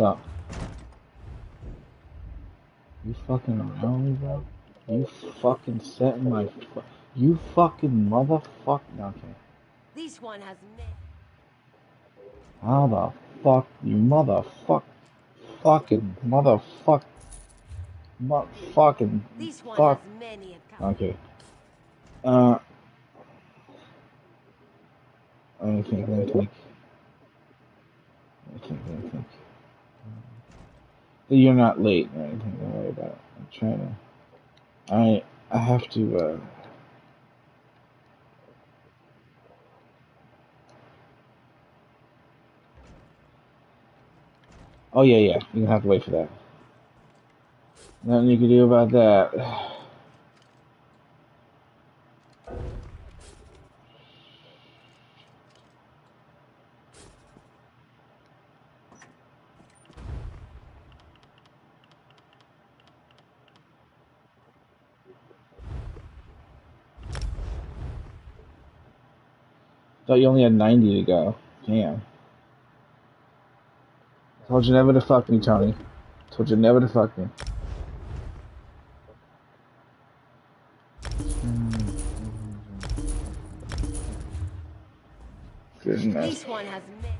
up. You fucking around me, bro? You fucking set my you fucking motherfucker. No, okay. This one has How the fuck you fucking motherfuck fucking This one fuck. has many accounts. Okay. Let me think. You're not late or anything, don't worry about it. I'm trying to I have to oh yeah, you're gonna have to wait for that. Nothing you can do about that. Thought you only had 90 to go. Damn. Told you never to fuck me, Tony. Told you never to fuck me. This one has many.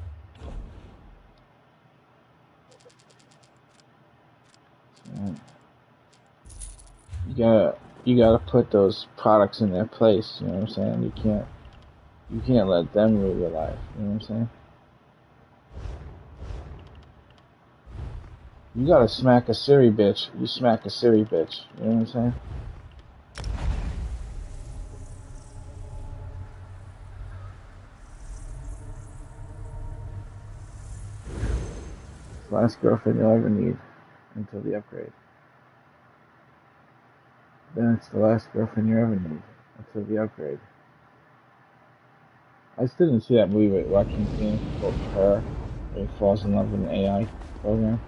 You gotta put those products in their place, you know what I'm saying? You can't let them rule your life, you know what I'm saying? You gotta smack a Siri bitch, you smack a Siri bitch, you know what I'm saying? Last girlfriend you'll ever need until the upgrade. Then it's the last girlfriend you ever need until the upgrade. I still didn't see that movie with Joaquin Phoenix called Her, where he falls in love with an AI program.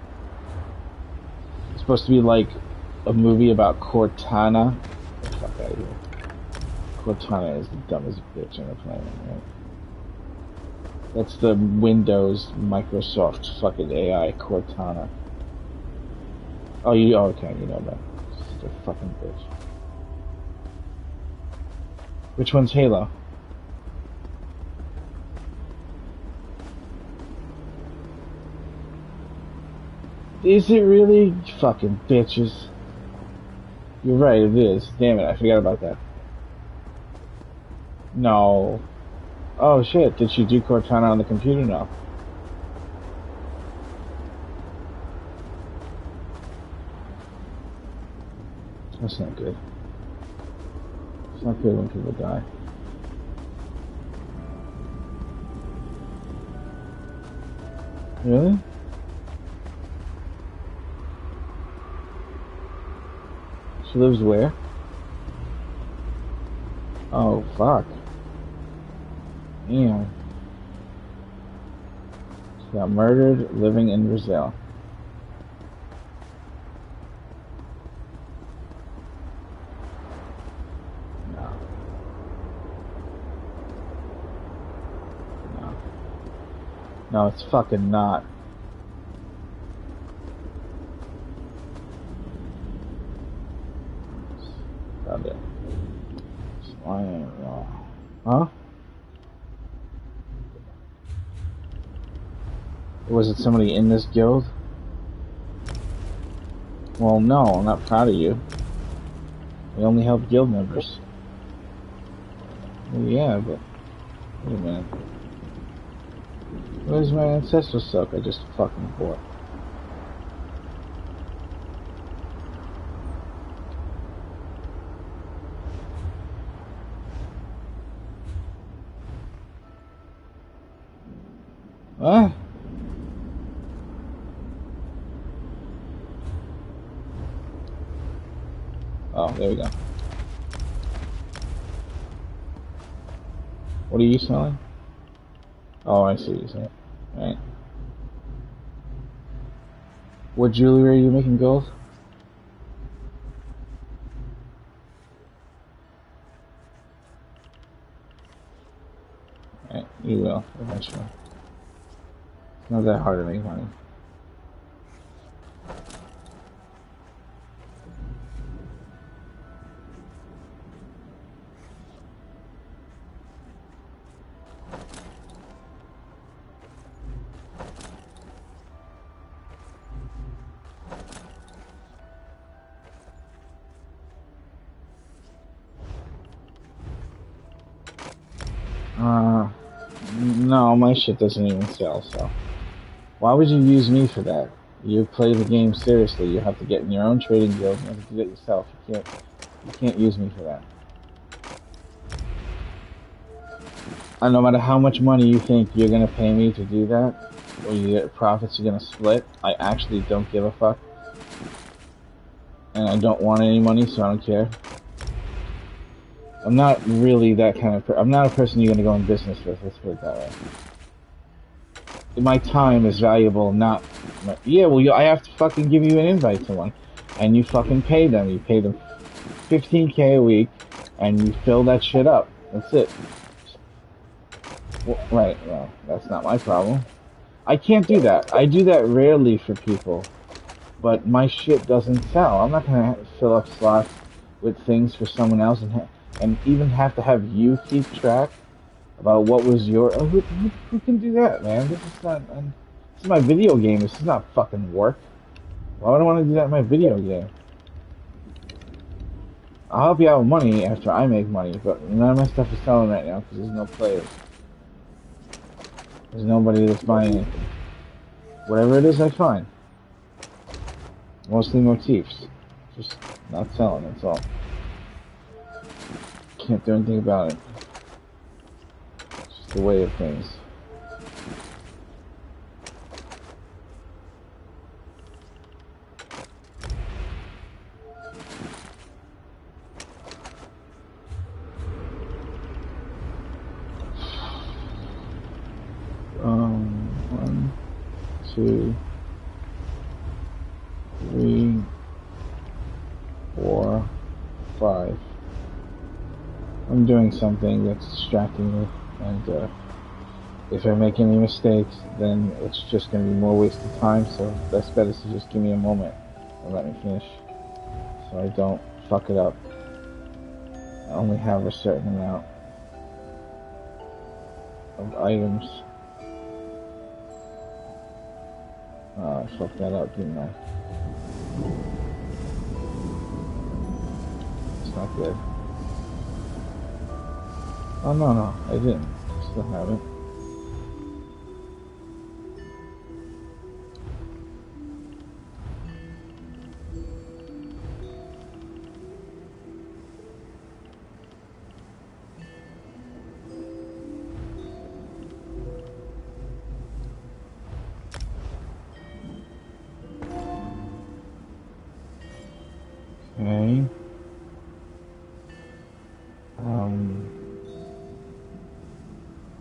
It's supposed to be like a movie about Cortana. Get the fuck out of here. Cortana is the dumbest bitch on the planet, right? That's the Windows Microsoft fucking AI Cortana. Oh, okay, you know that. She's a fucking bitch. Which one's Halo? Is it really? Fucking bitches. You're right, it is. Damn it, I forgot about that. No. Oh shit, did she do Cortana on the computer? No. That's not good. It's not good when people die. Really? She lives where? Oh, fuck. Damn. She got murdered living in Brazil. No. No. No, it's fucking not. Stop it. I ain't wrong. Huh? Was it somebody in this guild? Well, no, I'm not proud of you. We only help guild members. Well, yeah, but... Wait a minute. Where's my ancestral silk I just fucking bought? What? Oh, there we go. What are you selling? Oh, I see what you're saying. Right. What jewelry are you making gold? Right, you will, eventually. It's not that hard to make money. No, my shit doesn't even sell, so. Why would you use me for that? You play the game seriously. You have to get in your own trading guild. You have to do it yourself. You can't use me for that. And no matter how much money you think you're gonna pay me to do that, or you get profits you're gonna split, I actually don't give a fuck. And I don't want any money, so I don't care. I'm not really that kind of I'm not a person you're gonna go in business with, let's put it that way. My time is valuable, not... Yeah, well, I have to fucking give you an invite to one. And you fucking pay them. You pay them $15K a week, and you fill that shit up. That's it. Well, right, well, that's not my problem. I can't do that. I do that rarely for people. But my shit doesn't sell. I'm not gonna fill up slots with things for someone else and even have to have you keep track about what was your... Oh, who can do that, man? This is not... This is my video game. This is not fucking work. Why would I want to do that in my video game? I'll help you out with money after I make money, but none of my stuff is selling right now because there's no players. There's nobody that's buying anything. Whatever it is, I find. Mostly motifs. Just not selling, that's all. Can't do anything about it. It's just the way of things. One, two, three, 4, 5. I'm doing something that's distracting me, and if I make any mistakes, then it's just going to be more wasted time, so best bet is to just give me a moment and let me finish, so I don't fuck it up. I only have a certain amount of items. I fucked that up, didn't I? It's not good. Oh, no, I didn't. I still have it. Okay.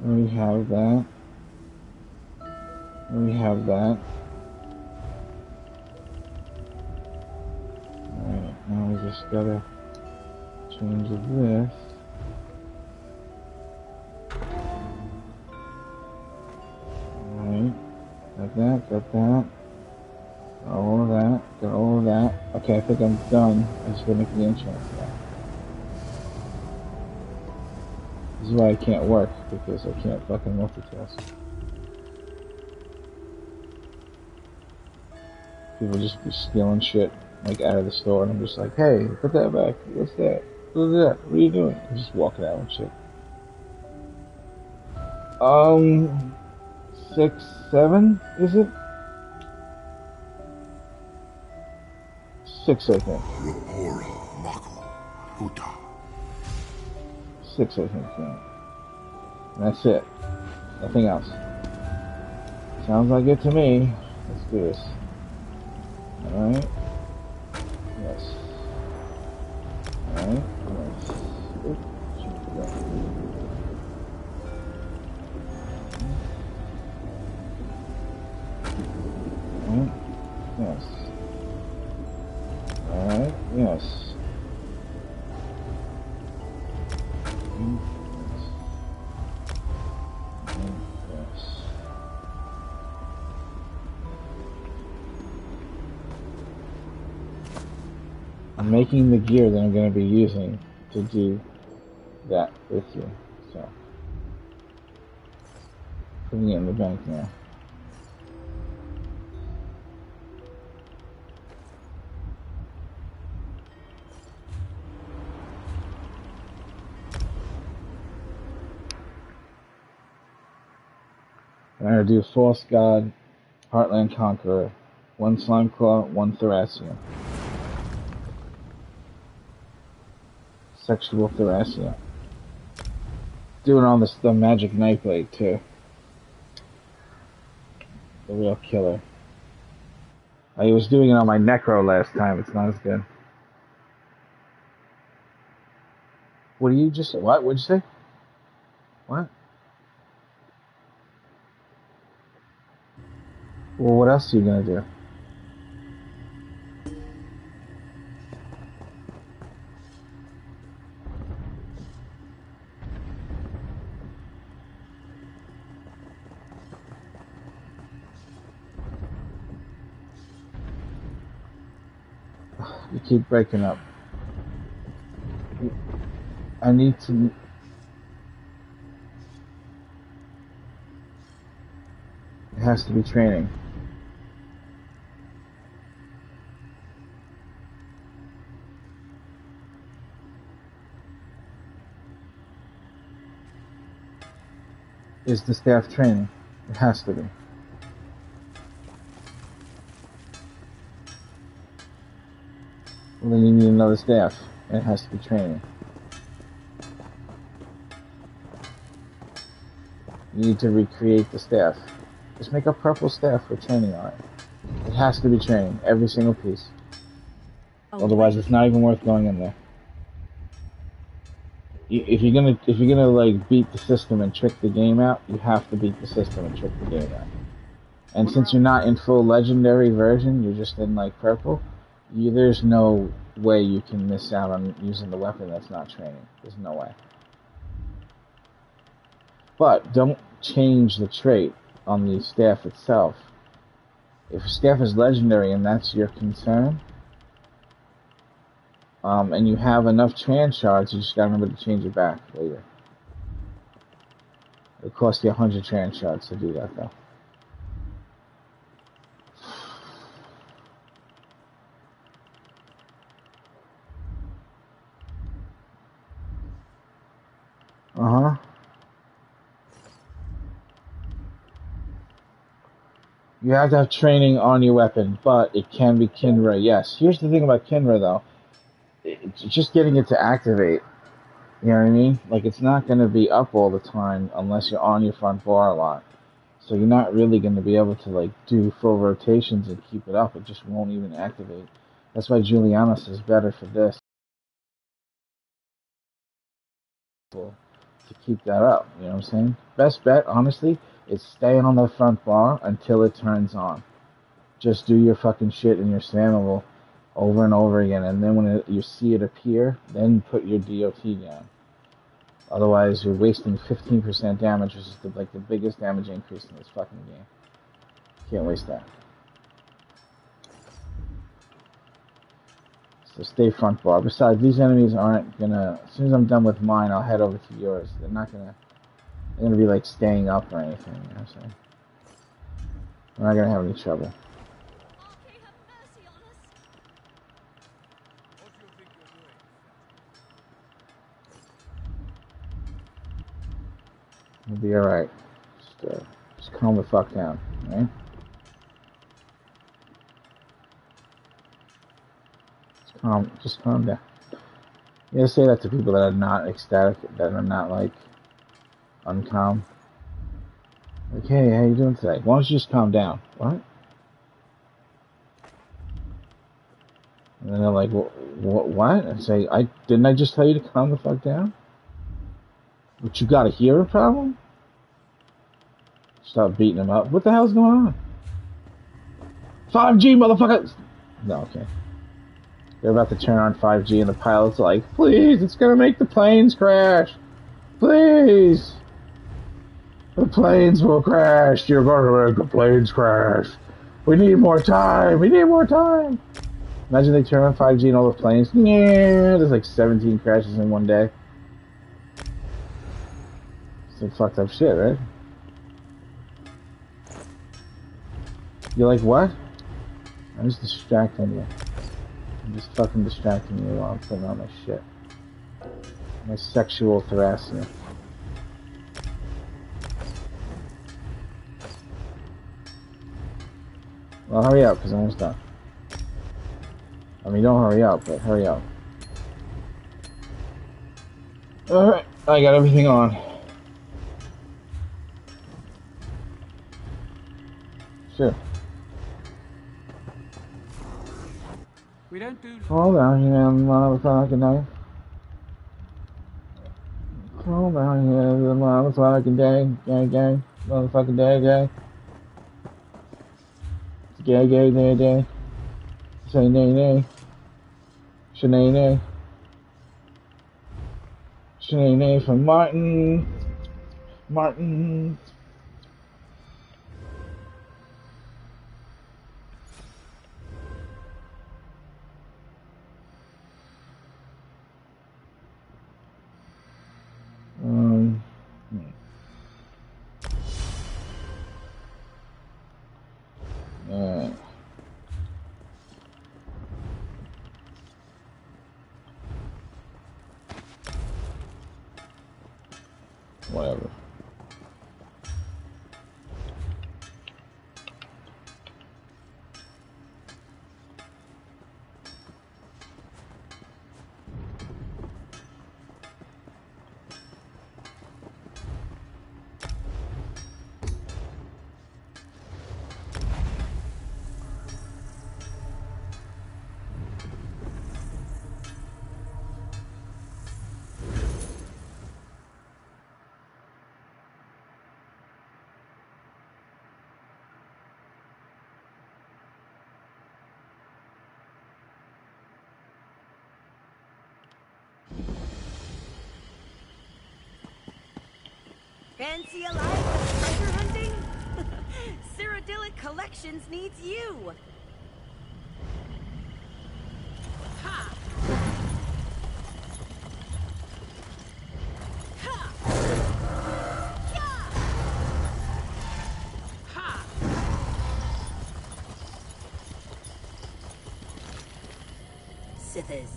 We have that. We have that. Alright, now we just gotta change this. Alright, got that, got that. Got all of that, got all of that. Okay, I think I'm done. I just gotta make the entrance now. This is why I can't work, because I can't fucking multitask. People just be stealing shit, like, out of the store, and I'm just like, hey, put that back. What's that? What's that? What are you doing? I'm just walking out and shit. 6, 7, is it? 6, I think. 6, I think, yeah. And that's it. Nothing else. Sounds like it to me. Let's do this. Alright. Yes. Alright. Yes. Oops. Alright. Yes. Alright. Yes. I'm making the gear that I'm going to be using to do that with you, so putting it in the bank now. I'm gonna do False God, Heartland Conqueror, 1 Slime Claw, 1 Thracia. Sexual Thracia. Doing all this, the Magic Nightblade too. The real killer. I was doing it on my Necro last time, it's not as good. What did you just say? What? What'd you say? What? Well, what else are you gonna do? You keep breaking up. I need to... It has to be training. Is the staff training? It has to be. Well, then you need another staff. And it has to be training. You need to recreate the staff. Just make a purple staff with training on it. It has to be training, every single piece. Otherwise, it's not even worth going in there. If you're gonna like beat the system and trick the game out, you have to beat the system and trick the game out. And since you're not in full legendary version, you're just in like purple. There's no way you can miss out on using the weapon that's not training. There's no way. But don't change the trait on the staff itself. If a staff is legendary and that's your concern, and you have enough trans shards, you just gotta remember to change it back later. It'll cost you 100 trans shards to do that though. Uh-huh. You have to have training on your weapon, but it can be Kinra, yes. Here's the thing about Kinra, though. It's just getting it to activate. You know what I mean? Like, it's not going to be up all the time unless you're on your front bar a lot. So you're not really going to be able to, like, do full rotations and keep it up. It just won't even activate. That's why Julianus is better for this. To keep that up, you know what I'm saying? Best bet, honestly, is stay on the front bar until it turns on. Just do your fucking shit in your spammable over and over again, and then when you see it appear, then put your DOT down. Otherwise, you're wasting 15% damage, which is the biggest damage increase in this fucking game. Can't waste that. So stay front bar. Besides, these enemies aren't gonna... As soon as I'm done with mine, I'll head over to yours. They're not gonna... They're gonna be, like, staying up or anything, you know what I'm saying? We're not gonna have any trouble. Okay, have mercy on us. What do you think you're doing? We'll be alright. Just calm the fuck down, right? Just calm down. You gotta say that to people that are not ecstatic, that are not, like, uncalm. Like, hey, how you doing today? Why don't you just calm down? What? And then they're like, what? And say, didn't I just tell you to calm the fuck down? But you got a hearing problem? Stop beating them up. What the hell's going on? 5G, motherfuckers! No, okay. They're about to turn on 5G and the pilot's like, please, it's gonna make the planes crash. Please. The planes will crash. You're gonna make the planes crash. We need more time. We need more time. Imagine they turn on 5G and all the planes. Yeah, there's like 17 crashes in one day. Some fucked up shit, right? You're like, what? I'm just distracting you. I'm just fucking distracting you while I'm putting on my shit. My sexual Thracia. Well, hurry up, because I'm almost done. I mean, don't hurry up, but hurry up. Alright, I got everything on. Sure. We don't do. Hold on here, motherfucking day. Hold on here, the motherfucking day, motherfucking day. Day. Say nay. Shanae. Shanae from Martin. Um, uh, whatever. Fancy a life of treasure hunting? Cyrodiilic Collections needs you! Ha! Ha! Yeah! Ha! Sithis.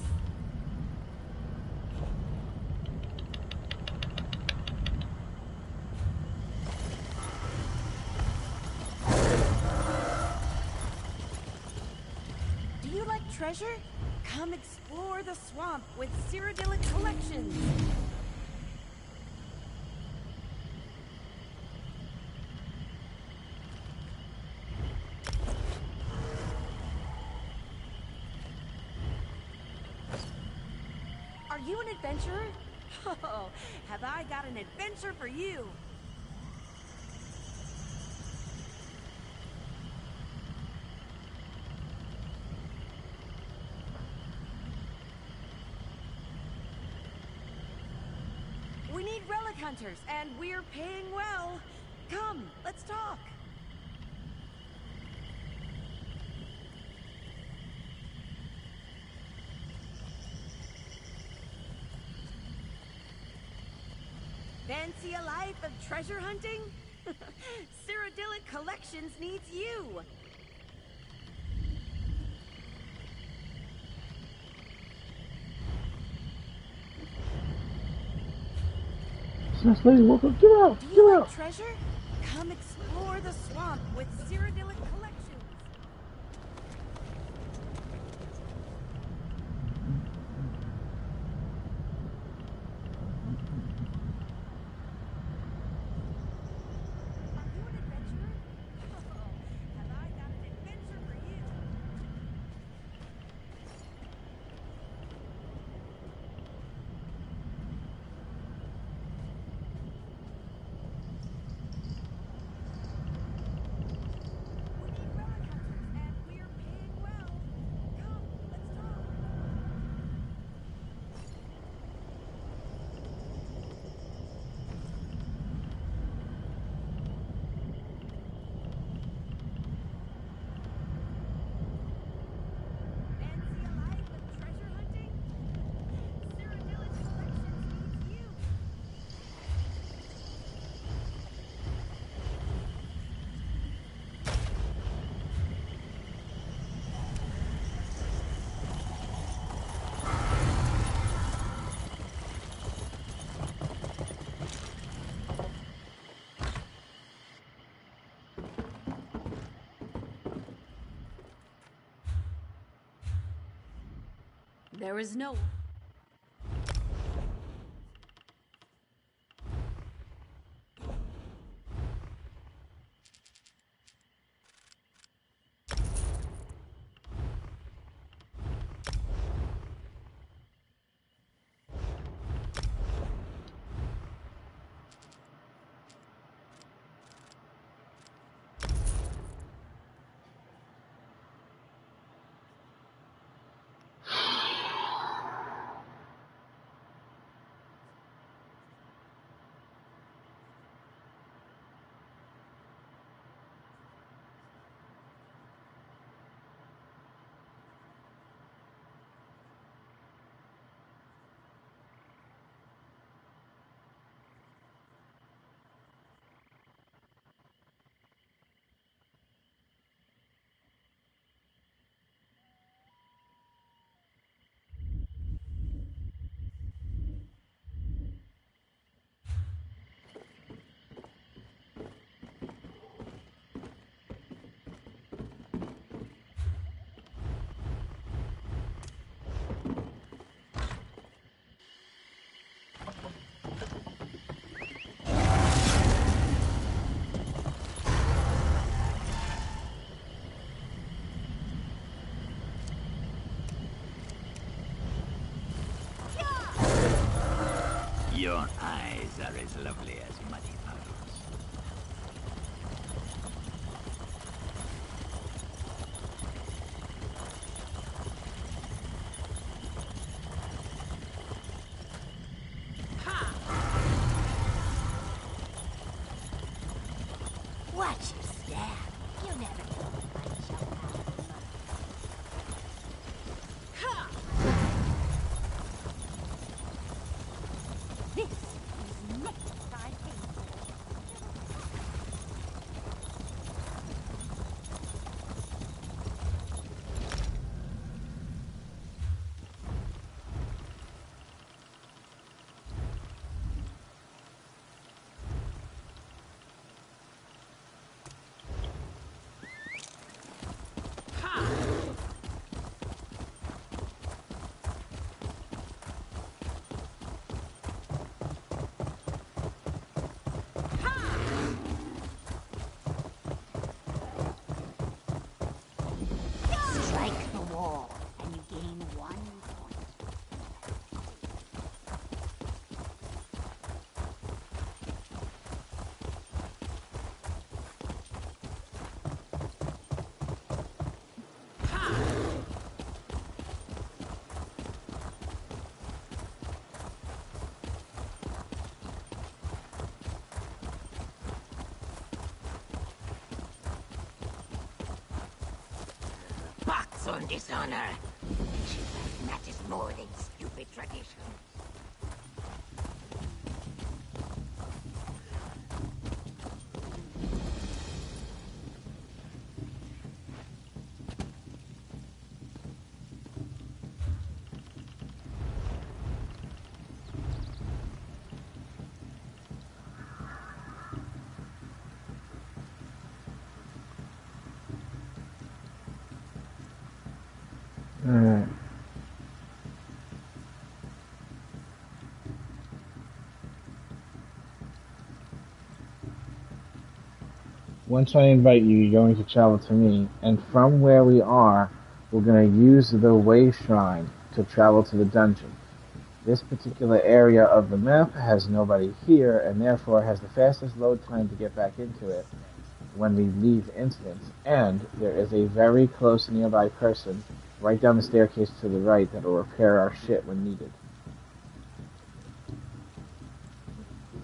Do you like treasure? Come explore the swamp with Cyrodiilic Collections. Are you an adventurer? Oh, have I got an adventure for you? We need relic hunters, and we're paying well. Come, let's talk. Fancy a life of treasure hunting? Cyrodiilic Collections needs you. This lady woke up. Get out! Do Get you like out! treasure? Come explore the swamp with Cyrodiilic Collections. Are you an adventurer? Oh, have I got an adventure for you? We need There is no... Your eyes are as lovely as muddy puddles. Watch your step. You never know when I shall have the This is next time painful. Strike the wall, and you gain 1 point. Pox on dishonor. Ancient life matters more than stupid tradition. Alright. Once I invite you, you're going to travel to me, and from where we are, we're going to use the way shrine to travel to the dungeon. This particular area of the map has nobody here, and therefore has the fastest load time to get back into it when we leave instance, and there is a very close nearby person right down the staircase to the right that will repair our shit when needed.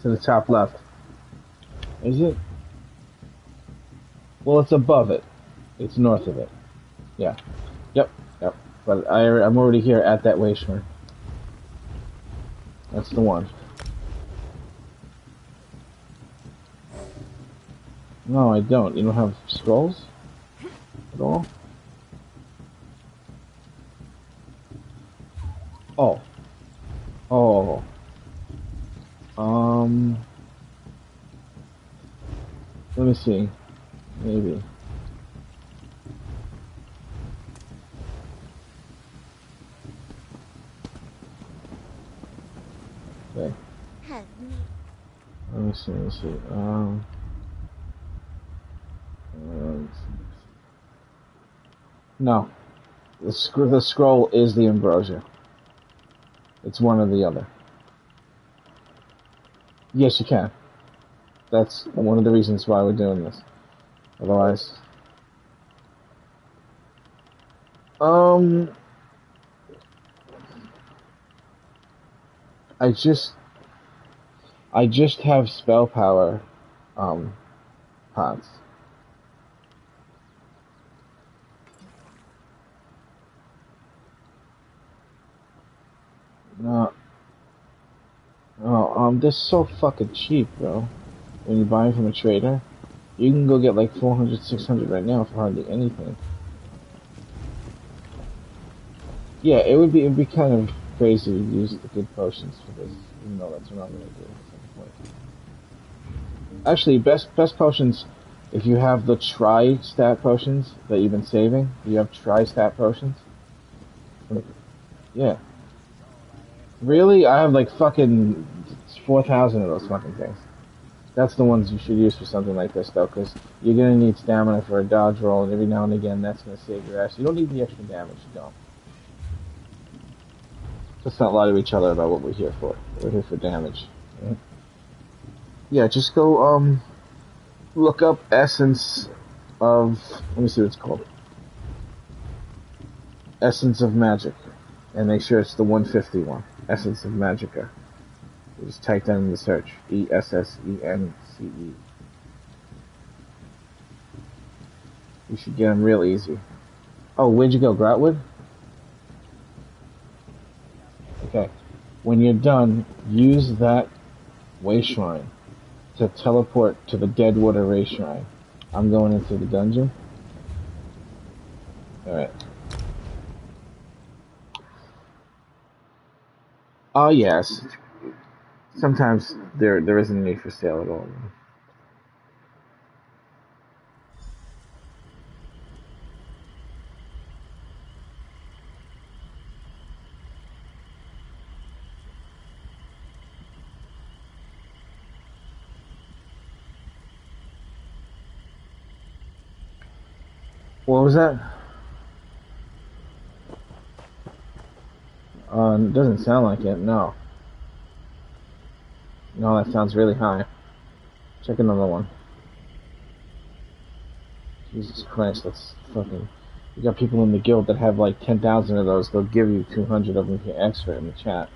To the top left. Is it? Well, it's above it. It's north of it. Yeah. Yep. But I'm already here at that way shrine. That's the one. No, I don't. You don't have scrolls? At all? Oh. Oh. Let me see. Maybe. Okay. Let me see. Let me see. Let's see. No, the scroll is the ambrosia. It's one or the other. Yes, you can. That's one of the reasons why we're doing this. Otherwise, um, I just have spell power, pots. No, no, they're so fucking cheap, bro. When you buy them from a trader, you can go get like 400, 600 right now for hardly anything. Yeah, it'd be kind of crazy to use the good potions for this, even though that's what I'm gonna do at some point. Actually, best potions, if you have the tri-stat potions that you've been saving, you have tri-stat potions. Yeah. Really? I have like fucking 4,000 of those fucking things. That's the ones you should use for something like this, though, because you're gonna need stamina for a dodge roll, and every now and again that's gonna save your ass. You don't need the extra damage, you don't. Let's not lie to each other about what we're here for. We're here for damage. Right? Yeah, just go, look up Essence of... Let me see what it's called. Essence of Magic. And make sure it's the 150 one. Essence of Magica. You just type that in the search. ESSENCE. You should get them real easy. Oh, where'd you go? Grotwood? Okay. When you're done, use that way shrine to teleport to the Deadwater Ray Shrine. I'm going into the dungeon. Alright. Oh, yes. Sometimes there isn't a need for sale at all. What was that? It doesn't sound like it, no. No, that sounds really high. Check another one. Jesus Christ, that's fucking... You got people in the guild that have like 10,000 of those, they'll give you 200 of them if you ask for it in the chat.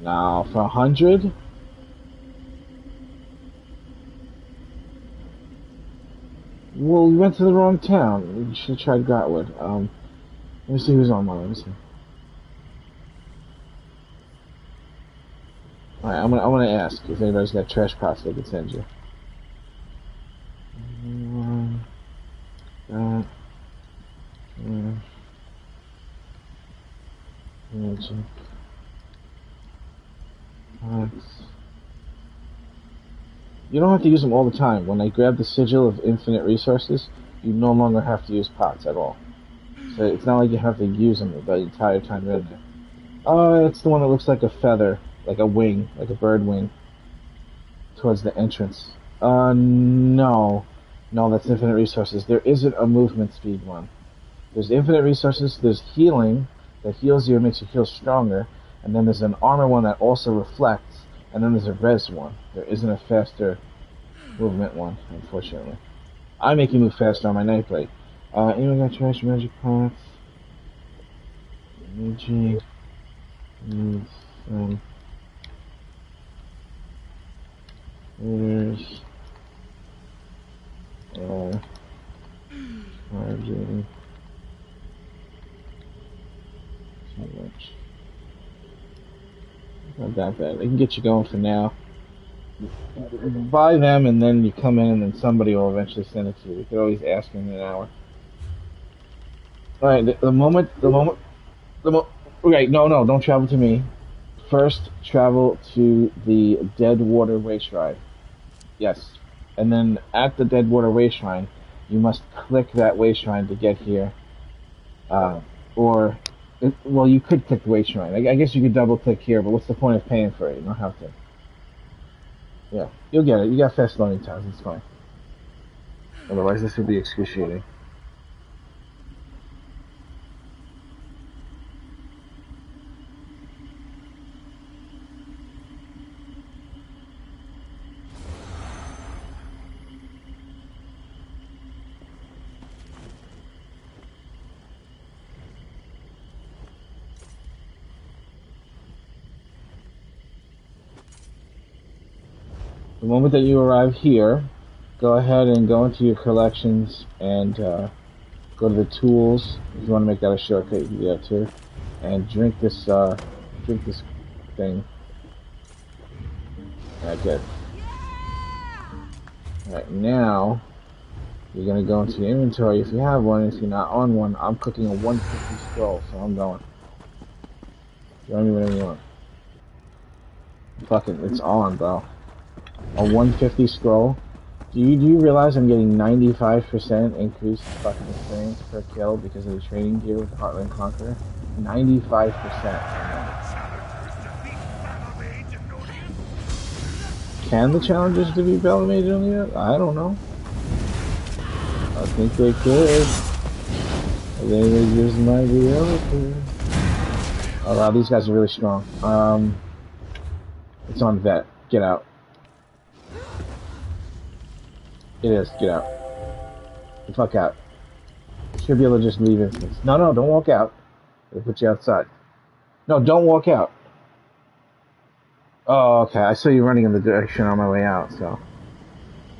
Now, for 100? Well, we went to the wrong town. We should have tried Grotwood. Let me see who's online. Let me see. Alright, I'm gonna ask if anybody's got trash pots they could send you. Magic pots. You don't have to use them all the time. When I grab the sigil of infinite resources, you no longer have to use pots at all. So it's not like you have to use them the entire time you're in there. It's the one that looks like a feather, like a wing, like a bird wing, towards the entrance. No. No, that's infinite resources. There isn't a movement speed one. There's infinite resources, there's healing, that heals you and makes you feel stronger, and then there's an armor one that also reflects, and then there's a res one. There isn't a faster movement one, unfortunately. I make you move faster on my night blade. Anyone got trash magic pots? Magic needs some orders. Charging. So much. Not that bad. They can get you going for now. Buy them and then you come in and then somebody will eventually send it to you. You could always ask in an hour. Alright, okay, no, don't travel to me. First, travel to the Deadwater Way Shrine. Yes. And then at the Deadwater Way Shrine, you must click that way shrine to get here. Or Well, you could click the wait shrine. I guess you could double click here, but what's the point of paying for it? You don't have to. Yeah, you'll get it. You got fast loading times. It's fine. Otherwise, this would be excruciating. The moment that you arrive here, go ahead and go into your collections and go to the tools. If you want to make that a shortcut, you can do that too. And drink this thing. Alright, good. Alright, now you're gonna go into your inventory if you have one. If you're not on one, I'm cooking a 150 scroll, so I'm going. Join me whenever you want. Fucking, it's on, bro. A 150 scroll. Do you realize I'm getting 95% increased fucking experience per kill because of the training gear with the Heartland Conqueror? 95%. Can the challengers defeat Battle Mage only yet? I don't know. I think they could. I think they just might be able to. Oh wow, these guys are really strong. It's on vet. Get out. It is. Get out. The fuck out. You should be able to just leave instance. No, don't walk out. They'll put you outside. No, don't walk out. Oh, okay. I saw you running in the direction on my way out, so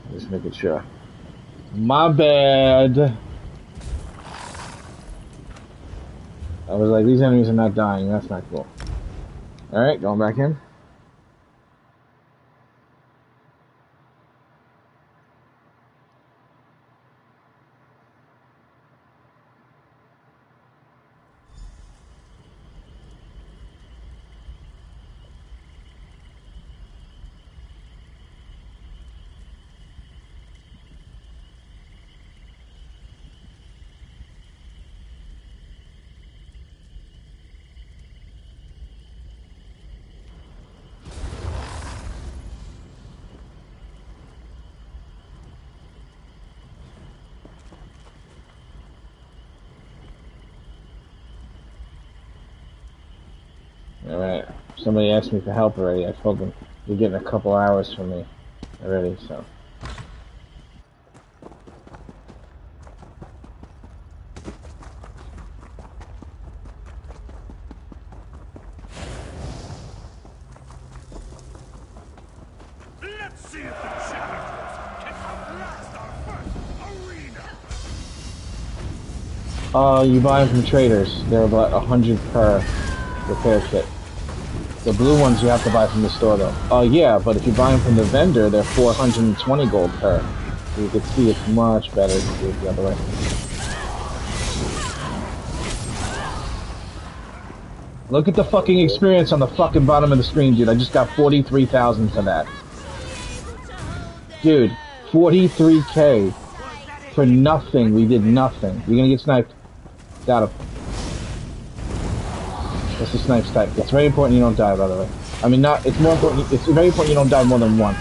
I'm just making sure. My bad. I was like, these enemies are not dying. That's not cool. Alright, going back in. Alright, somebody asked me for help already. I told them you're getting a couple hours from me already, so. Let's see if the challengers can outlast our first arena. You buy them from traders. They're about 100 per repair kit. The blue ones you have to buy from the store though. Yeah, but if you buy them from the vendor, they're 420 gold per. So you can see it's much better to do it the other way. Look at the fucking experience on the fucking bottom of the screen, dude. I just got 43,000 for that. Dude, 43k for nothing. We did nothing. You're gonna get sniped. Got him. That's the snipe type. It's very important you don't die, by the way. I mean, it's more important. It's very important you don't die more than once.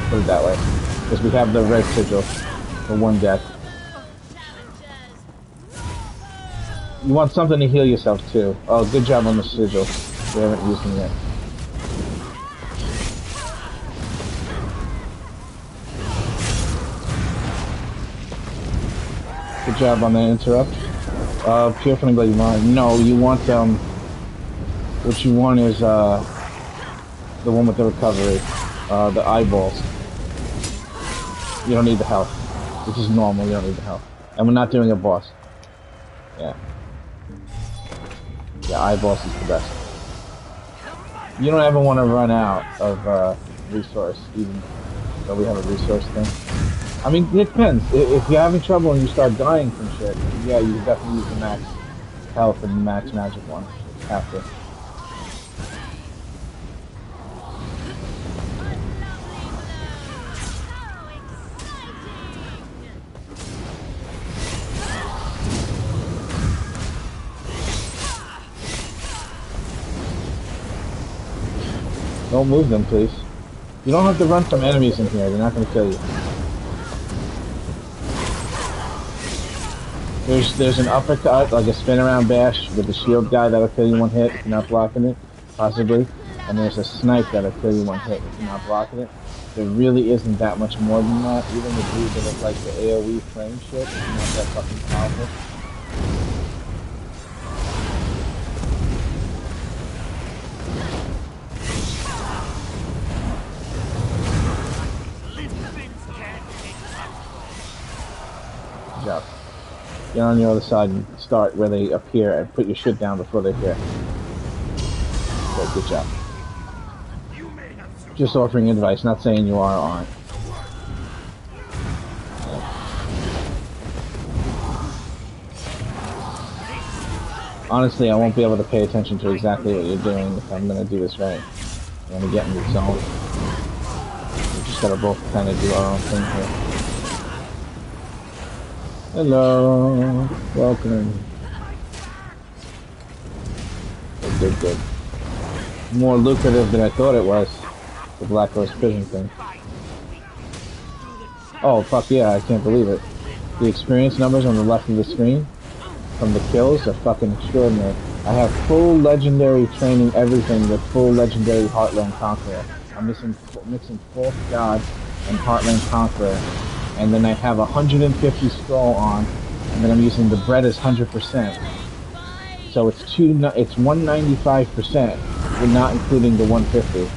Put it that way, because we have the red sigil for one death. You want something to heal yourself too. Oh, good job on the sigil. We haven't used them yet. Good job on the interrupt. Pure from the mind. No, you want what you want is the one with the recovery, the eyeballs. You don't need the health. This is normal. You don't need the health. And we're not doing a boss. Yeah. Yeah, eyeballs is the best. You don't ever want to run out of resource, even though we have a resource thing. I mean, it depends. If you're having trouble and you start dying from shit, yeah, you can definitely use the max health and the max magic one. Have to. Don't move them, please. You don't have to run from enemies in here. They're not going to kill you. There's an uppercut, like a spin around bash with the shield guy that'll kill you one hit if you're not blocking it, possibly. And there's a snipe that'll kill you one hit if you're not blocking it. There really isn't that much more than that. Even the dude that is like the AoE flame shit is not that fucking powerful. Good job. Get on the other side and start where they appear and put your shit down before they appear. Okay, good job. Just offering advice, not saying you are or aren't. Honestly, I won't be able to pay attention to exactly what you're doing if I'm going to do this right. I'm going to get in the zone. We just got to both kind of do our own thing here. Hello, welcome. Good, good. More lucrative than I thought it was. The Black Horse Prison thing. Oh, fuck yeah, I can't believe it. The experience numbers on the left of the screen from the kills are fucking extraordinary. I have full legendary training everything with full legendary Heartland Conqueror. I'm mixing Fourth God and Heartland Conqueror. And then I have 150 scroll on, and then I'm using the bread as 100%. So it's 195%, but not including the 150.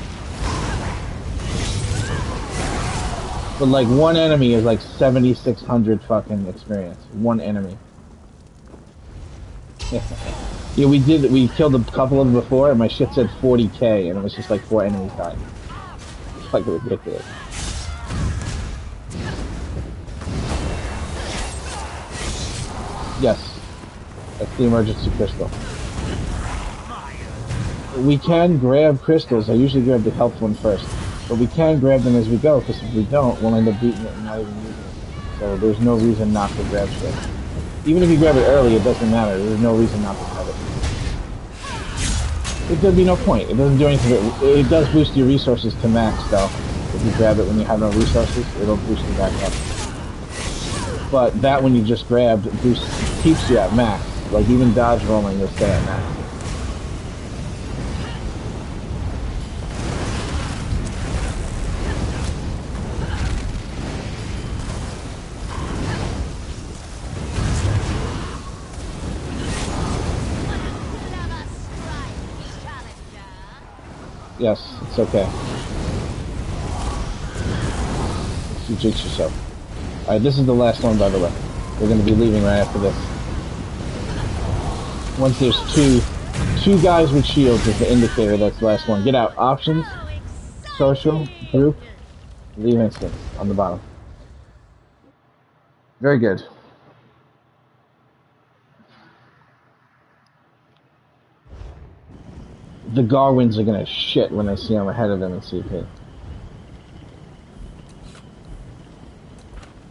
But like one enemy is like 7,600 fucking experience. One enemy. Yeah, we killed a couple of them before, and my shit said 40k, and it was just like 4 enemies died. It's fucking ridiculous. Yes, that's the emergency crystal. We can grab crystals. I usually grab the health one first. But we can grab them as we go, because if we don't, we'll end up beating it and not even using it. So there's no reason not to grab shit. Even if you grab it early, it doesn't matter. There's no reason not to grab it. There'd be no point. It doesn't do anything. It does boost your resources to max, though. If you grab it when you have no resources, it'll boost you back up. But that one you just grabbed keeps you at max. Like even dodge rolling, you'll stay at max. Yes, it's okay. You jinx yourself. Alright, this is the last one, by the way. We're going to be leaving right after this. Once there's two guys with shields is the indicator that's the last one. Get out. Options, social, group, leave instance on the bottom. Very good. The Garwins are going to shit when they see I'm ahead of them in CP.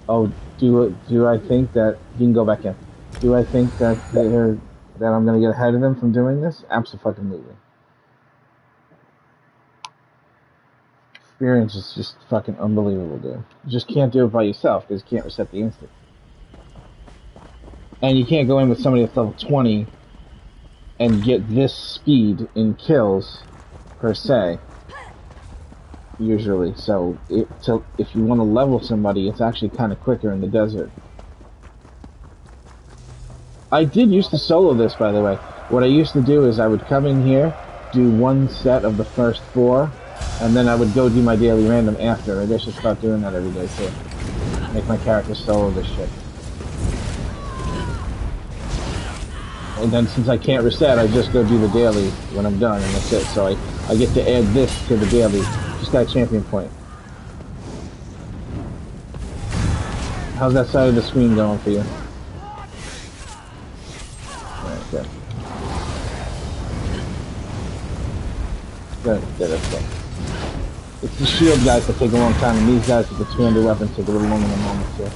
Oh, do I think that you can go back in? Do I think that I'm going to get ahead of them from doing this? Absolutely. Experience is just fucking unbelievable, dude. You just can't do it by yourself because you can't reset the instant. And you can't go in with somebody that's level 20 and get this speed in kills per se. Usually, so if you want to level somebody, it's actually kind of quicker in the desert. I did used to solo this, by the way. What I used to do is I would come in here, do one set of the first 4, and then I would go do my daily random after. Maybe I should start doing that every day too. Make my character solo this shit. And then since I can't reset, I just go do the daily when I'm done, and that's it. So I get to add this to the daily. Just got a champion point. How's that side of the screen going for you? Alright, good. Good, that's good. It's the shield guys that take a long time, and these guys with the 200 weapons take a little longer than normal too.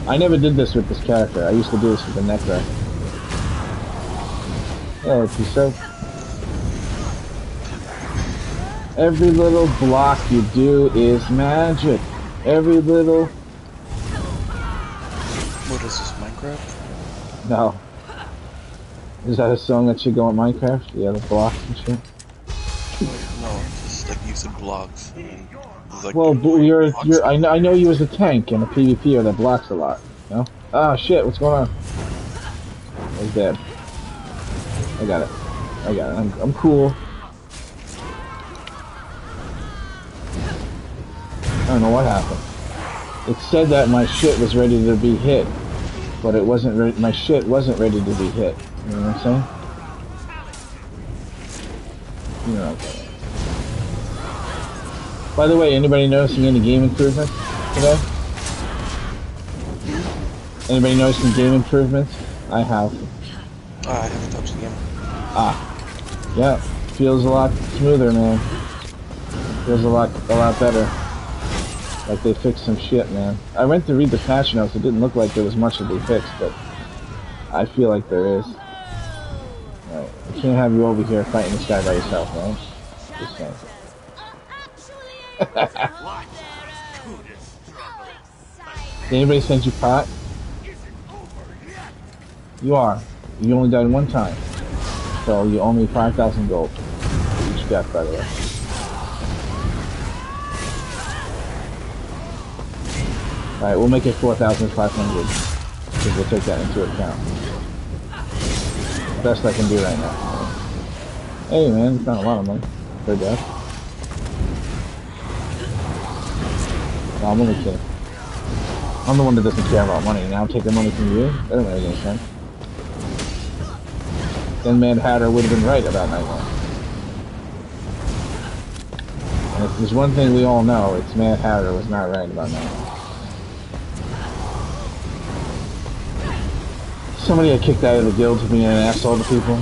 I never did this with this character. I used to do this with the Necro. Yeah, like you said. Every little block you do is magic. Every little... What is this, Minecraft? No. Is that a song that should go in Minecraft? Yeah, the blocks and shit. No, just like you said blocks. I mean, it's like Well, blocks? I know you as a tank and a PvPer that blocks a lot. You know? Ah, shit, what's going on? He's dead. I got it. I'm cool. I don't know what happened. It said that my shit was ready to be hit, but it wasn't ready. My shit wasn't ready to be hit. You know what I'm saying? You know what I'm saying. By the way, anybody noticing any game improvements today? Anybody noticing game improvements? I have. I haven't touched the game. Ah. Yeah. Feels a lot smoother, man. Feels a lot better. Like they fixed some shit, man. I went to read the patch notes. It didn't look like there was much to be fixed, but I feel like there is. Right. I can't have you over here fighting this guy by yourself, man. Just saying. Did anybody send you pot? You are. You only died one time. So you owe me 5,000 gold for each death, by the way. Alright, we'll make it 4,500. Because we'll take that into account. Best I can do right now. Hey man, it's not a lot of money for death. No, I'm only kidding. I'm the one that doesn't care about money. Now I'm taking money from you? That doesn't make any sense. Then Mad Hatter would have been right about Night One. And if there's one thing we all know, it's Mad Hatter was not right about Night One. Somebody got kicked out of the guild for being an asshole to people.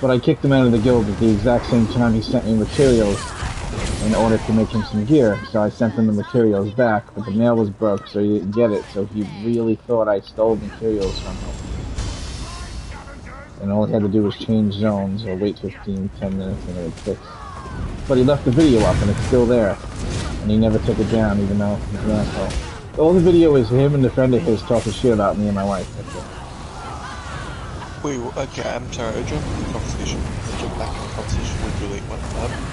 But I kicked him out of the guild at the exact same time he sent me materials in order to make him some gear. So I sent him the materials back, but the mail was broke, so he didn't get it. So he really thought I stole materials from him. And all he had to do was change zones or wait 10 minutes and it would fix. But he left the video up and it's still there. And he never took it down, even though he's an asshole. All the video is him and the friend of his talking shit about me and my wife. That's it. Wait, okay, I'm sorry, I jumped in the conversation. I jumped back in the conversation with you, like, what happened?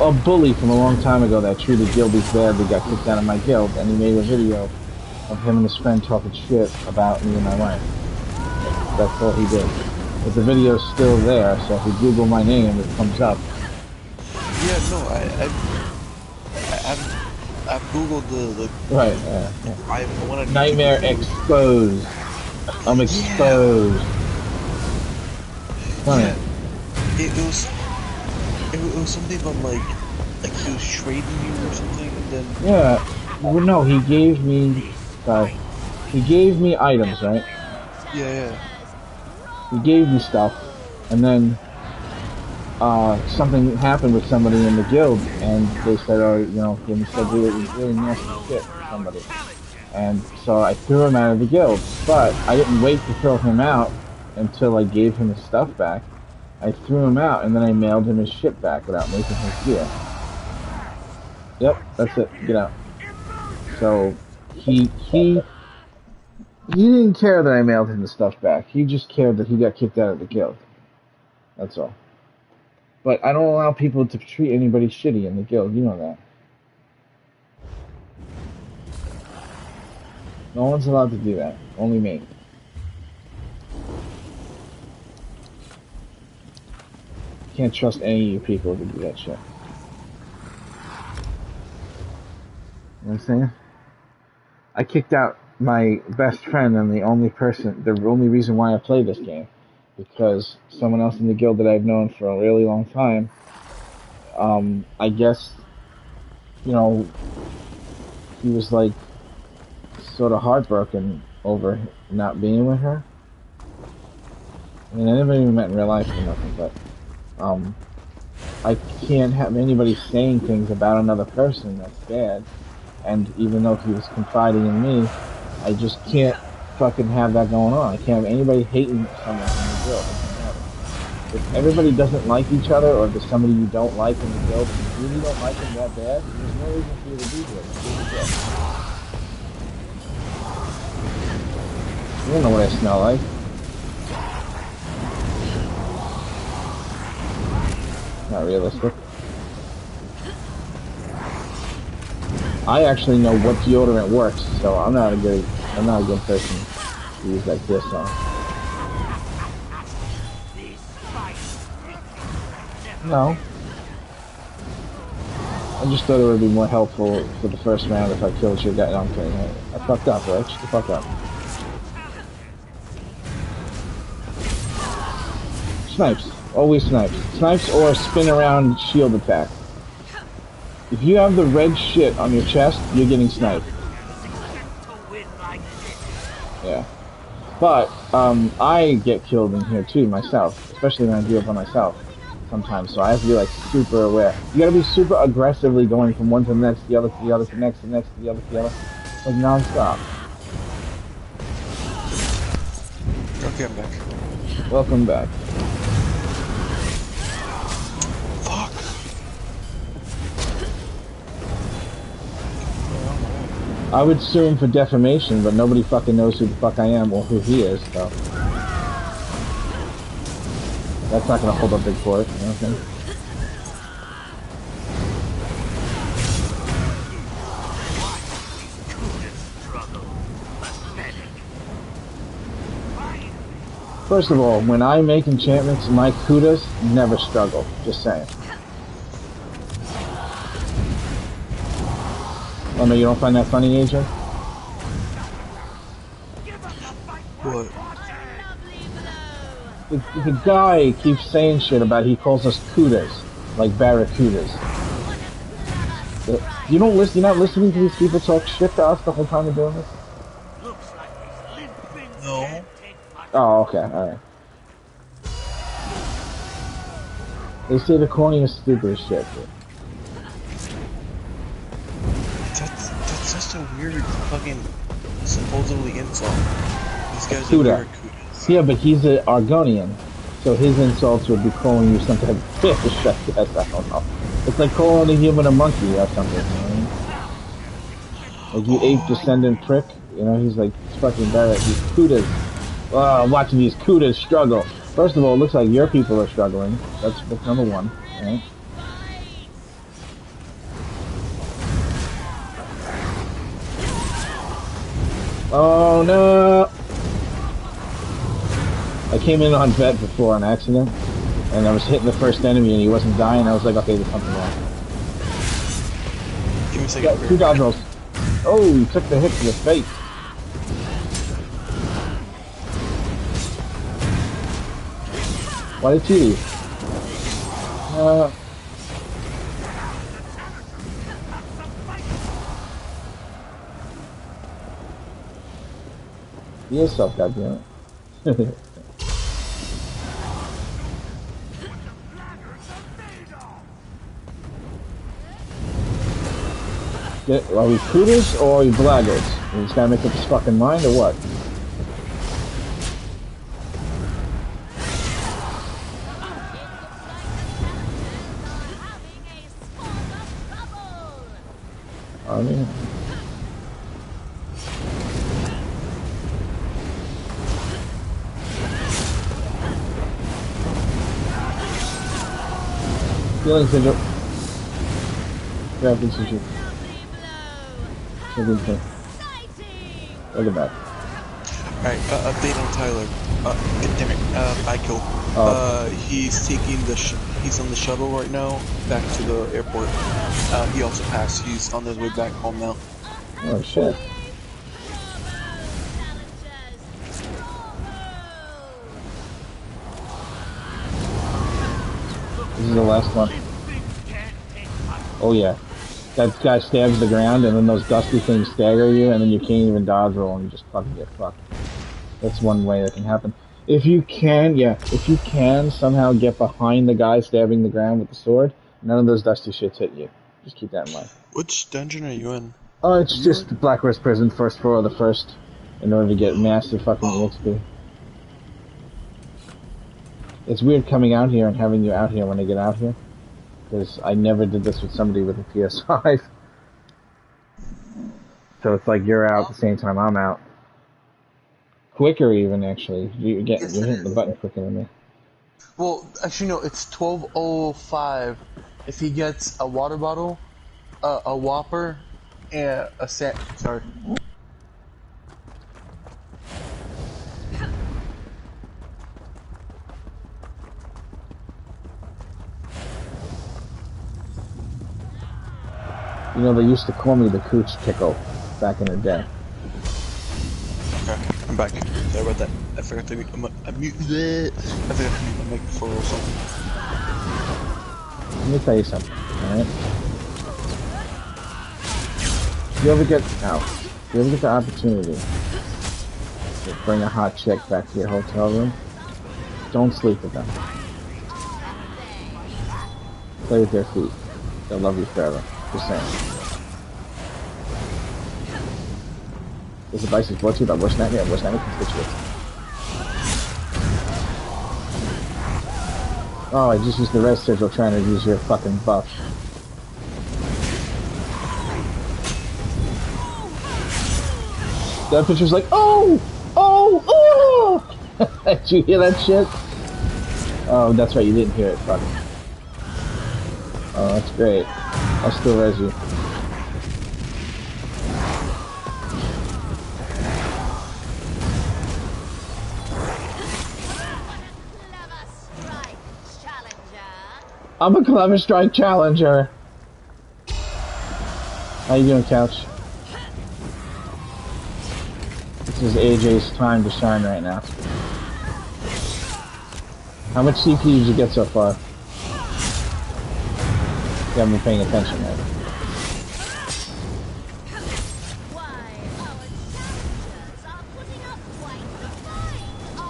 A bully from a long time ago that treated guildies badly got kicked out of my guild, and he made a video of him and his friend talking shit about me and my wife. That's all he did. But the video's still there, so if you Google my name, it comes up. Yeah, no, I've googled the right. I wanted Nightmare exposed. I'm exposed. Yeah. It was something about like he was trading you or something, and then yeah. Well, no, he gave me items, right? Yeah. He gave me stuff, and then something happened with somebody in the guild, and they said, oh, you know, he said really nasty shit to somebody. And so I threw him out of the guild, but I didn't wait to throw him out until I gave him his stuff back. I threw him out, and then I mailed him his shit back without making his gear. Yep, that's it. Get out. So he didn't care that I mailed him the stuff back. He just cared that he got kicked out of the guild. That's all. But I don't allow people to treat anybody shitty in the guild. You know that. No one's allowed to do that. Only me. Can't trust any of you people to do that shit. You know what I'm saying? I kicked out my best friend and the only reason why I played this game. Because someone else in the guild that I've known for a really long time, I guess, you know, he was like sort of heartbroken over not being with her. I mean, I never even met in real life or nothing, but I can't have anybody saying things about another person that's bad. And even though he was confiding in me, I just can't fucking have that going on. I can't have anybody hating someone in the guild. I can't have it. If everybody doesn't like each other, or if there's somebody you don't like in the guild, if you really don't like them that bad, there's no reason for you to be here. Just leave the guild. You don't know what I smell like. Not realistic. I actually know what deodorant works, so I'm not a good person to use like this on. No. I just thought it would be more helpful for the first round if I killed your guy. No, I'm kidding. I fucked up, right? Shut the fuck up. Snipes. Always snipes. Snipes or spin around shield attack. If you have the red shit on your chest, you're getting sniped. Yeah. But, I get killed in here too, myself. Especially when I do it by myself. Sometimes, so I have to be like super aware. You gotta be super aggressively going from one to the next, the other to the other, to the next, to the next, to the other, to the other. Like non-stop. Okay, I'm back. Welcome back. Fuck. I would sue him for defamation, but nobody fucking knows who the fuck I am or who he is, so. That's not gonna hold up big court, you know what I'm saying? First of all, when I make enchantments, my kudas never struggle. Just saying. Oh no, you don't find that funny, AJ? What? The guy keeps saying shit about he calls us kudas, like barracudas. You don't listen. You're not listening to these people talk shit to us the whole time they're doing this. No. Oh, okay, all right. They say the corniest, stupidest shit. That's such a weird fucking supposedly insult. These guys are Kuda. barracudas. Yeah, but he's an Argonian, so his insults would be calling you some type of fish. I guess, I don't know. It's like calling a human a monkey or something, you know what I mean? Like, you ape descendant prick, you know, he's like, fucking Barrett, these kudas. Watching these kudas struggle. First of all, it looks like your people are struggling. That's number one, right? Oh no! I came in on vet before on accident, and I was hitting the first enemy and he wasn't dying. I was like, okay, there's something wrong. Give me a second. Yeah, 2 dodge rolls. Oh, he took the hit to the face. Why did you leave? ESO, goddammit. Are we cooters or are we blackguards? We just gotta make up his fucking mind or what? I mean, feeling sigil. Grab this issue. Look at that. Alright, update on Tyler. Goddammit, Michael. He's taking he's on the shuttle right now, back to the airport. He also passed, he's on his way back home now. Oh shit. This is the last one. Oh yeah. That guy stabs the ground and then those dusty things stagger you and then you can't even dodge roll and you just fucking get fucked. That's one way that can happen. If you can somehow get behind the guy stabbing the ground with the sword, none of those dusty shits hit you. Just keep that in mind. Which dungeon are you in? Oh, it's just Blackrest Prison, first floor of the first in order to get massive fucking EXP. It's weird coming out here and having you out here when I get out here, because I never did this with somebody with a PS5. So it's like you're out at the same time I'm out. Quicker even, actually. You're hitting the button quicker than me. Well, actually, no, it's 12:05. If he gets a water bottle, a Whopper, and a set. Sorry. You know, they used to call me the Cooch Pickle back in the day. Okay, I'm back. Sorry about that. I forgot to mute. I forgot to mute my mic before or something. Let me tell you something, alright? If you ever get the opportunity to bring a hot chick back to your hotel room, don't sleep with them. Play with their feet. They'll love you forever. Just saying. This advice is brought to you by Worst Nightmare and Worst Nightmare Constituents. Oh, I just used the res sigil trying to use your fucking buff. That picture's like, oh! Oh! Oh! Did you hear that shit? Oh, that's right, you didn't hear it, fuck. Oh, that's great. I'll still res you. I'm a clever strike challenger. How you doing, Couch? This is AJ's time to shine right now. How much CP did you get so far? You haven't been paying attention yet.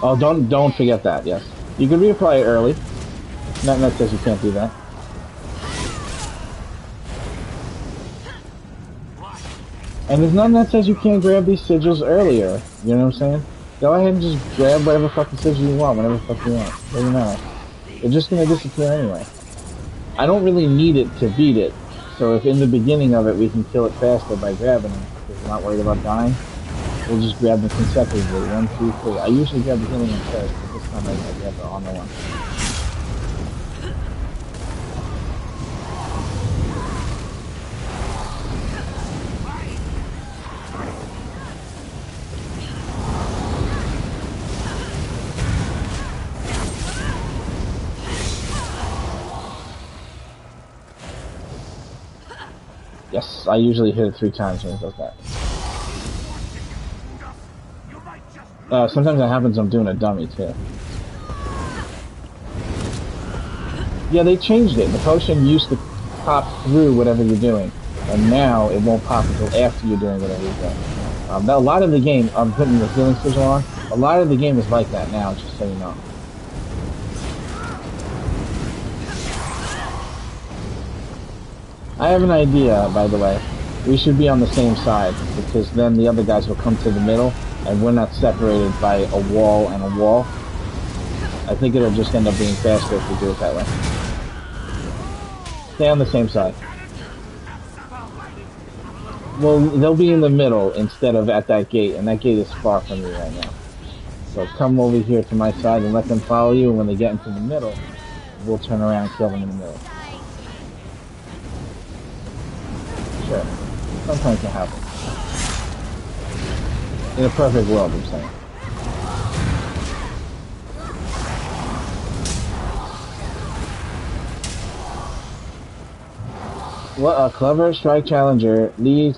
Oh, don't forget that. Yes, you can reapply early. Nothing that says you can't do that. And there's nothing that says you can't grab these sigils earlier. You know what I'm saying? Go ahead and just grab whatever fucking sigil you want, whenever the fuck you want. Doesn't matter. They're just gonna disappear anyway. I don't really need it to beat it. So if in the beginning of it we can kill it faster by grabbing them, because we're not worried about dying, we'll just grab them consecutively. 1, 2, 3. I usually grab the healing one first, but this time I grab the armor one. Yes, I usually hit it 3 times when it does that. Sometimes that happens when I'm doing a dummy, too. Yeah, they changed it. The potion used to pop through whatever you're doing, and now it won't pop until after you're doing whatever you're doing. Now, a lot of the game, I'm putting the healing sigil on, a lot of the game is like that now, just so you know. I have an idea, by the way. We should be on the same side, because then the other guys will come to the middle, and we're not separated by a wall and a wall. I think it'll just end up being faster if we do it that way. Stay on the same side. Well, they'll be in the middle instead of at that gate, and that gate is far from me right now. So come over here to my side and let them follow you, and when they get into the middle, we'll turn around and kill them in the middle. Sure. Sometimes it happens. In a perfect world, I'm saying. What a clever strike challenger. These.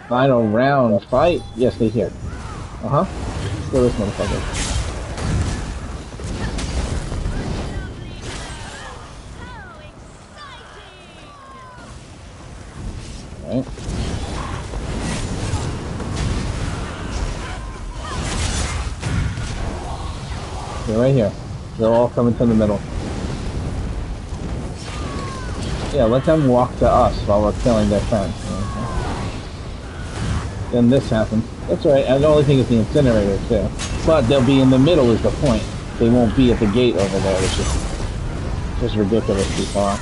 Final round fight. Yes, they here. Uh-huh. Kill this motherfucker. Right. They're right here. They're all coming to the middle. Yeah, let them walk to us while we're killing their friends. You know? Then this happens. That's right. And the only thing is the incinerator too. But they'll be in the middle is the point. They won't be at the gate over there, which is just ridiculously far.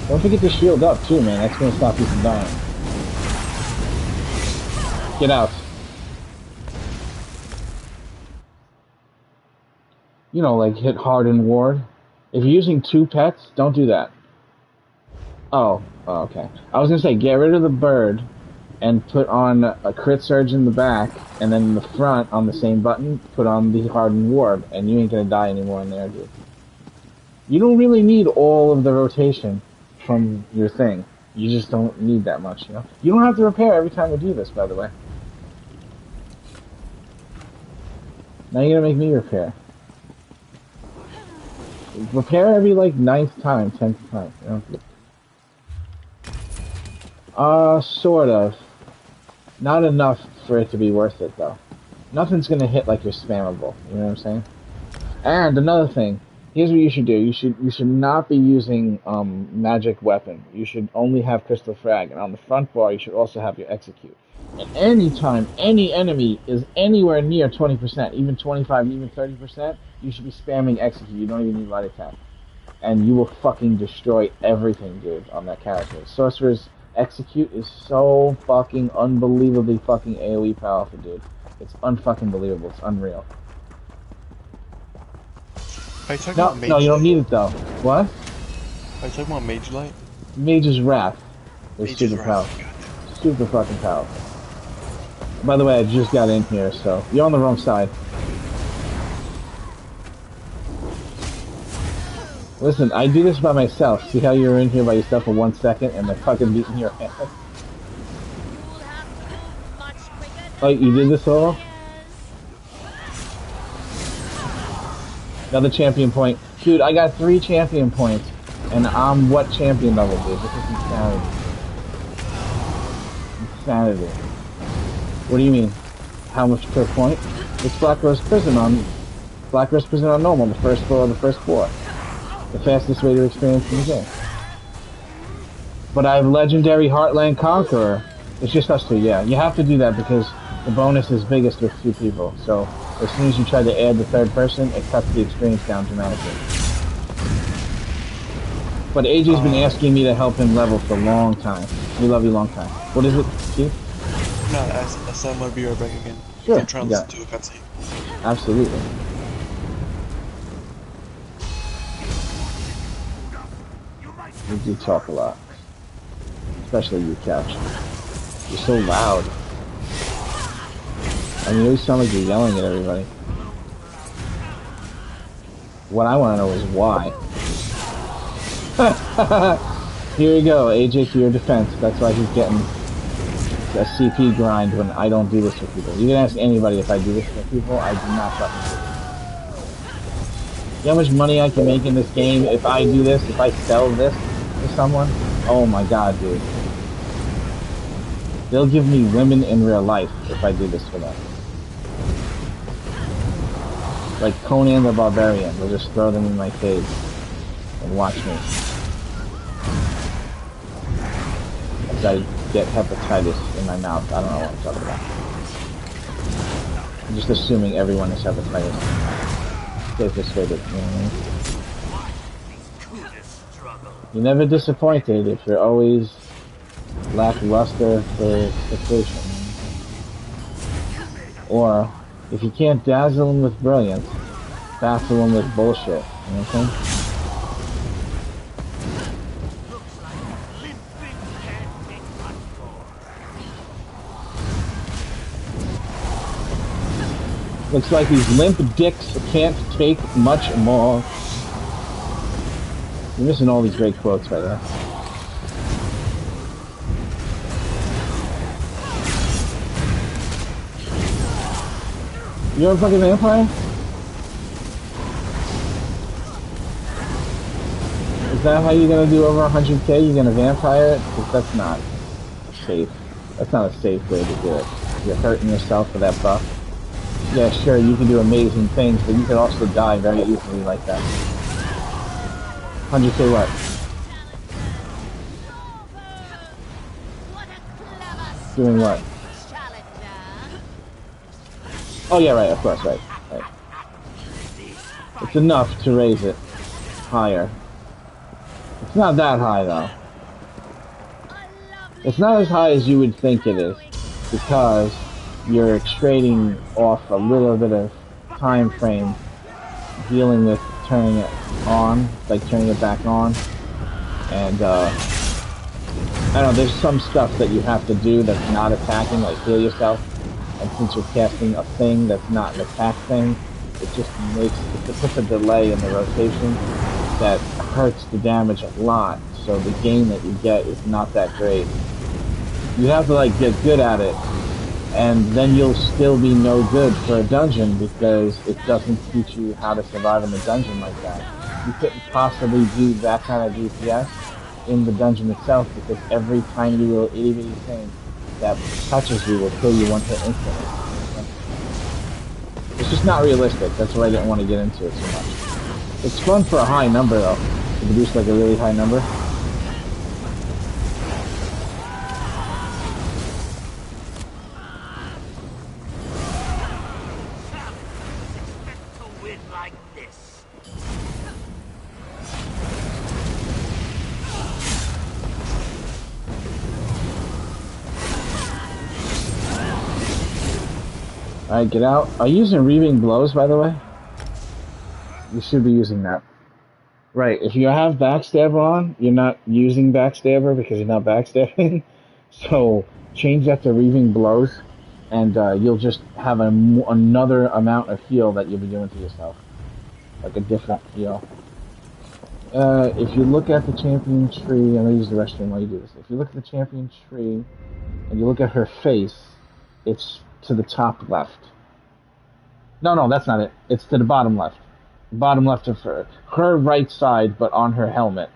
Don't forget to shield up too, man. That's gonna stop you from dying. Get out. You know, like hit hard and ward. If you're using 2 pets, don't do that. Oh, okay. I was gonna say, get rid of the bird and put on a crit surge in the back, and then in the front, on the same button, put on the hardened ward, and you ain't gonna die anymore in there, dude. You don't really need all of the rotation from your thing. You just don't need that much, you know? You don't have to repair every time you do this, by the way. Now you're gonna make me repair. Repair every, like, 9th time, 10th time, you know? Sort of. Not enough for it to be worth it, though. Nothing's gonna hit like you're spammable, you know what I'm saying? And another thing, here's what you should do. You should not be using magic weapon. You should only have crystal frag, and on the front bar you should also have your execute. And anytime any enemy is anywhere near 20%, even 25, even 30%, you should be spamming execute. You don't even need light attack, and you will fucking destroy everything, dude, on that character. Sorcerer's execute is so fucking unbelievably fucking AoE powerful, dude. It's unfucking believable. It's unreal. Are you talking No, about Mage no, you don't Light? need it though. What? Are you talking about Mage Light? Mage's Wrath is Mage's super Wrath. powerful. Super fucking powerful. By the way, I just got in here, so you're on the wrong side. Listen, I do this by myself. See how you're in here by yourself for 1 second and they're fucking beating your ass? Oh, you did this solo? Another champion point. Dude, I got 3 champion points. And I'm what champion level, dude? This is insanity. Insanity. What do you mean? How much per point? It's Black Rose Prison on normal, the first floor of the first floor. The fastest way to experience in the game. But I have Legendary Heartland Conqueror. It's just us 2, yeah. You have to do that because the bonus is biggest with 2 people. So as soon as you try to add the 3rd person, it cuts the experience down dramatically. But AJ's been asking me to help him level for a long time. We love you long time. What is it, Keith? No, I said I'm gonna be right back again. Sure. I'm trying to listen to a cutscene. Absolutely. You do talk a lot. Especially you, Couch. You're so loud. I mean, you always sound like you're yelling at everybody. What I want to know is why. Here you go, AJ, to your defense. That's why he's getting a CP grind when I don't do this with people. You can ask anybody if I do this with people. I do not fucking do it. You know how much money I can make in this game if I do this, if I sell this to someone? Oh my god, dude. They'll give me women in real life if I do this for them. Like Conan the Barbarian. They'll just throw them in my cage and watch me. As I get hepatitis in my mouth. I don't know what I'm talking about. I'm just assuming everyone is hepatitis. Safest way to, you know what I mean? You're never disappointed if you're always lackluster for situation. Or, if you can't dazzle them with brilliance, baffle them with bullshit. You know what I'm saying? Looks like these limp dicks can't take much more. You're missing all these great quotes right there. You're a fucking vampire? Is that how you're gonna do over 100k? You're gonna vampire it? Because that's not safe. That's not a safe way to do it. You're hurting yourself for that buff. Yeah, sure, you can do amazing things, but you could also die very easily like that. 100k what? What a clever Doing what? challenger. Oh yeah, right, of course, right. Right. It's enough to raise it higher. It's not that high though. It's not as high as you would think it is, because you're trading off a little bit of time frame dealing with turning it on, like turning it back on. And I don't know, there's some stuff that you have to do that's not attacking, like heal yourself. And since you're casting a thing that's not an attack thing, it just it puts a delay in the rotation that hurts the damage a lot. So the gain that you get is not that great. You have to like get good at it, and then you'll still be no good for a dungeon because it doesn't teach you how to survive in the dungeon like that. You couldn't possibly do that kind of DPS in the dungeon itself because every tiny little itty bitty thing that touches you will kill you one hit instantly. It's just not realistic. That's why I didn't want to get into it too much. It's fun for a high number though, to produce like a really high number. Alright, get out. Are you using Reaving Blows, by the way? You should be using that. Right, if you have Backstabber on, you're not using Backstabber because you're not backstabbing. So, change that to Reaving Blows, and you'll just have another amount of heal that you'll be doing to yourself. Like a different heal. If you look at the champion tree, I'm going to use the restroom while you do this. If you look at the champion tree, and you look at her face, it's to the top left. No, that's not it. It's to the bottom left. Bottom left of her right side, but on her helmet.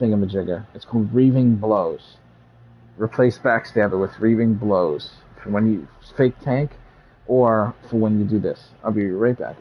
Thingamajigger. It's called Reaving Blows. Replace Backstabber with Reaving Blows for when you fake tank, or for when you do this. I'll be right back.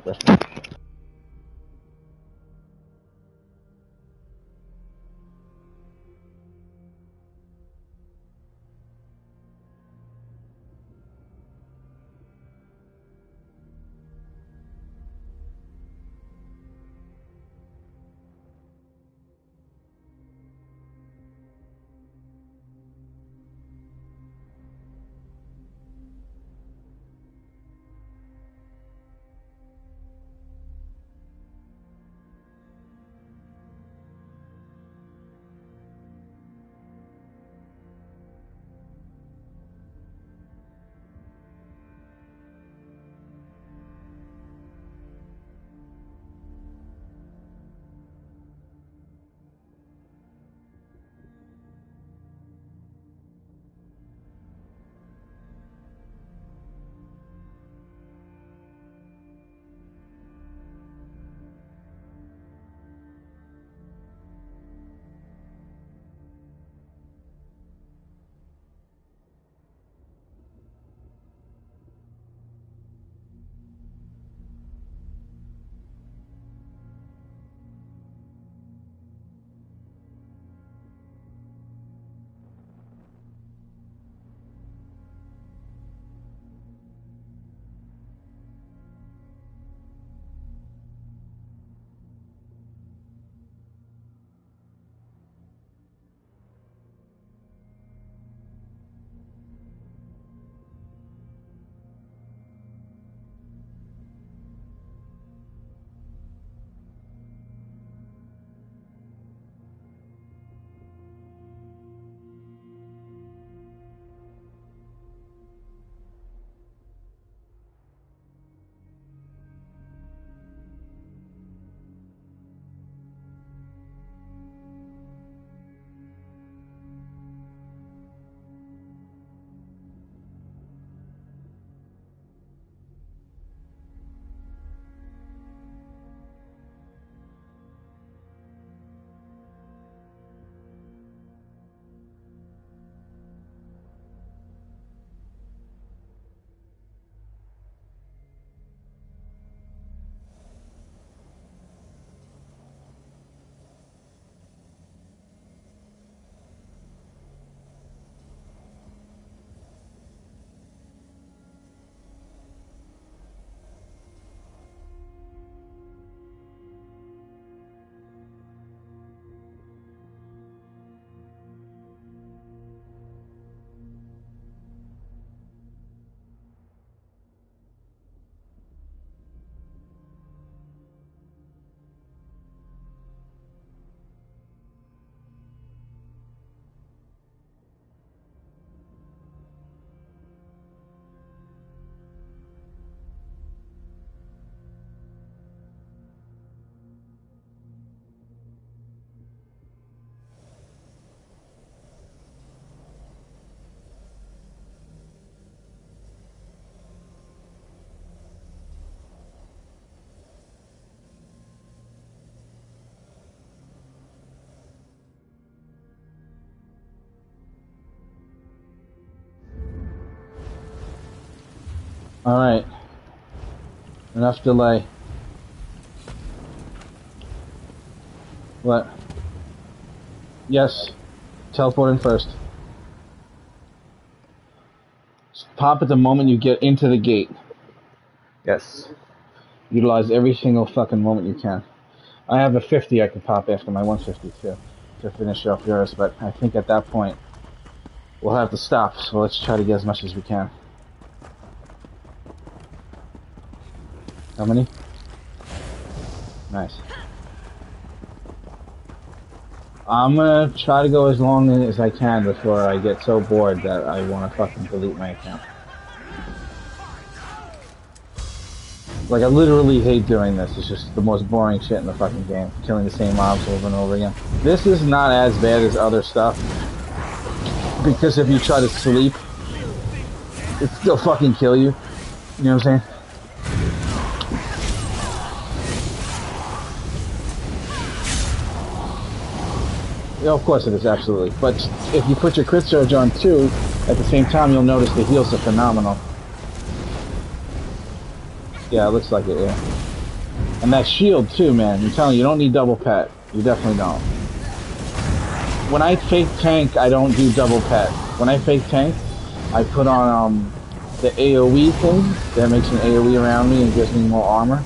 Alright. Enough delay. What? Yes. Teleport in first. Just pop at the moment you get into the gate. Yes. Utilize every single fucking moment you can. I have a 50 I could pop after my 150 too to finish off yours, but I think at that point we'll have to stop, so let's try to get as much as we can. How many? Nice. I'm gonna try to go as long as I can before I get so bored that I want to fucking delete my account. Like, I literally hate doing this. It's just the most boring shit in the fucking game. Killing the same mobs over and over again. This is not as bad as other stuff. Because if you try to sleep, it still fucking kill you. You know what I'm saying? Yeah, of course it is, absolutely. But if you put your crit surge on too, at the same time you'll notice the heals are phenomenal. Yeah, it looks like it, yeah. And that shield too, man. I'm telling you, you don't need double pet. You definitely don't. When I fake tank, I don't do double pet. When I fake tank, I put on the AoE thing that makes an AoE around me and gives me more armor.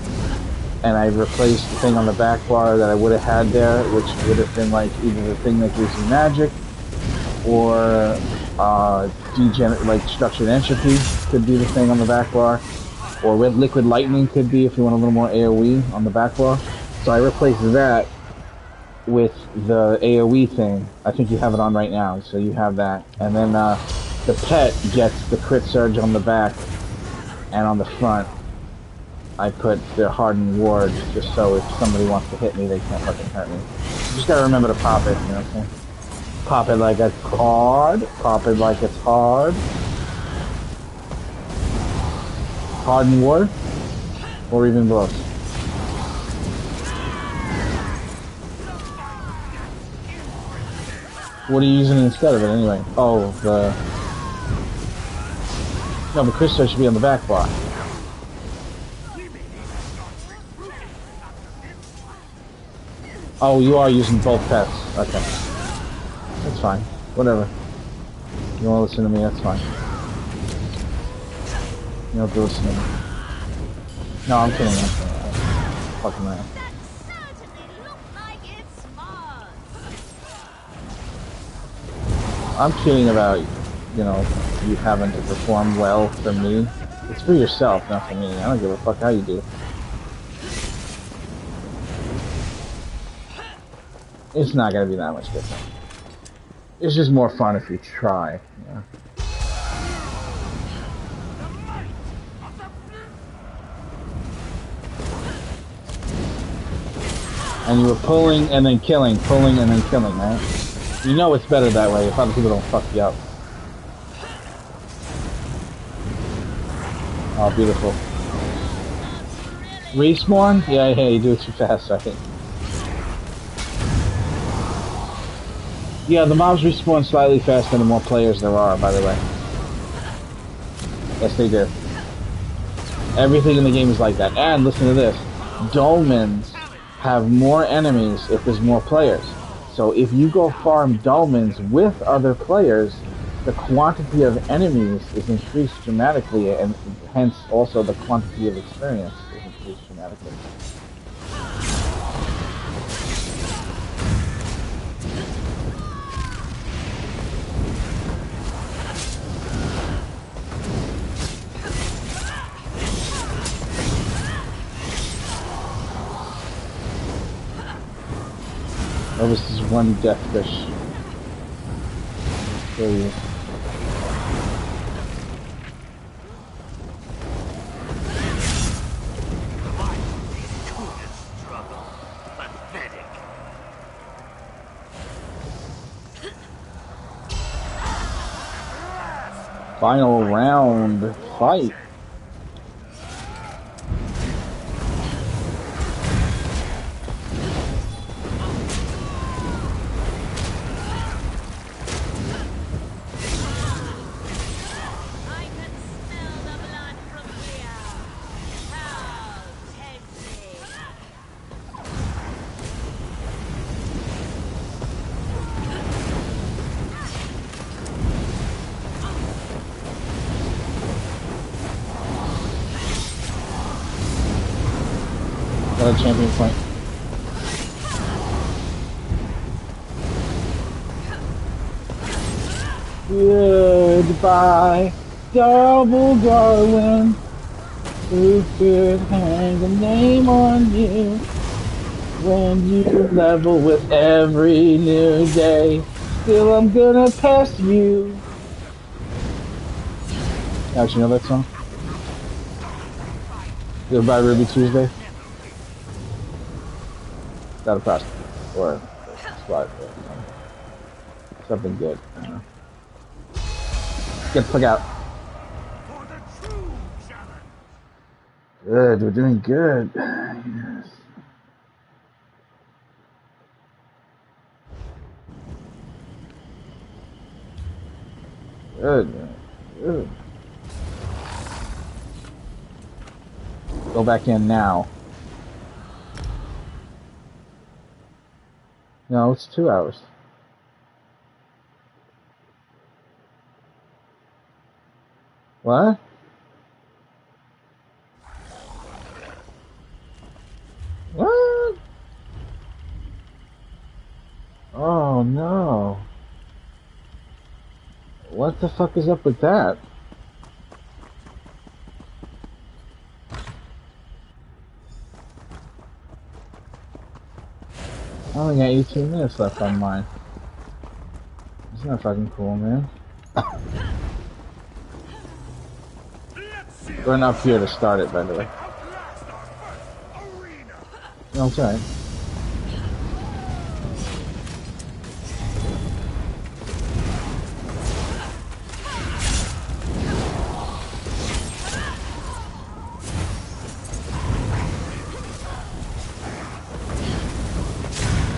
And I replaced the thing on the back bar that I would have had there, which would have been like either the thing that gives you magic, or like structured entropy could be the thing on the back bar, or with liquid lightning could be if you want a little more AoE on the back bar. So I replaced that with the AoE thing. I think you have it on right now, so you have that. And then the pet gets the crit surge on the back and on the front. I put the hardened ward just so if somebody wants to hit me, they can't fucking hurt me. You just gotta remember to pop it, you know what I'm saying? Pop it like it's hard. Pop it like it's hard. Hardened ward. Or even blows. What are you using instead of it anyway? Oh, the... No, but Crystal should be on the back bar. Oh, you are using both pets. Okay. That's fine. Whatever. You want to listen to me, that's fine. You don't have to listen to me. No, I'm kidding. I'm fucking around. That certainly looked like it's smart. I'm kidding about, you know, you having to perform well for me. It's for yourself, not for me. I don't give a fuck how you do. It's not gonna be that much different. It's just more fun if you try, you know? And you were pulling and then killing, right? You know it's better that way if other people don't fuck you up. Oh, beautiful. Respawn? Yeah, you do it too fast, I think. Yeah, the mobs respawn slightly faster the more players there are, by the way. Yes, they do. Everything in the game is like that. And listen to this. dolmens have more enemies if there's more players. So if you go farm dolmens with other players, the quantity of enemies is increased dramatically, and hence also the quantity of experience is increased dramatically. Oh, this is one death fish. There he is. Final round fight. Got a champion point. Goodbye, double Darwin. Who could hang a name on you when you level with every new day? Still, I'm gonna pass you. Actually, you know that song? Goodbye, Ruby Tuesday. Got a prostitute or slide or something good. I don't know. Get the fuck out. Good, we're doing good. Yes. Good, man. Good. Go back in now. No, it's 2 hours. What? What? Oh no. What the fuck is up with that? I only got 18 minutes left on mine. It's not fucking cool, man. We're not here to start it, by the way. No, I'm sorry.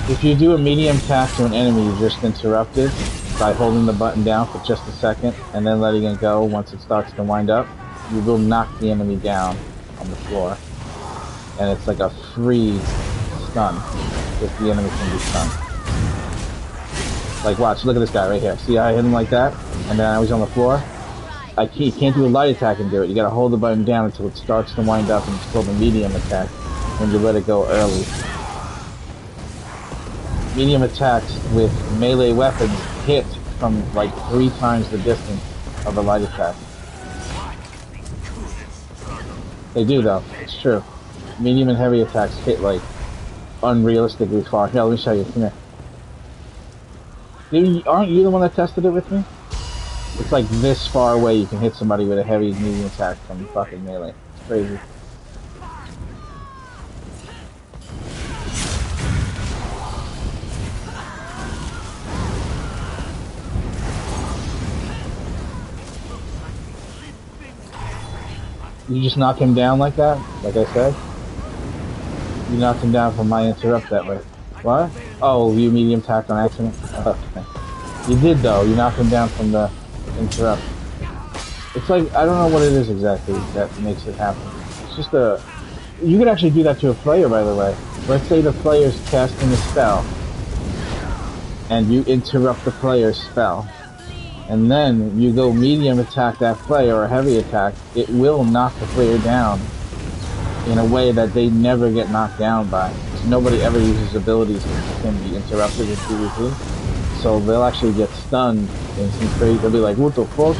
If you do a medium attack to an enemy you just interrupted by holding the button down for just a second and then letting it go once it starts to wind up, you will knock the enemy down on the floor. And it's like a free stun if the enemy can be stunned. Like watch, look at this guy right here. See how I hit him like that? And then I was on the floor? You can't do a light attack and do it. You gotta hold the button down until it starts to wind up and it's called a medium attack. And you let it go early. Medium attacks with melee weapons hit from like 3 times the distance of a light attack. They do though, it's true. Medium and heavy attacks hit like unrealistically far. Here, let me show you. Come here. Aren't you the one that tested it with me? It's like this far away you can hit somebody with a heavy medium attack from fucking melee. It's crazy. You just knock him down like that? Like I said? You knocked him down from my interrupt that way. What? Oh, you medium attacked on accident? Okay. You did though, you knocked him down from the interrupt. It's like, I don't know what it is exactly that makes it happen. It's just a... You could actually do that to a player, by the way. Let's say the player's casting a spell, and you interrupt the player's spell. And then you go medium attack that player or heavy attack, it will knock the player down in a way that they never get knocked down by. Nobody ever uses abilities that can be interrupted in PvP. So they'll actually get stunned in some crazy, they'll be like, what the fuck?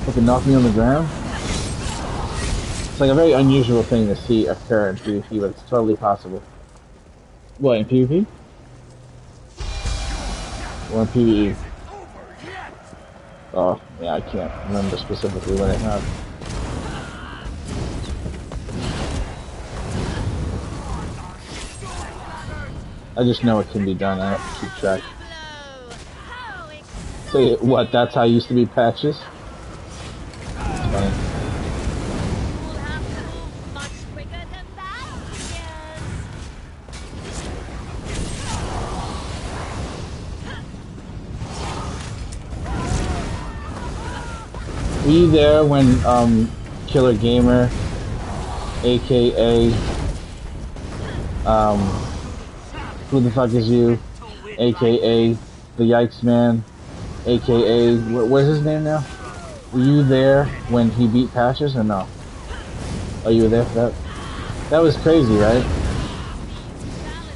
Fucking knock me on the ground? It's like a very unusual thing to see occur in PvP, but it's totally possible. What, in PvP? Or in PvE? Oh, yeah, I can't remember specifically what I have. I just know it can be done, I don't keep track. Say, what, that's how it used to be patches? That's funny. Were you there when Killer Gamer, aka who the fuck is you, aka the Yikes Man, aka what's his name now? Were you there when he beat Patches or no? Oh, you were there for that? That was crazy, right?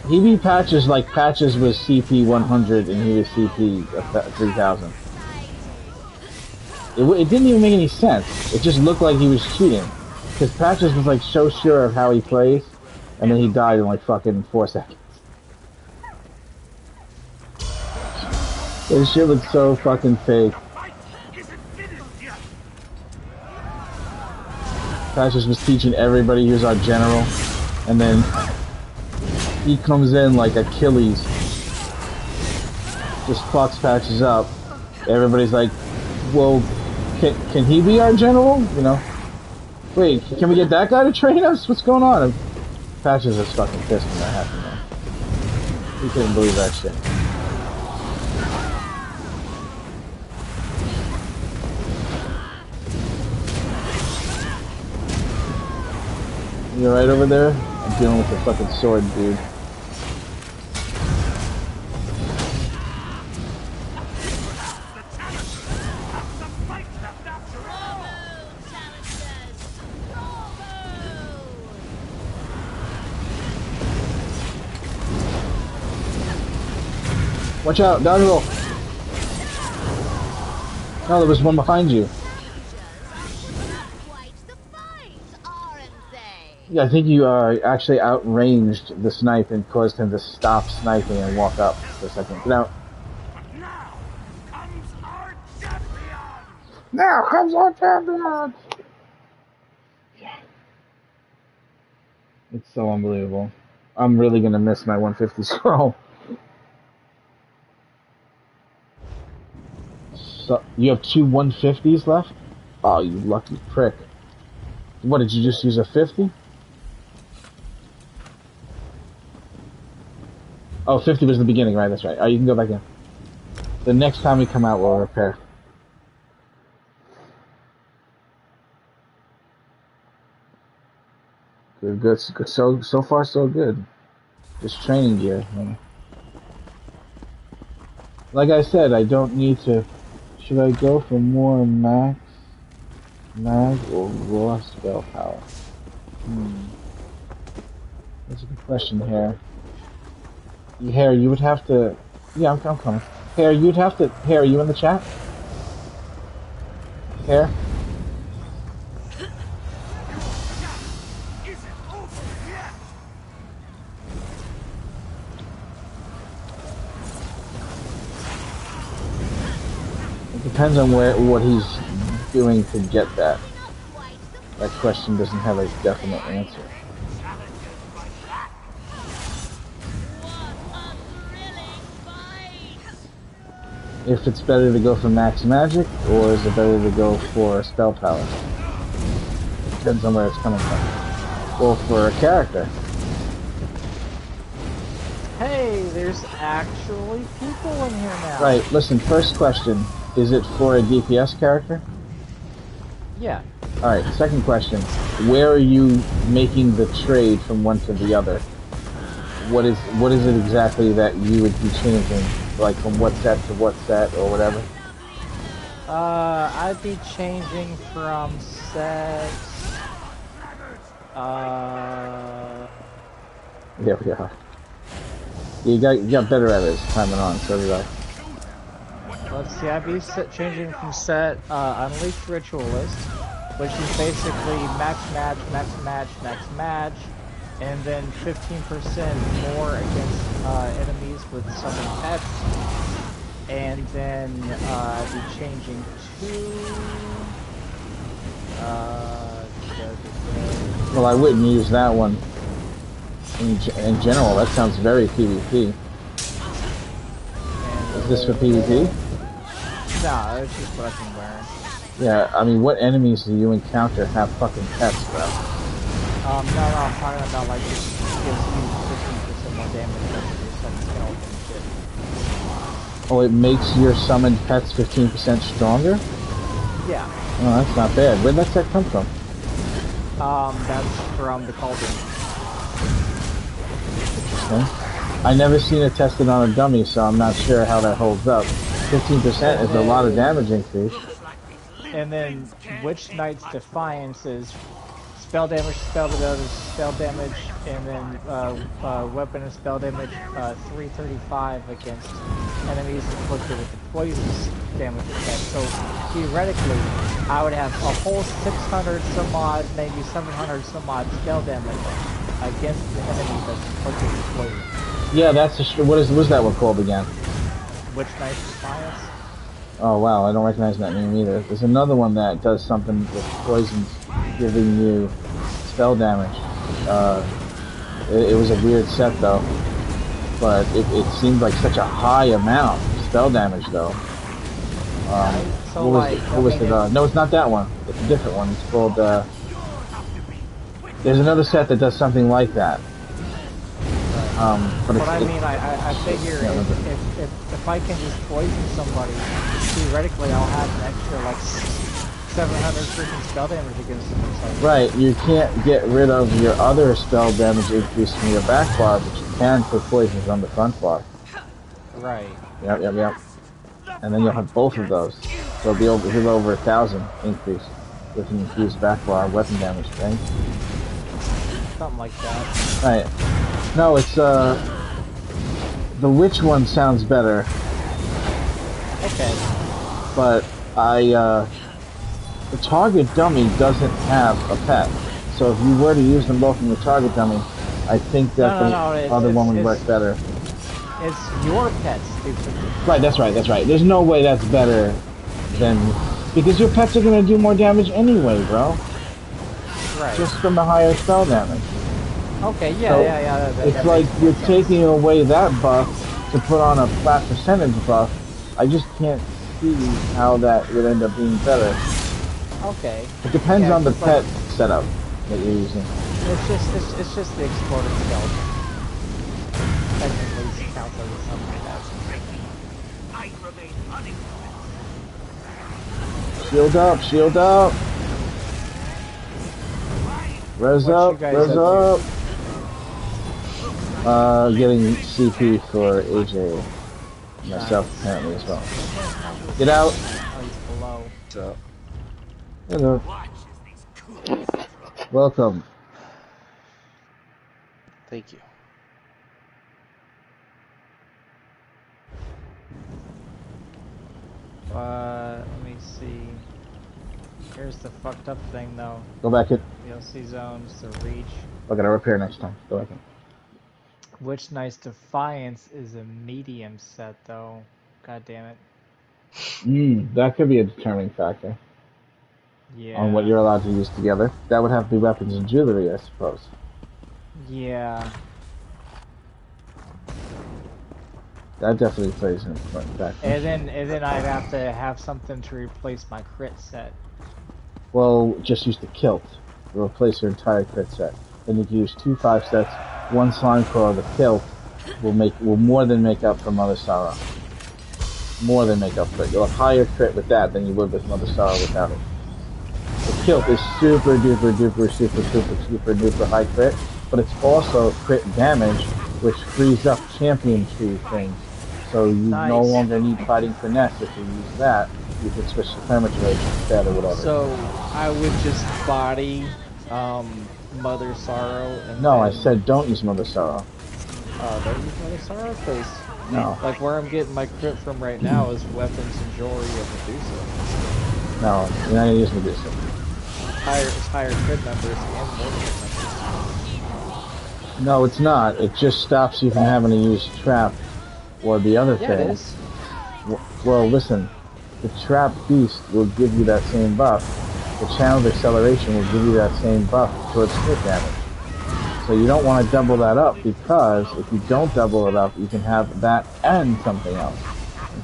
He beat Patches like Patches was CP 100 and he was CP 3000. It didn't even make any sense. It just looked like he was cheating. Because Patches was like so sure of how he plays, and then he died in like fucking 4 seconds. This shit looks so fucking fake. Patches was teaching everybody he was our general, and then he comes in like Achilles, just fucks Patches up. Everybody's like, well, can he be our general? You know? Wait, can we get that guy to train us? What's going on? And Patches is fucking pissed when that happened, man. He couldn't believe that shit. You right over there? I'm dealing with the fucking sword, dude. Watch out, dodge roll. No, there was one behind you. Yeah, I think you actually outranged the snipe and caused him to stop sniping and walk up for a second. Get out. Now comes our champion! Now comes our champion! Yeah. It's so unbelievable. I'm really gonna miss my 150 scroll. So, you have 2 150s left? Oh, you lucky prick. What, did you just use a 50? Oh, 50 was the beginning, right? That's right. Oh, you can go back in. The next time we come out, we'll repair. Good, good. So far, so good. Just training gear. Like I said, I don't need to. Should I go for more mag, or raw spell power? That's a good question, Hare. Hare, you would have to. Yeah, I'm coming. Hare, you'd have to. Hare, are you in the chat? Hare? It depends on what he's doing to get that. That question doesn't have a definite answer. If it's better to go for max magic, or is it better to go for spell power? Depends on where it's coming from. Well, for a character. Hey, there's actually people in here now. Right, listen, first question. Is it for a DPS character? Yeah. Alright, second question. Where are you making the trade from one to the other? What is it exactly that you would be changing? Like from what set to what set or whatever? I'd be changing from sets. There we are. You got better at it as time went on, so did I. Let's see, I'd be changing from set Unleashed Ritualist, which is basically max match, and then 15% more against enemies with summoned pets. And then I'd be changing to... Well, I wouldn't use that one. In general, that sounds very PvP. Is this for PvP? Nah, it's just what I've been wearing. Yeah, I mean, what enemies do you encounter have fucking pets, bro? No, I'm talking about like it gives you 15% more damage against your summon skeleton and shit. Oh, it makes your summoned pets 15% stronger? Yeah. Oh, that's not bad. Where'd that set come from? That's from the Cauldron. Interesting. I never seen it tested on a dummy, so I'm not sure how that holds up. 15% is a lot of damage increase. And then Witch Knight's Defiance is spell damage, and then weapon and spell damage 335 against enemies inflicted with the poison damage effect. So theoretically, I would have a whole 600 some odd, maybe 700 some odd spell damage against the enemy that's inflicted with poison. Yeah, that's what's that one called again? Witch Knight's Defiance? Oh wow, I don't recognize that name either. There's another one that does something with poisons, giving you spell damage. It was a weird set though, but it seemed like such a high amount of spell damage though. So what was it? No, it's not that one. It's a different one. It's called. There's another set that does something like that. But I mean, I figure if I can just poison somebody, theoretically I'll have an extra like 700 freaking spell damage against them. Right, you can't get rid of your other spell damage increase from your back bar, but you can put poisons on the front bar. Right. Yep. And then you'll have both of those. So it'll be over 1,000 increase with an increased back bar weapon damage, right? Something like that. Right. No, it's the witch one sounds better. Okay. But the target dummy doesn't have a pet. So if you were to use them both in the target dummy, I think that the other one would work better. It's your pet, stupid. Right, that's right. There's no way that's better than... Because your pets are going to do more damage anyway, bro. Right. Just from the higher spell damage. Okay, yeah. It's like you're taking away that buff to put on a flat percentage buff. I just can't see how that would end up being better. Okay. It depends on the pet setup that you're using. It's just the exploding skeleton. Technically, it counts as something like that. I remain Shield up! Res up! Getting CP for AJ. Myself, apparently, as well. Get out! Oh, he's below. What's up? Hello. Welcome. Thank you. Let me see. Here's the fucked up thing, though. Go back in. DLC zones, the reach. I gotta repair next time. Go back in. Witch Knight's Defiance is a medium set, though. God damn it. That could be a determining factor. Yeah. On what you're allowed to use together. That would have to be weapons and jewelry, I suppose. Yeah. That definitely plays an important factor. And then I'd have to have something to replace my crit set. Well, just use the kilt to replace your entire crit set. Then you can use 2 5 sets, 1 slime core. The kilt will more than make up for Mother Sorrow. More than make up for it. You'll have higher crit with that than you would with Mother Sorrow without it. The kilt is super duper high crit, but it's also crit damage, which frees up champion tree things. So you no longer need fighting finesse if you use that. You can switch to permaturage instead or whatever. So I would just body Mother Sorrow. And no, I said don't use Mother Sorrow. Don't use Mother Sorrow? Because no. Like where I'm getting my crit from right now is weapons and jewelry of Medusa. No, you're not gonna use Medusa. It's higher crit numbers and more crit numbers. No, it's not. It just stops you from having to use trap or the other thing. Yeah, it is. Well, listen. The trap beast will give you that same buff. The channeled acceleration will give you that same buff towards crit damage. So you don't want to double that up, because if you don't double it up, you can have that and something else.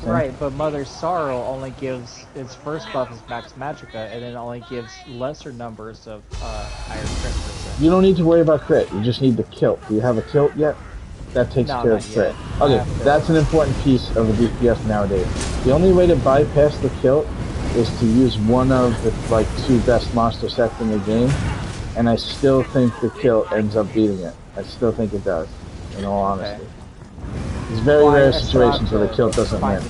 Right, but Mother Sorrow only gives its first buff is Max Magicka, and it only gives lesser numbers of higher crit percent. You don't need to worry about crit. You just need the kilt. Do you have a kilt yet? That takes care of crit. Okay, that's an important piece of the DPS nowadays. The only way to bypass the kilt is to use one of the 2 best monster sets in the game, and I still think the kilt ends up beating it. I still think it does, in all honesty. There's very rare situations where the kilt doesn't win.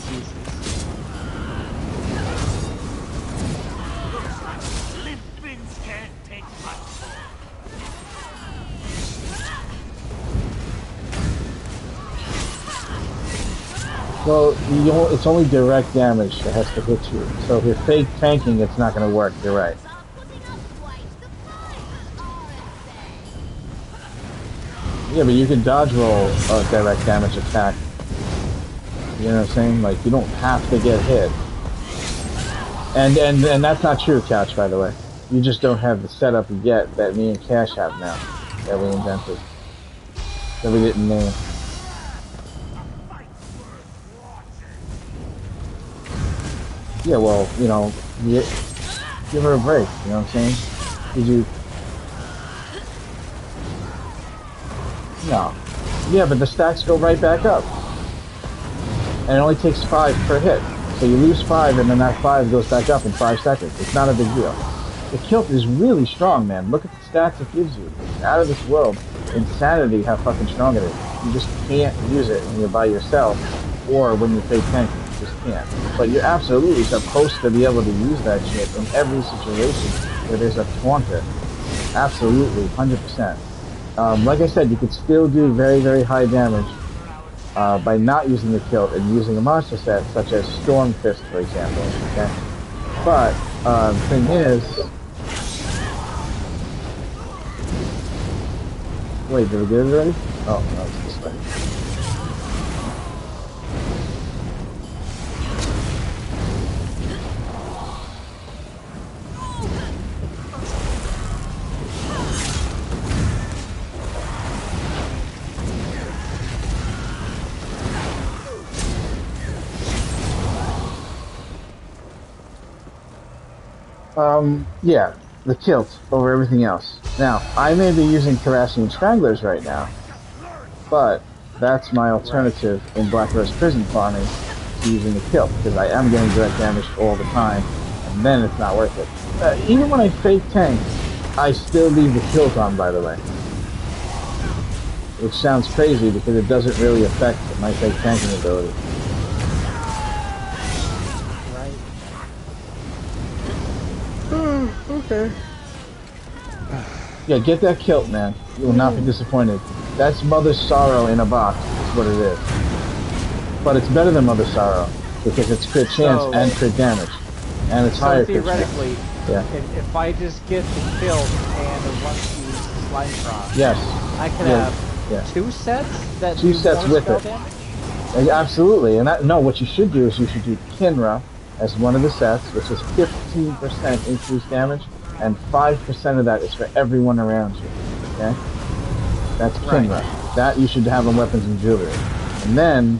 Well, it's only direct damage that has to hit you. So if you're fake tanking, it's not going to work. You're right. Are putting up twice the price, aren't they? Yeah, but you can dodge roll a direct damage attack. You know what I'm saying? Like, you don't have to get hit. And that's not true, Couch, by the way. You just don't have the setup yet that me and Cash have now. That we invented. That we didn't name. Yeah, well, you know, give her a break, you know what I'm saying? Did you... No. Yeah, but the stacks go right back up. And it only takes 5 per hit. So you lose 5 and then that 5 goes back up in 5 seconds. It's not a big deal. The kilt is really strong, man. Look at the stats it gives you. It's out of this world. Insanity how fucking strong it is. You just can't use it when you're by yourself or when you're fake tanking. You just can't. But you're absolutely supposed to be able to use that shit in every situation where there's a taunter. Absolutely, 100%. Like I said, you could still do very, very high damage by not using the kilt and using a monster set such as Storm Fist, for example. Okay? But the thing is, wait, did we get it already? Oh, no, it's this way. Yeah, the kilt over everything else. Now, I may be using Terrassian Stranglers right now, but that's my alternative in Black Rose Prison farming to using the kilt, because I am getting direct damage all the time, and then it's not worth it. Even when I fake tank, I still leave the kilt on, by the way. Which sounds crazy, because it doesn't really affect my fake tanking ability. Okay. Yeah, get that kilt, man. You will not be disappointed. That's Mother's Sorrow in a box, is what it is. But it's better than Mother's Sorrow, because it's crit chance and crit damage. And it's higher crit chance. Theoretically, if I just get the kilt and a one-piece slime frog, yes, I could have 2 sets that do sets with it. Damage? Absolutely. And no, what you should do is you should do Kinra as one of the sets, which is 15% increased damage, and 5% of that is for everyone around you. Okay? That's Kinra. That you should have on weapons and jewelry. And then,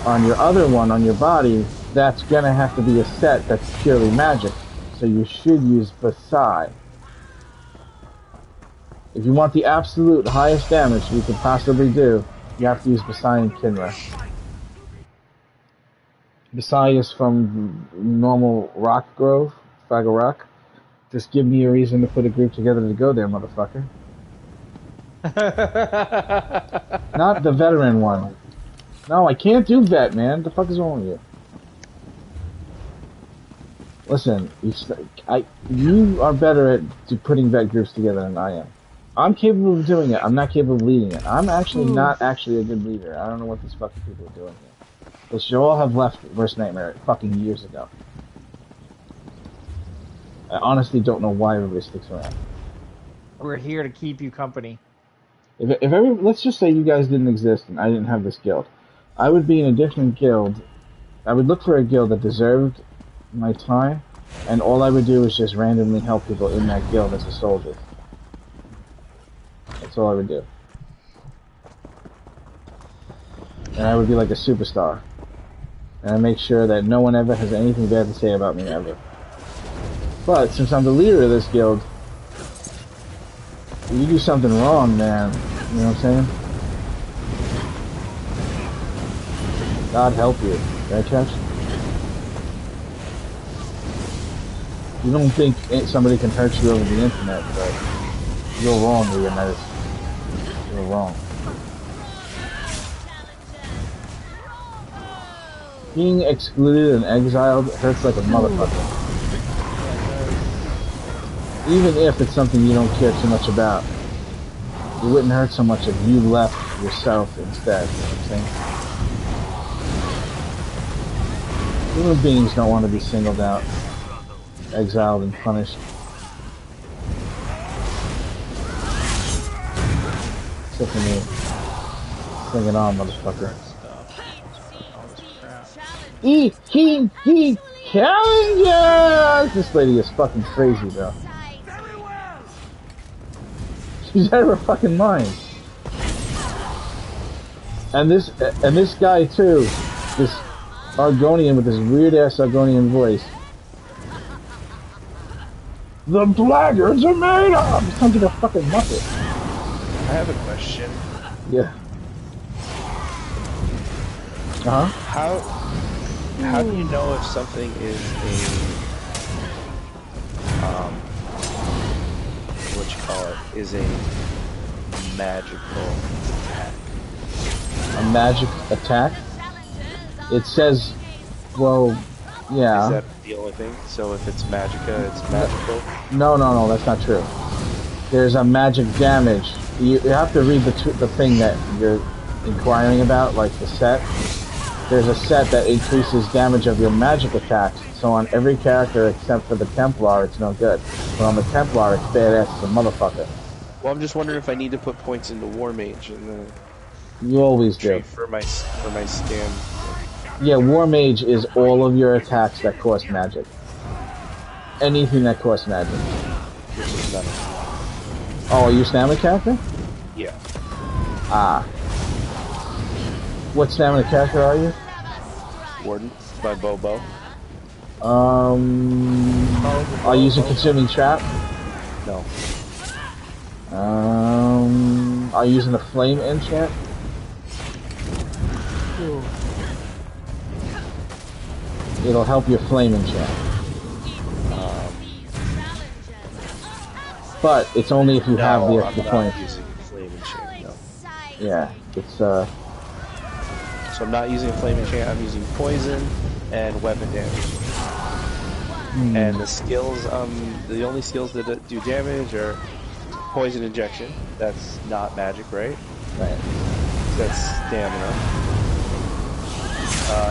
on your other one, on your body, that's gonna have to be a set that's purely magic. So you should use Basai. If you want the absolute highest damage you can possibly do, you have to use Basai and Kinra. Basai is from normal Rock Grove, Fraggle Rock. Just give me a reason to put a group together to go there, motherfucker. Not the veteran one. No, I can't do vet, man. What the fuck is wrong with you? Listen, you are better at putting vet groups together than I am. I'm capable of doing it. I'm not capable of leading it. I'm actually not actually a good leader. I don't know what these fucking people are doing here. They should all have left Worst Nightmare fucking years ago. I honestly don't know why everybody sticks around. We're here to keep you company. Let's just say you guys didn't exist and I didn't have this guild. I would be in a different guild. I would look for a guild that deserved my time, and all I would do is just randomly help people in that guild as a soldier. That's all I would do. And I would be like a superstar. And I make sure that no one ever has anything bad to say about me ever. But since I'm the leader of this guild, you do something wrong, man. You know what I'm saying? God help you. Right, Cash? You don't think somebody can hurt you over the internet, but you're wrong, Leonidas. You're wrong. Being excluded and exiled hurts like a motherfucker. Even if it's something you don't care too much about. It wouldn't hurt so much if you left yourself instead, you know what I'm saying? Human beings don't want to be singled out, exiled, and punished. Except for me. Bring it on, motherfucker. He challenges! This lady is fucking crazy, bro. She's out of her fucking mind. And this guy too, this Argonian with this weird ass Argonian voice. The blackguards are made up! He sounds like a fucking muppet. I have a question. Yeah. Uh-huh. How do you know if something is what you call it, is a magical attack? A magic attack? It says, well, yeah. Is that the only thing? So if it's magica, it's magical? No, that's not true. There's a magic damage. You have to read the thing that you're inquiring about, like the set. There's a set that increases damage of your magic attacks. So on every character except for the Templar, it's no good. But on the Templar, it's badass as a motherfucker. Well, I'm just wondering if I need to put points into War Mage and the you always do. For my stand. Yeah, War Mage is all of your attacks that cost magic. Anything that costs magic. Which is none. Oh, are you stamina character? Yeah. Ah. What stamina character are you? Warden by Bobo. Are you using Consuming Trap? No. Are you using the Flame enchant? Ooh. It'll help your Flame enchant. But it's only if you have the extra points. I'm not using Flame enchant, no. Yeah, it's So I'm not using Flame enchant, I'm using Poison and Weapon damage. And the skills, the only skills that do damage are Poison Injection, that's not magic, right? Right. That's stamina.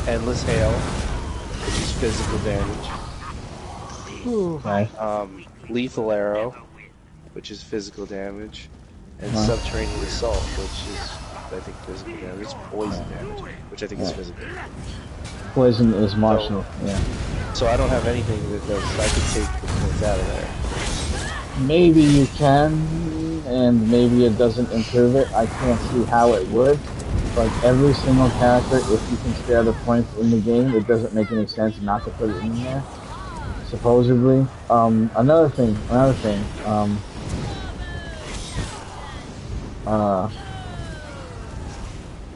Endless Hail, which is physical damage. Right. Lethal Arrow, which is physical damage. And Subterranean Assault, which is, I think, physical damage. It's poison damage, which I think is physical. Poison is martial, yeah. So I don't have anything that does, I could take the points out of there. Maybe you can, and maybe it doesn't improve it. I can't see how it would. Like every single character, if you can spare the points in the game, it doesn't make any sense not to put it in there. Supposedly. Another thing,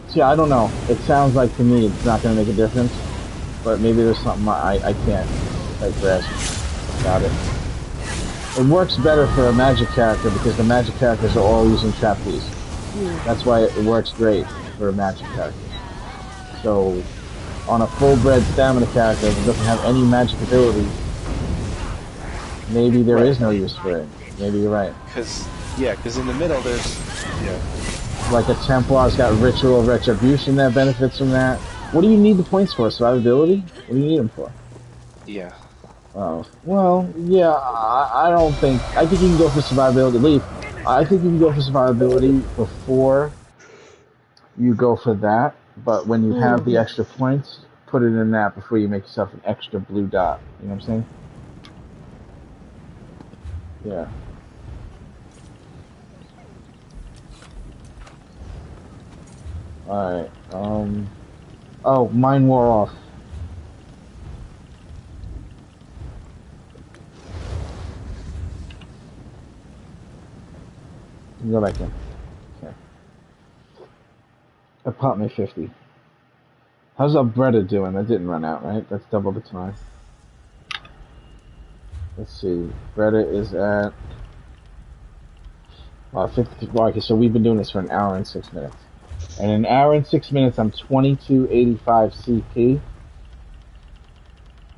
see, I don't know. It sounds like to me it's not going to make a difference, but maybe there's something I can't quite grasp about it. It works better for a magic character because the magic characters are all using trapeze. That's why it works great for a magic character. So, on a full-bred stamina character that doesn't have any magic abilities, maybe there is no use for it. Maybe you're right. Because in the middle there's, like a Templar's got Ritual of Retribution that benefits from that. What do you need the points for? Survivability? What do you need them for? Yeah. Oh, well, yeah, I don't think... I think you can go for survivability. Leave. I think you can go for survivability before you go for that, but when you have the extra points, put it in that before you make yourself an extra blue dot. You know what I'm saying? Yeah. Alright, oh, mine wore off. Go back in. Okay. That popped me 50. How's Alberta doing? That didn't run out, right? That's double the time. Let's see. Bretta is at 50. Okay, so we've been doing this for an hour and 6 minutes. And in an hour and 6 minutes, I'm 2285 CP.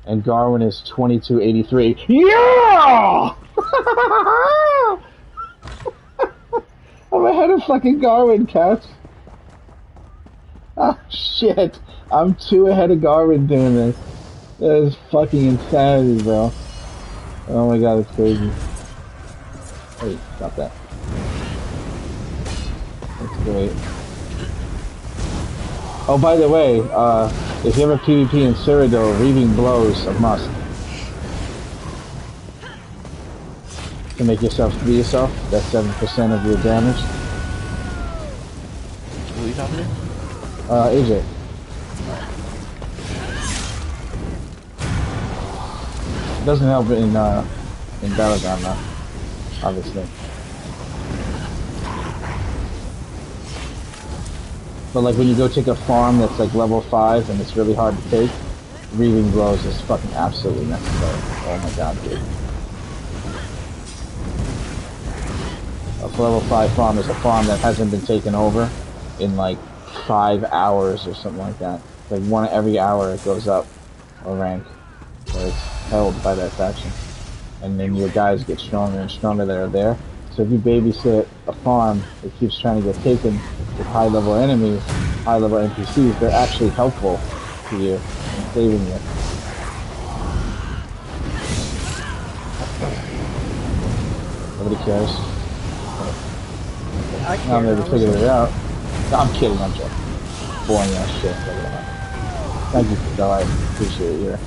And Garwin is 2283. Yeah! I'm ahead of fucking Garwin, cats. Oh, shit. I'm 2 ahead of Garwin doing this. That is fucking insanity, bro. Oh my god, it's crazy. Wait, stop that. That's great. Oh, by the way, if you have a PvP in Cyrodiil, Reaving Blows a must. To make yourself be yourself, that's 7% of your damage. Who are you talking to? AJ. It doesn't help in Battleground though, obviously. But like when you go take a farm that's like level 5 and it's really hard to take, Reaving Blows is fucking absolutely necessary. Oh my god, dude. A level 5 farm is a farm that hasn't been taken over in like 5 hours or something like that. Like one every hour it goes up a rank. So it's held by that faction. And then your guys get stronger and stronger that are there. So if you babysit a farm that keeps trying to get taken with high level enemies, high level NPCs, they're actually helpful to you in saving you. Nobody cares. Now maybe figured it out. No, I'm kidding, I'm joking. Boring ass shit. Thank you, though. I appreciate your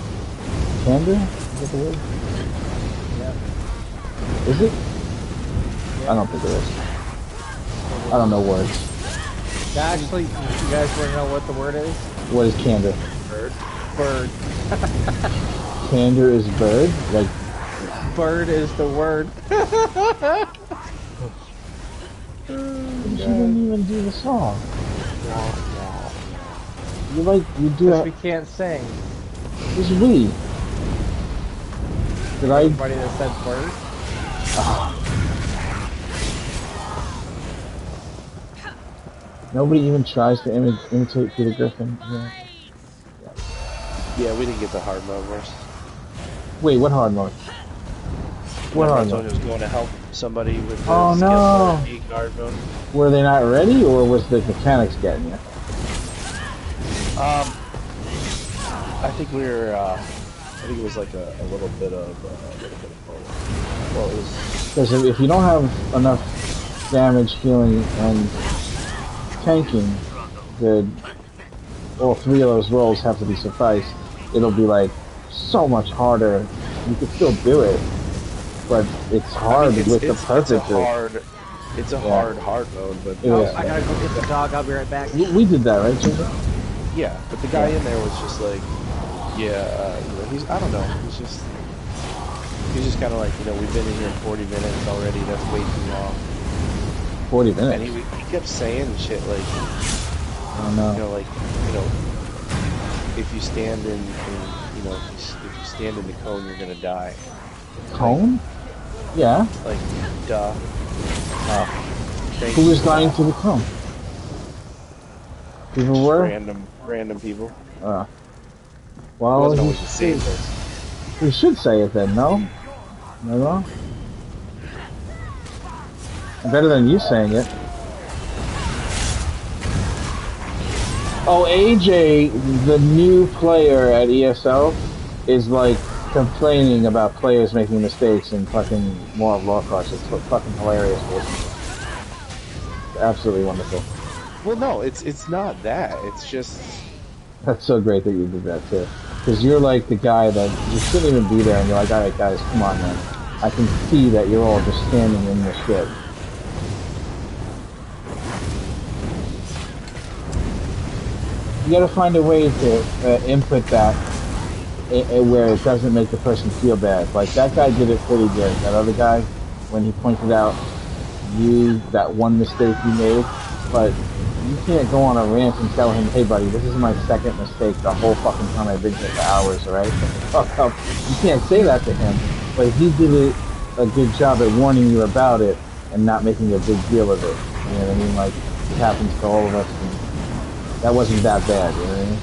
candor. Is that the word? Yeah. Is it? Yeah. I don't think it is. I don't know words. Actually, you guys want to know what the word is? What is candor? Bird. Bird. Candor is bird? Like. Bird is the word. You didn't even do the song. You like, you do that. We can't sing. Who's we? Did I? Everybody that said bird? Nobody even tries to imitate Peter Griffin. Yeah. Yeah, we didn't get the hard mode verse. Wait, what hard mode? What hard mode? mode? Was going to help somebody with the oh no! Hard mode. Were they not ready, or was the mechanics getting you? I think we were. I think it was like a little bit of both. Well, it was because if you don't have enough damage, healing, and tanking, then all 3 of those roles have to be sufficed. It'll be like so much harder. You can still do it, but it's hard with the perfect. It's a hard mode, but I gotta go get the dog. I'll be right back. We did that, right, Jimmy? Yeah, but the guy in there was just like, I don't know, he's just kind of like, we've been in here 40 minutes already. That's way too long. 40 minutes. And he kept saying shit like, oh no, if you stand in if you stand in the cone, you're gonna die. Cone? Like, yeah. Like, duh. Who was dying to the cone? People were? Random people. Well, he should say it then, no? Am I wrong? Better than you saying it. Oh, AJ, the new player at ESO, is like complaining about players making mistakes in fucking more of Warcraft. It's fucking hilarious. It's absolutely wonderful. Well, no, it's not that. It's just... That's so great that you did that too. Because you're like the guy that you shouldn't even be there, and you're like, alright guys, come on man. I can see that you're all just standing in the shit. You gotta find a way to input that where it doesn't make the person feel bad. Like that guy did it pretty good. That other guy, when he pointed out that one mistake you made, but you can't go on a rant and tell him, hey buddy, this is my second mistake the whole fucking time I've been here for hours, alright? Fuck up. You can't say that to him, but he did a good job at warning you about it and not making a big deal of it. You know what I mean? Like, it happens to all of us. That wasn't that bad, you know what I mean?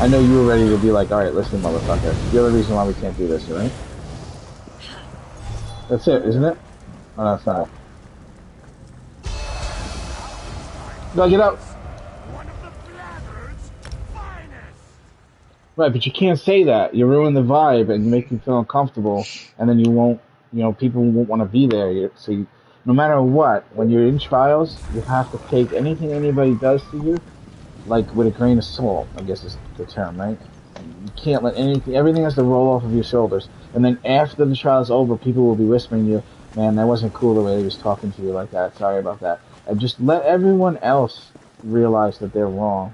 I know you were ready to be like, alright, listen, motherfucker. You're the reason why we can't do this, right? That's it, isn't it? Oh, no, it's not. No, get out! Right, but you can't say that. You ruin the vibe and you make me feel uncomfortable, and then you won't, people won't want to be there. No matter what, when you're in trials, you have to take anything anybody does to you, like with a grain of salt, I guess is the term, right? You can't let everything has to roll off of your shoulders. And then after the trial's over, people will be whispering to you, man, that wasn't cool the way he was talking to you like that. Sorry about that. And just let everyone else realize that they're wrong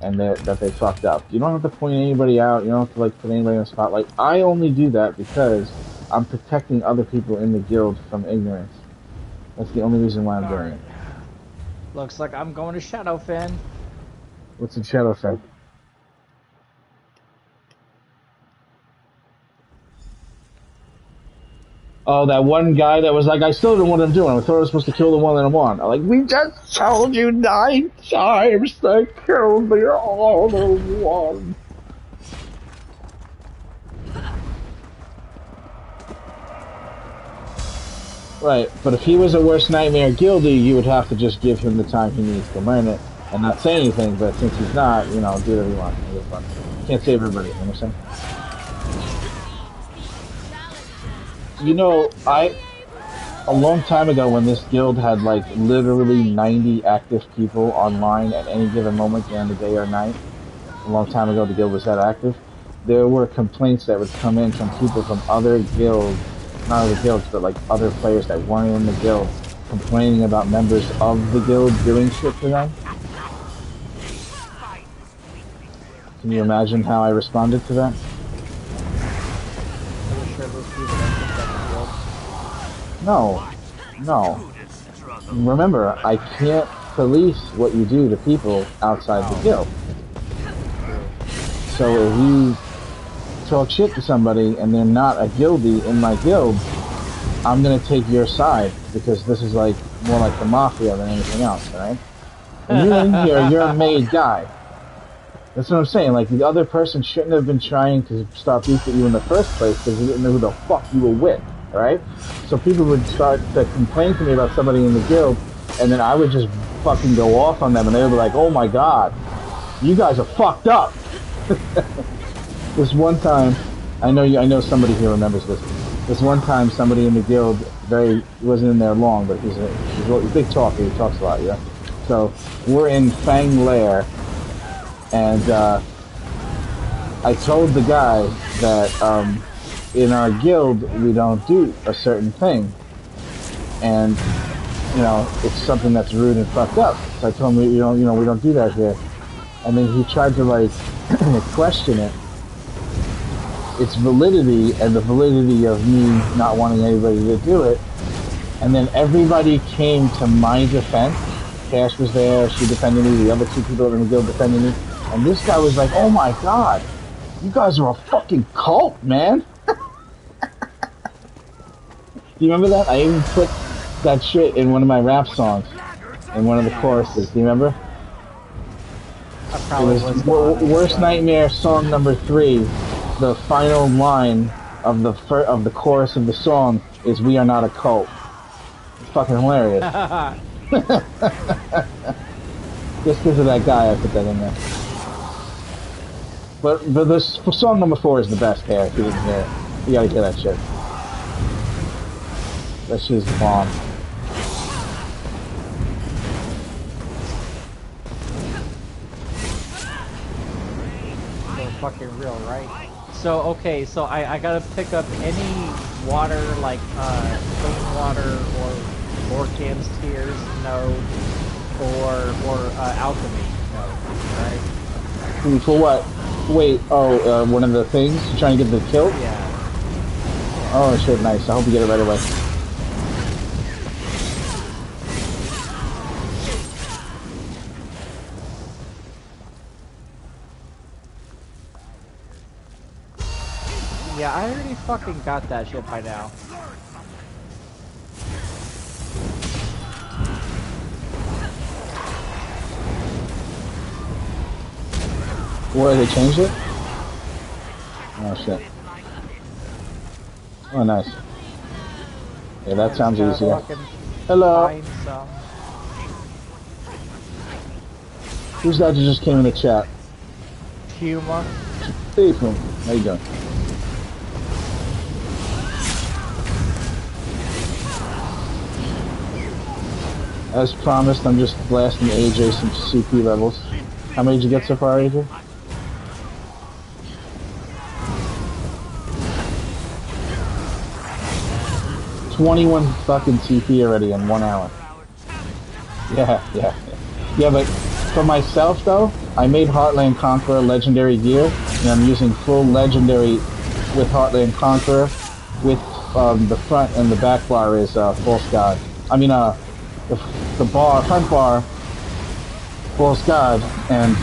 and that they fucked up. You don't have to point anybody out. You don't have to like put anybody in the spotlight. I only do that because I'm protecting other people in the guild from ignorance. That's the only reason why I'm doing it. Looks like I'm going to Shadowfen. What's in Shadowfen? Oh, that one guy that was like, I still don't know what I'm doing. I thought I was supposed to kill the one that I want. I'm like, we just told you 9 times to kill the other one. Right, but if he was a worst nightmare guildie, you would have to just give him the time he needs to learn it and not say anything, but since he's not, do whatever you want. It's fun. Can't save everybody, you understand? A long time ago when this guild had like literally 90 active people online at any given moment during the day or night, a long time ago the guild was that active, there were complaints that would come in from people from other guilds, not other guilds, but like other players that weren't in the guild, complaining about members of the guild doing shit to them. Can you imagine how I responded to that? No. Remember, I can't police what you do to people outside the guild. So if you talk shit to somebody and they're not a guildie in my guild, I'm gonna take your side because this is like more like the mafia than anything else, right? And you're in here, you're a made guy. That's what I'm saying. Like the other person shouldn't have been trying to start beef with you in the first place because you didn't know who the fuck you were with. Right? So people would start to complain to me about somebody in the guild, and then I would just fucking go off on them, and they would be like, oh my god, you guys are fucked up. This one time, I know somebody here remembers this. This one time, somebody in the guild, he wasn't in there long, but he's a big talker, he talks a lot, yeah? So, we're in Fang Lair, and I told the guy that, in our guild, we don't do a certain thing. And, it's something that's rude and fucked up. So I told him, we don't do that here. And then he tried to, like, question its validity and the validity of me not wanting anybody to do it. And then everybody came to my defense. Cash was there, she defended me, the other 2 people in the guild defended me. And this guy was like, oh my god, you guys are a fucking cult, man. Do you remember that? I even put that shit in one of my rap songs, in one of the choruses. Do you remember? It was Worst Nightmare song number 3. The final line of the chorus of the song is "We are not a cult." It's fucking hilarious. Just because of that guy, I put that in there. But this song number 4 is the best here. If you didn't hear it, you gotta hear that shit. That shit is the bomb. So fucking real, right? So, okay, so I gotta pick up any water, like, clean water, or Orcan's Tears, no, or alchemy, no, right? For what? Wait, one of the things? You're trying to get the kill? Yeah. Oh shit, nice. I hope you get it right away. Yeah, I already fucking got that shit by now. Where they changed it? Oh shit. Oh nice. Yeah, that sounds easier. Hello. Who's that who just came in the chat? Puma. Hey, Puma. How you doing? As promised, I'm just blasting AJ some CP levels. How many did you get so far, AJ? $21 fucking CP already in 1 hour. Yeah, but for myself though, I made Heartland Conqueror legendary gear, and I'm using full legendary with Heartland Conqueror. With the front and the back bar is False God. I mean, the bar, front bar, False God, and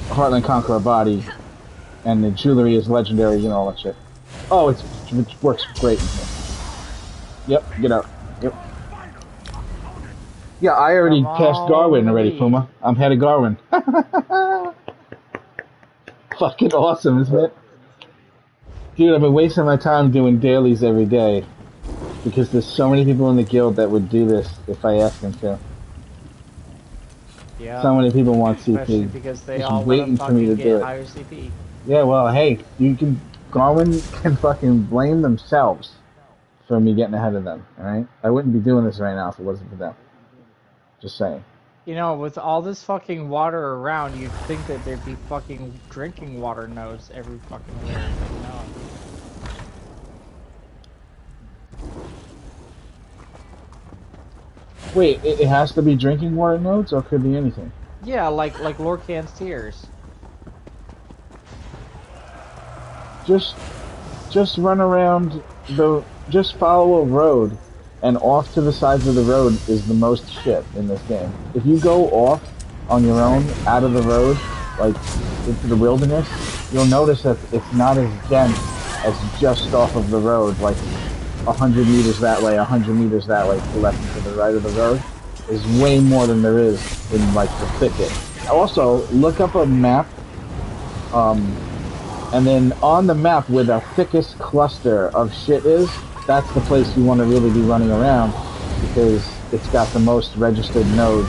Heartland Conqueror body, and the jewelry is legendary, you know, all that shit. Oh, it works great. Yep, get out. Yep. Yeah, I already passed Garwin already, Puma. I'm head of Garwin. Fucking awesome, isn't it? Dude, I've been wasting my time doing dailies every day because there's so many people in the guild that would do this if I asked them to. Yeah. So many people want CP. Especially because they just all waiting for me to do it. higher CP. Yeah, well, hey, Garwin can fucking blame themselves for me getting ahead of them, alright? I wouldn't be doing this right now if it wasn't for them. Just saying. You know, with all this fucking water around, you'd think that there'd be fucking drinking water nodes every fucking where. No. Wait, it has to be drinking water nodes, or could be anything? Yeah, like Lorcan's Tears. Just run around just follow a road, and off to the sides of the road is the most shit in this game. If you go off on your own, out of the road, like into the wilderness, you'll notice that it's not as dense as just off of the road, like 100 meters that way, 100 meters that way, to the left and to the right of the road. Is way more than there is in like the thicket. Also, look up a map, and then on the map where the thickest cluster of shit is, that's the place you want to really be running around because it's got the most registered nodes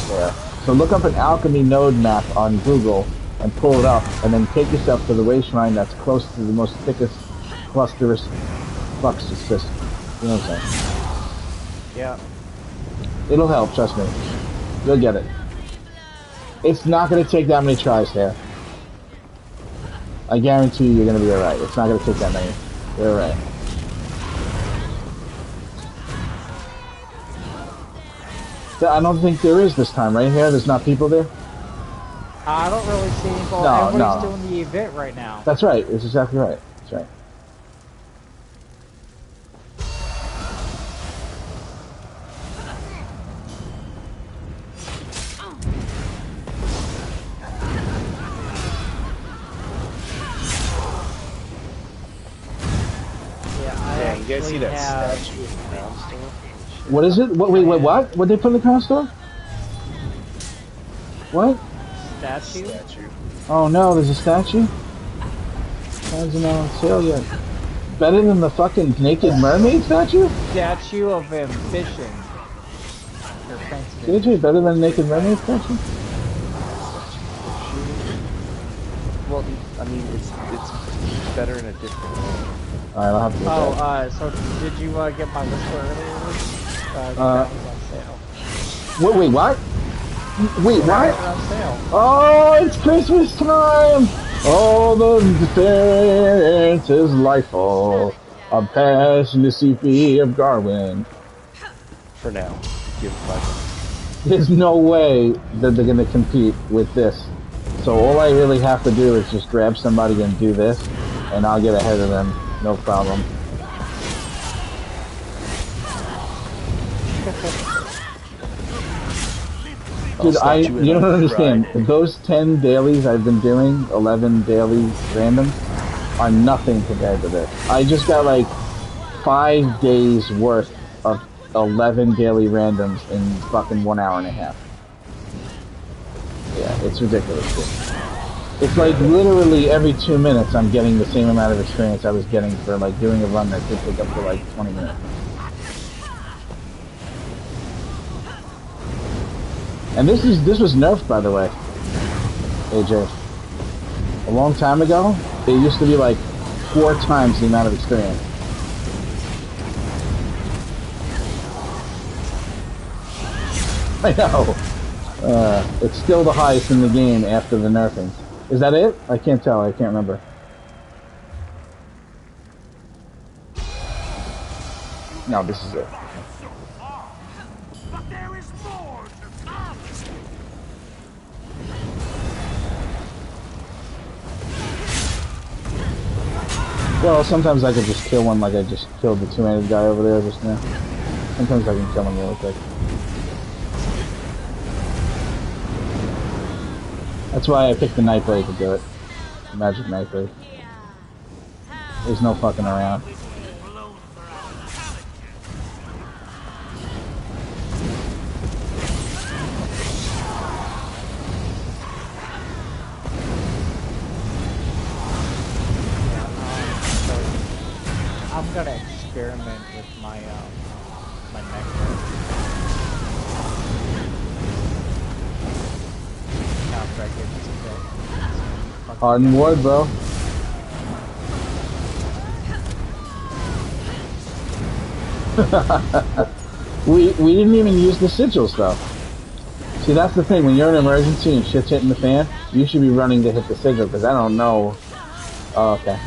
there. So look up an alchemy node map on Google and pull it up, and then take yourself to the way shrine that's close to the most thickest clusterous flux system. You know what I'm saying? Yeah. It'll help, trust me. You'll get it. It's not going to take that many tries there. I guarantee you're going to be alright. It's not going to take that many. You're alright. I don't think there is this time, right here? There's not people there? I don't really see people. No, Everybody's doing the event right now. That's right. It's exactly right. That's right. Yeah, you guys see that statue in the ground store? What is it? Wait, what? What they put in the crown store? What? Statue? Oh no, there's a statue? Hasn't on sale yet. Better than the fucking naked mermaid statue? Statue of Ambition. JJ, better than the naked mermaid statue? Well, I mean, it's better in a different way. Alright, I'll have to look at it. So did you get my list earlier? That was on sale. Wait, what? Wait, what? On sale. Oh, it's Christmas time! All the defense is lightful. I'm passing the CP of Garwin. For now. Give it 5 minutes. There's no way that they're gonna compete with this. So all I really have to do is just grab somebody and do this, and I'll get ahead of them. No problem. Dude, you don't understand. Those 10 dailies I've been doing, 11 daily randoms, are nothing compared to this. I just got like 5 days worth of 11 daily randoms in fucking 1 hour and a half. Yeah, it's ridiculous, dude. It's like literally every 2 minutes I'm getting the same amount of experience I was getting for like doing a run that could take up to like 20 minutes. And this was nerfed, by the way, AJ. A long time ago, it used to be like 4 times the amount of experience. I know. It's still the highest in the game after the nerfing. Is that it? I can't tell. I can't remember. No, this is it. But there is more to come. Well, sometimes I could just kill one like I just killed the two-handed guy over there just now. Sometimes I can kill him really quick. That's why I picked the Nightblade to do it. The magic Nightblade. There's no fucking around. I'm gonna experiment with my my necklace. Hardened ward, bro. we didn't even use the sigils though. See, that's the thing. When you're in an emergency and shit's hitting the fan, you should be running to hit the sigil because I don't know. Oh, okay.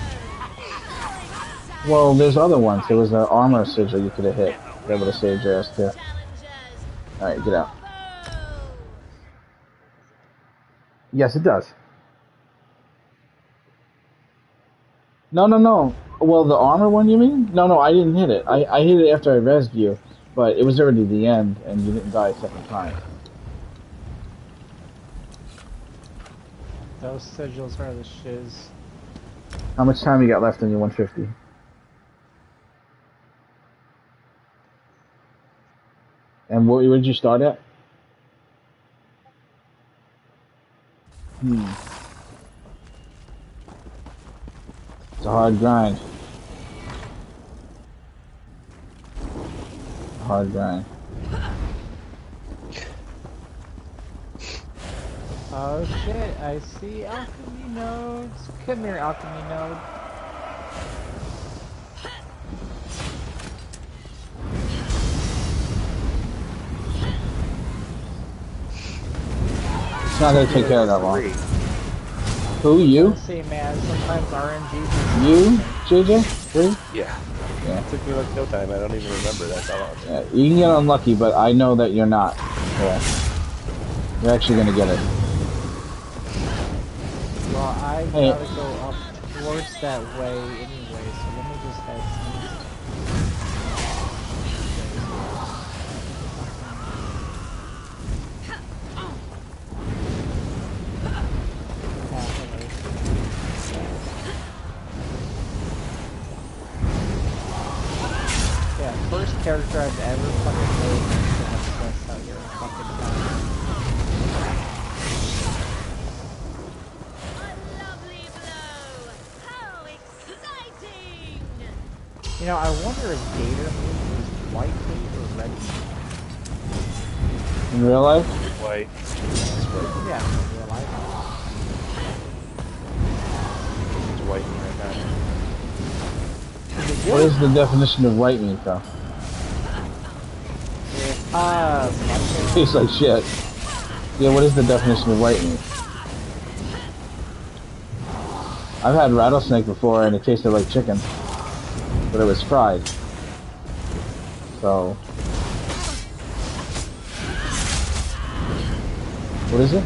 Well, there's other ones. There was an armor sigil you could have hit. That would have saved your ass too. Alright, get out. Yes, it does. No. Well, the armor one, you mean? No, I didn't hit it. I hit it after I rezzed you, but it was already the end, and you didn't die a second time. Those sigils are the shiz. How much time you got left on your 150? And where did you start at? It's a hard grind. Hard grind. Oh shit, I see alchemy nodes. Come here, alchemy node. It's not gonna take care of that long. Who, you? Let's see, man, sometimes RNG... You, JJ? 3? Yeah. Yeah. It took me like no time. I don't even remember that long. Yeah, you can get unlucky, but I know that you're not. Yeah. You're actually gonna get it. Well, I gotta go up towards that way anyway, so let me just head east. Yeah, first character I've ever fucking played, that's how you're fucking You know, I wonder if Gator meat is white meat or red meat. In real life? White. Yeah, in real life. It's white meat right now. What is the definition of white meat, though? Tastes like shit. Yeah, what is the definition of white meat? I've had rattlesnake before and it tasted like chicken. But it was fried. So... What is it?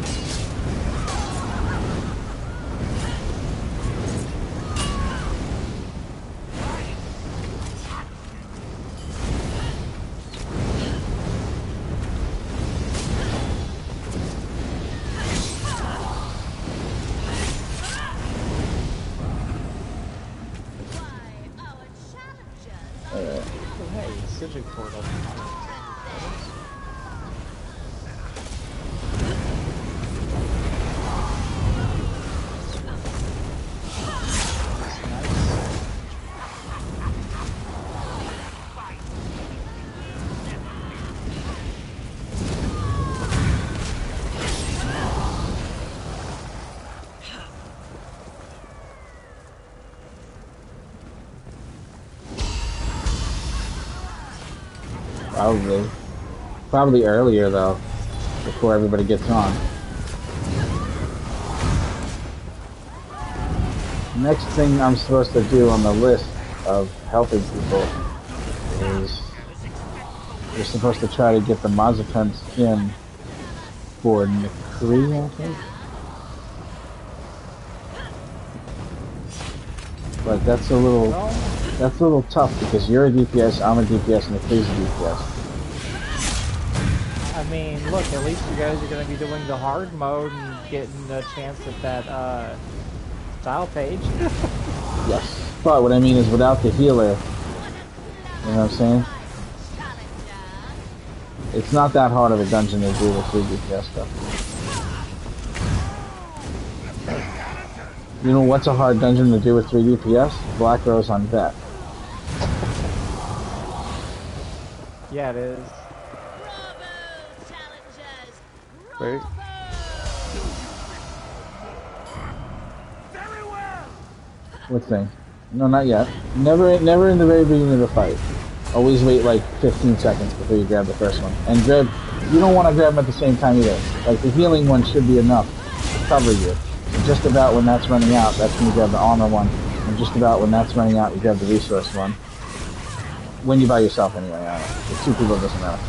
Probably. Probably earlier, though, before everybody gets on. Next thing I'm supposed to do on the list of helping people is you're supposed to try to get the Mazakun skin for McCree, I think. But that's a little tough because you're a DPS, I'm a DPS, and McCree's a DPS. I mean, look, at least you guys are going to be doing the hard mode and getting a chance at that style page. Yes. But what I mean is without the healer, you know what I'm saying? It's not that hard of a dungeon to do with 3 DPS stuff. You know what's a hard dungeon to do with 3 DPS? Black Rose on Vet. Yeah, it is. Wait. What thing? No, not yet. Never in the very beginning of the fight. Always wait like 15 seconds before you grab the first one. And grab, you don't want to grab them at the same time either. Like the healing one should be enough to cover you. And just about when that's running out, that's when you grab the armor one. And just about when that's running out, you grab the resource one. When you're by yourself anyway, I don't know. With 2 people, it doesn't matter.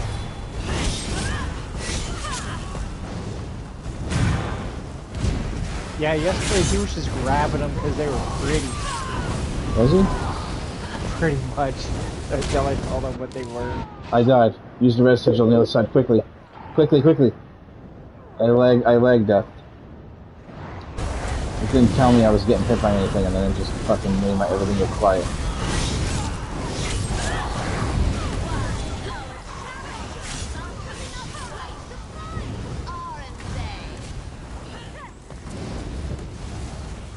Yeah, yesterday he was just grabbing them because they were pretty. Was he? Pretty much. Until I told him what they were. I died. Use the red sigil on the other side. Quickly. Quickly, quickly. I lagged up. It didn't tell me I was getting hit by anything, and then it just fucking made everything go quiet.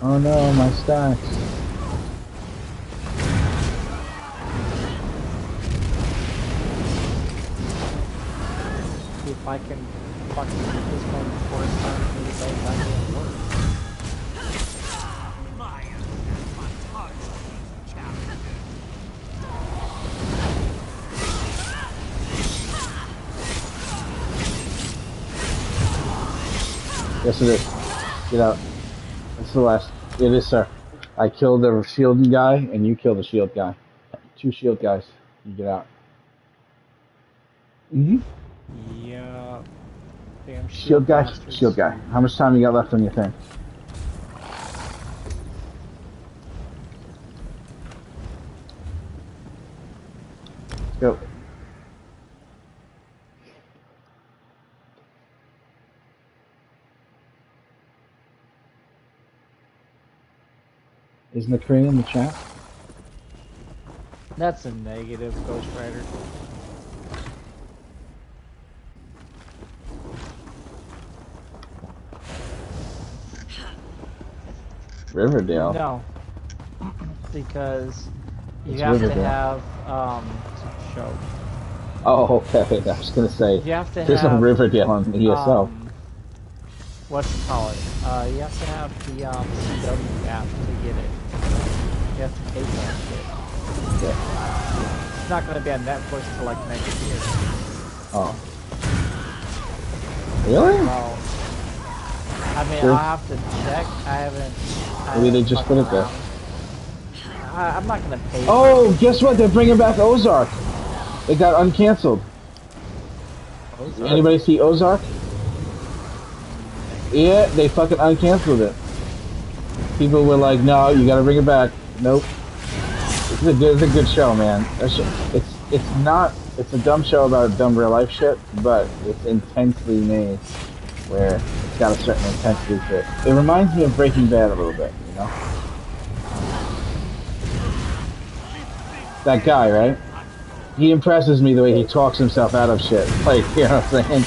Oh no, my stacks. See if I can fucking get this one before it's time for me to go back to work. Yes, it is. Get out. That's the last. It is, sir. I killed the shield guy, and you killed the shield guy. 2 shield guys. You get out. Mm-hmm. Yeah. Damn Shield guy. bastards. Shield guy. How much time you got left on your thing? Go. Is McCree in the chat? That's a negative, Ghost Rider. Riverdale? No. Because you It's have Riverdale. to have, show. Oh, okay. I was gonna say, You have to there's have, no Riverdale on the ESO. What's it called? You have to have the, CW app to get it. You have to pay for that shit. Yeah. It's not gonna be on Netflix till like next year. Oh. Really? Well, I mean, Sure. I'll have to check. I haven't Maybe they just put it there. I'm not gonna pay. Oh, guess what? They're bringing back Ozark. It got uncanceled. Ozark? Anybody see Ozark? Yeah, they fucking uncanceled it. People were like, "No, you gotta bring it back." Nope. It's a good show, man. It's a dumb show about dumb real life shit, but it's intensely made, where it's got a certain intensity to it. It reminds me of Breaking Bad a little bit, you know. That guy, right? He impresses me the way he talks himself out of shit. Like, you know what I'm saying?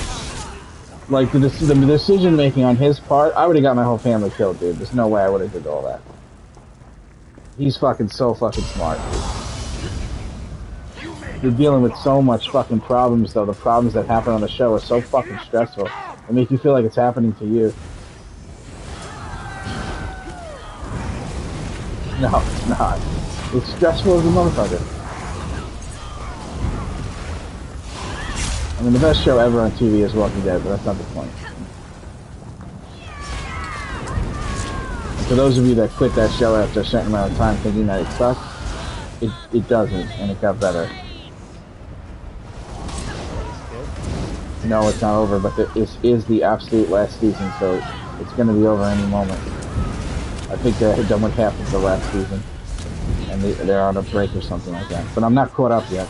Like, the decision making on his part, I would have got my whole family killed, dude. There's no way I would have did all that. He's fucking so fucking smart, dude. You're dealing with so much fucking problems, though. The problems that happen on the show are so fucking stressful. They make you feel like it's happening to you. No, it's not. It's stressful as a motherfucker. I mean, the best show ever on TV is Walking Dead, but that's not the point. For those of you that quit that show after a certain amount of time thinking that it sucked, it doesn't, and it got better. No, it's not over, but this is the absolute last season, so it's going to be over any moment. I think they're done with half of the last season, and they're on a break or something like that. But I'm not caught up yet.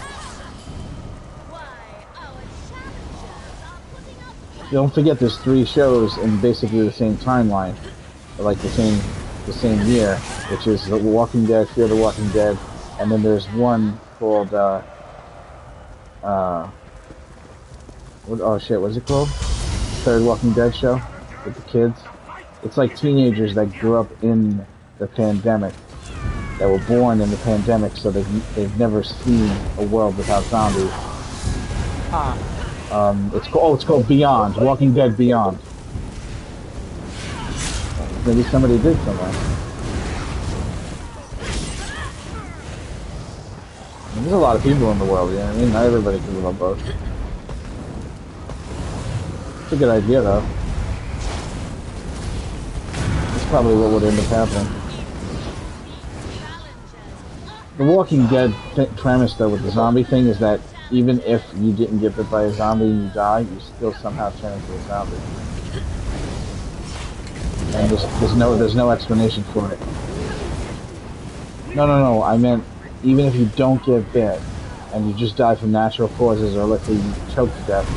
Don't forget, there's 3 shows in basically the same timeline, like the same year, which is The Walking Dead, Fear the Walking Dead, and then there's one called oh shit, what's it called? Third Walking Dead show with the kids. It's like teenagers that grew up in the pandemic, that were born in the pandemic, so they've never seen a world without zombies. It's called Beyond, Walking Dead Beyond. Maybe somebody did somewhere. There's a lot of people in the world, you know what I mean? Not everybody can live on both. It's a good idea, though. It's probably what would end up happening. The Walking Dead premise, though, with the zombie thing is that even if you didn't get bit by a zombie and you die, you still somehow turn into a zombie. And there's no explanation for it. No. I meant even if you don't get bit and you just die from natural causes, or let's say you choke to death,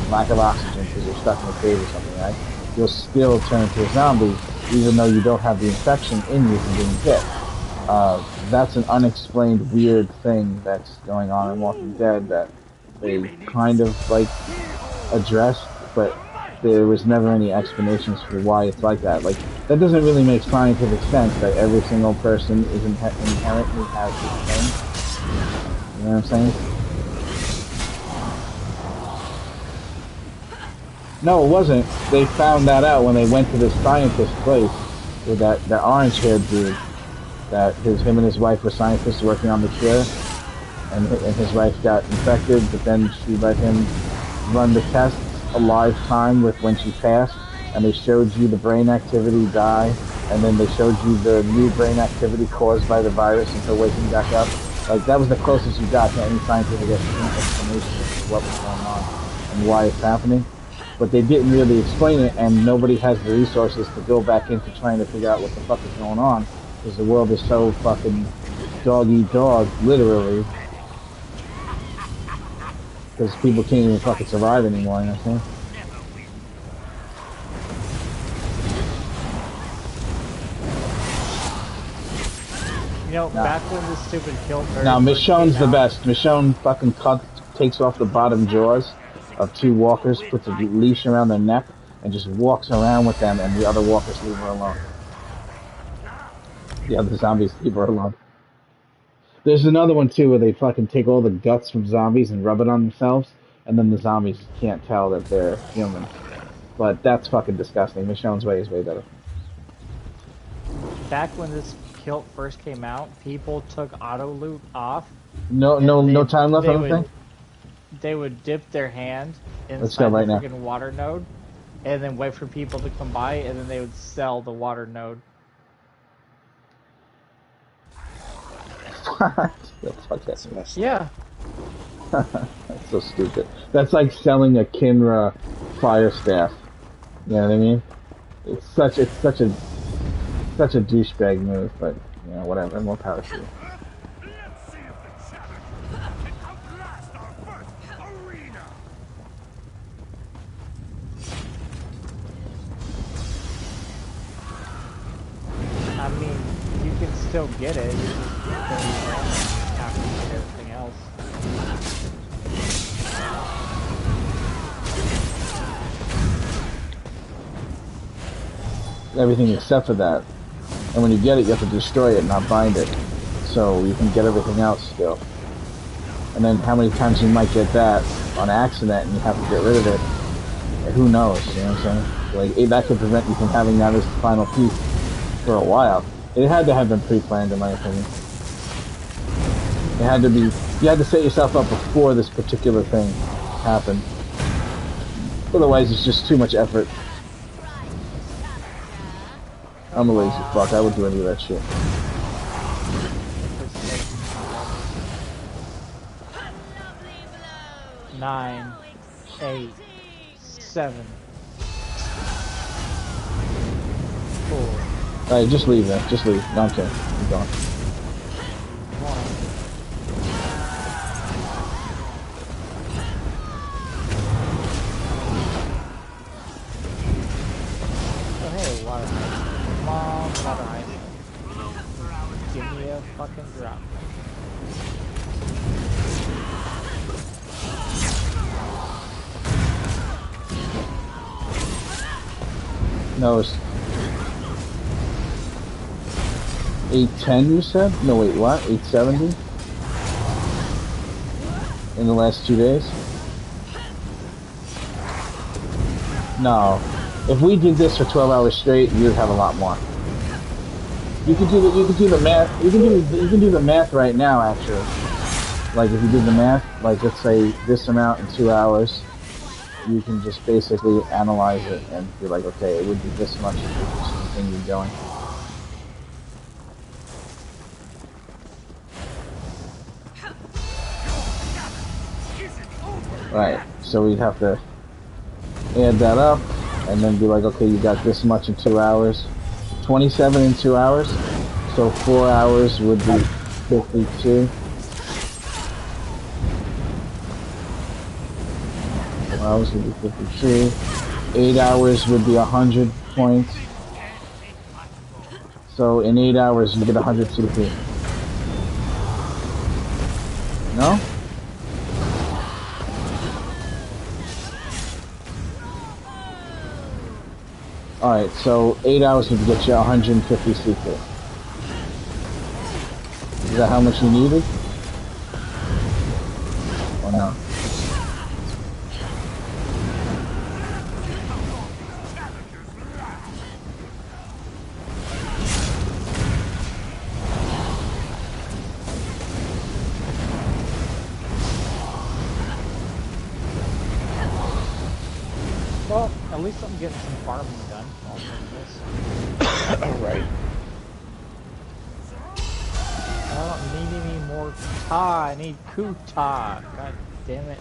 lack of oxygen because you're stuck in a cave or something, right? You'll still turn into a zombie even though you don't have the infection in you from being bit. That's an unexplained weird thing that's going on in Walking Dead that they kind of like addressed, but there was never any explanations for why it's like that. Like, that doesn't really make scientific sense that every single person is inherently has this thing. You know what I'm saying? No, it wasn't. They found that out when they went to this scientist place with that orange-haired dude. That him and his wife were scientists working on the cure, and his wife got infected, but then she let him run the tests a live time with when she passed, and they showed you the brain activity die, and then they showed you the new brain activity caused by the virus until waking back up. Like, that was the closest you got to any scientific explanation of what was going on and why it's happening. But they didn't really explain it, and nobody has the resources to go back into trying to figure out what the fuck is going on, because the world is so fucking dog-eat-dog, literally. Because people can't even fucking survive anymore, you know what I'm saying? You know, back when this stupid kill bird... Now, Michonne's the best. Michonne fucking takes off the bottom jaws of 2 walkers, puts a leash around their neck, and just walks around with them, and the other walkers leave her alone. The other zombies leave her alone. There's another one, too, where they fucking take all the guts from zombies and rub it on themselves, and then the zombies can't tell that they're human. But that's fucking disgusting. Michonne's way is way better. Back when this kilt first came out, people took auto loot off. No time left on the thing? They would dip their hand Let's go inside right the now. freaking water node, and then wait for people to come by, and then they would sell the water node. What? The fuck, that's messed up. Yeah. That's so stupid. That's like selling a Kinra fire staff. You know what I mean? It's such a douchebag move, but you know, whatever. More power to you. Let's see if the challenge can outlast our first arena. I mean, you can still get it. You just have to get everything else. Everything except for that. And when you get it, you have to destroy it, not bind it. So you can get everything else still. And then how many times you might get that on accident and you have to get rid of it. And who knows, you know what I'm saying? Like, that could prevent you from having that as the final piece for a while. It had to have been pre-planned, in my opinion. It had to be, you had to set yourself up before this particular thing happened. Otherwise, it's just too much effort. I'm a lazy fuck. I would do any of that shit. Nine, 8, 7, 4. Alright, just leave then. Just leave. No, I'm kidding. I'm gone. 1. Oh hey, water ice. Come on, water ice. Give me a fucking drop. No, it's 810 you said? No wait, what? 870? In the last 2 days? No. If we did this for 12 hours straight, you'd have a lot more. You could do the math. You can do the math right now actually. Like if you did the math, like let's say this amount in 2 hours, you can just basically analyze it and be like, okay, it would be this much if we just continue going. Right, so we'd have to add that up and then be like, okay, you got this much in 2 hours. 27 in 2 hours, so 4 hours would be 52. 4 hours would be 52. 8 hours would be 100 points. So in 8 hours you get 100 CP. No? Alright, so 8 hours would get you 150 CP. Is that how much you needed? Or no? Well, at least I'm getting some farming done. Alright. I don't need any more ta. I need kuta. God damn it.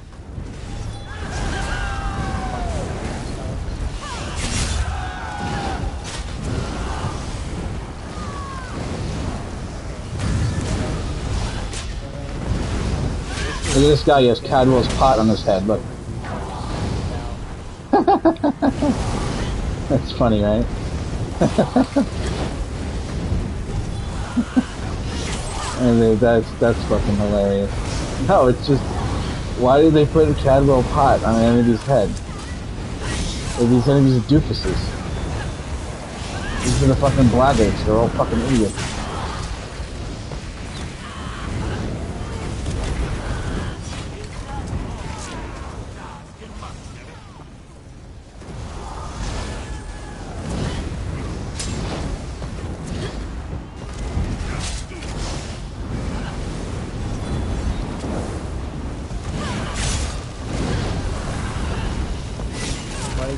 Look at this guy, he has Cadwell's pot on his head, look. That's funny, right? And that's fucking hilarious. No, it's just, why did they put a Cadwell pot on an enemy's head? These enemies are doofuses. These are the fucking blackguards, they're all fucking idiots.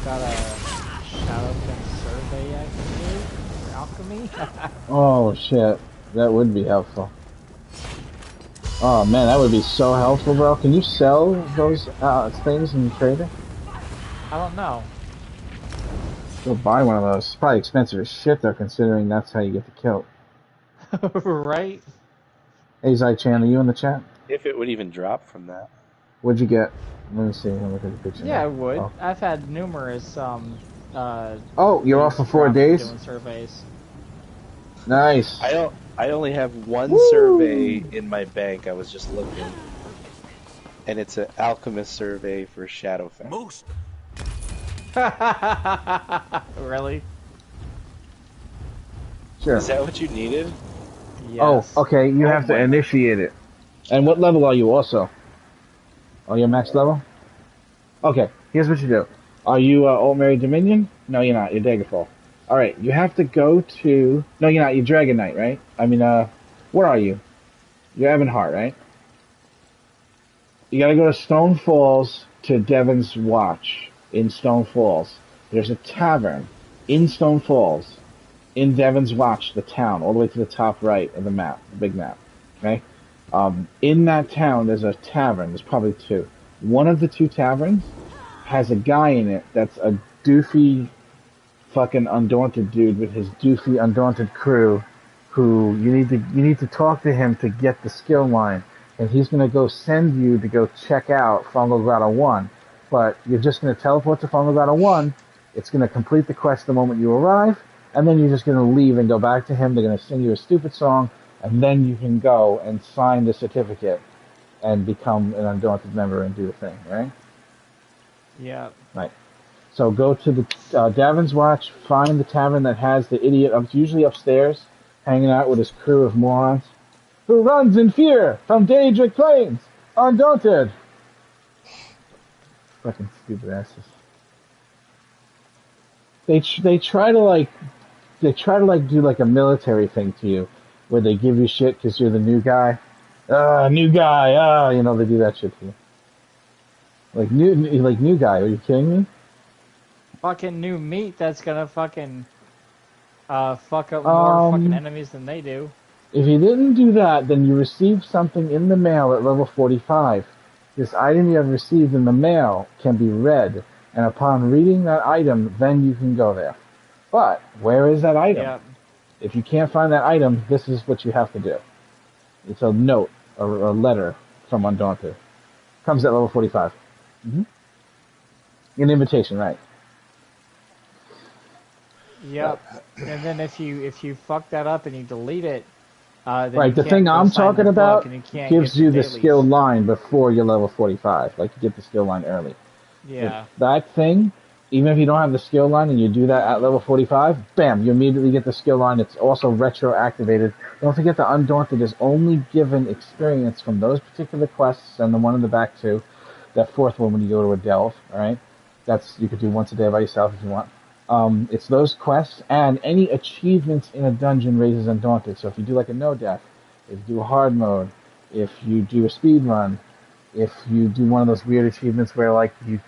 Got a Shadowkin survey I can do for alchemy. Oh shit, that would be helpful. Oh man, that would be so helpful, bro. Can you sell those things in Trader? I don't know. Go buy one of those. It's probably expensive as shit though, considering that's how you get the kill. Right? Hey Zai-chan, are you in the chat? If it would even drop from that. What'd you get? Let me see. Let me look at the picture. Yeah, now. I would. Oh. I've had numerous Oh, you're off for 4 days? Doing surveys. Nice. I only have one Woo! survey in my bank. I was just looking, and it's an alchemist survey for Shadowfang. Most. Really? Sure. Is that what you needed? Yes. Oh, okay. You have to initiate it. And what level are you also? Oh, you're max level? Okay, here's what you do. Are you Old Mary Dominion? No, you're not. You're Daggerfall. Alright, you have to go to... No, you're not. You're Dragon Knight, right? I mean, where are you? You're Evanhart, right? You gotta go to Stone Falls to Devon's Watch. in Stone Falls. There's a tavern in Stone Falls, in Devon's Watch, the town, all the way to the top right of the map, the big map. Okay? In that town, there's a tavern. There's probably two. One of the two taverns has a guy in it that's a doofy, fucking undaunted dude with his doofy, undaunted crew, who you need to talk to him to get the skill line, and he's gonna go send you to go check out Fungal Grotto 1. But you're just gonna teleport to Fungal Grotto 1. It's gonna complete the quest the moment you arrive, and then you're just gonna leave and go back to him. They're gonna sing you a stupid song, and then you can go and sign the certificate and become an undaunted member and do the thing, right? Yeah. Right. So go to the Davin's Watch, find the tavern that has the idiot, usually upstairs, hanging out with his crew of morons, who runs in fear from Daedric Plains, undaunted. Fucking stupid asses. They try to like do like a military thing to you, where they give you shit because you're the new guy. New guy. They do that shit to you. Like new guy. Are you kidding me? Fucking new meat that's gonna fucking fuck up more fucking enemies than they do. If you didn't do that, then you received something in the mail at level 45. This item you have received in the mail can be read, and upon reading that item, then you can go there. But where is that item? Yeah. If you can't find that item, this is what you have to do. It's a note, a letter from Undaunted. Comes at level 45. Mm-hmm. An invitation, right? Yep. And then if you fuck that up and you delete it, then right. The thing I'm talking about gives you the skill line before you're level 45. Like you get the skill line early. Yeah. If that thing, even if you don't have the skill line and you do that at level 45, bam, you immediately get the skill line. It's also retro-activated. Don't forget the Undaunted is only given experience from those particular quests and the one in the back too. That fourth one when you go to a delve, alright? You could do once a day by yourself if you want. It's those quests and any achievements in a dungeon raises Undaunted. So if you do like a no death, if you do a hard mode, if you do a speed run, if you do one of those weird achievements where like you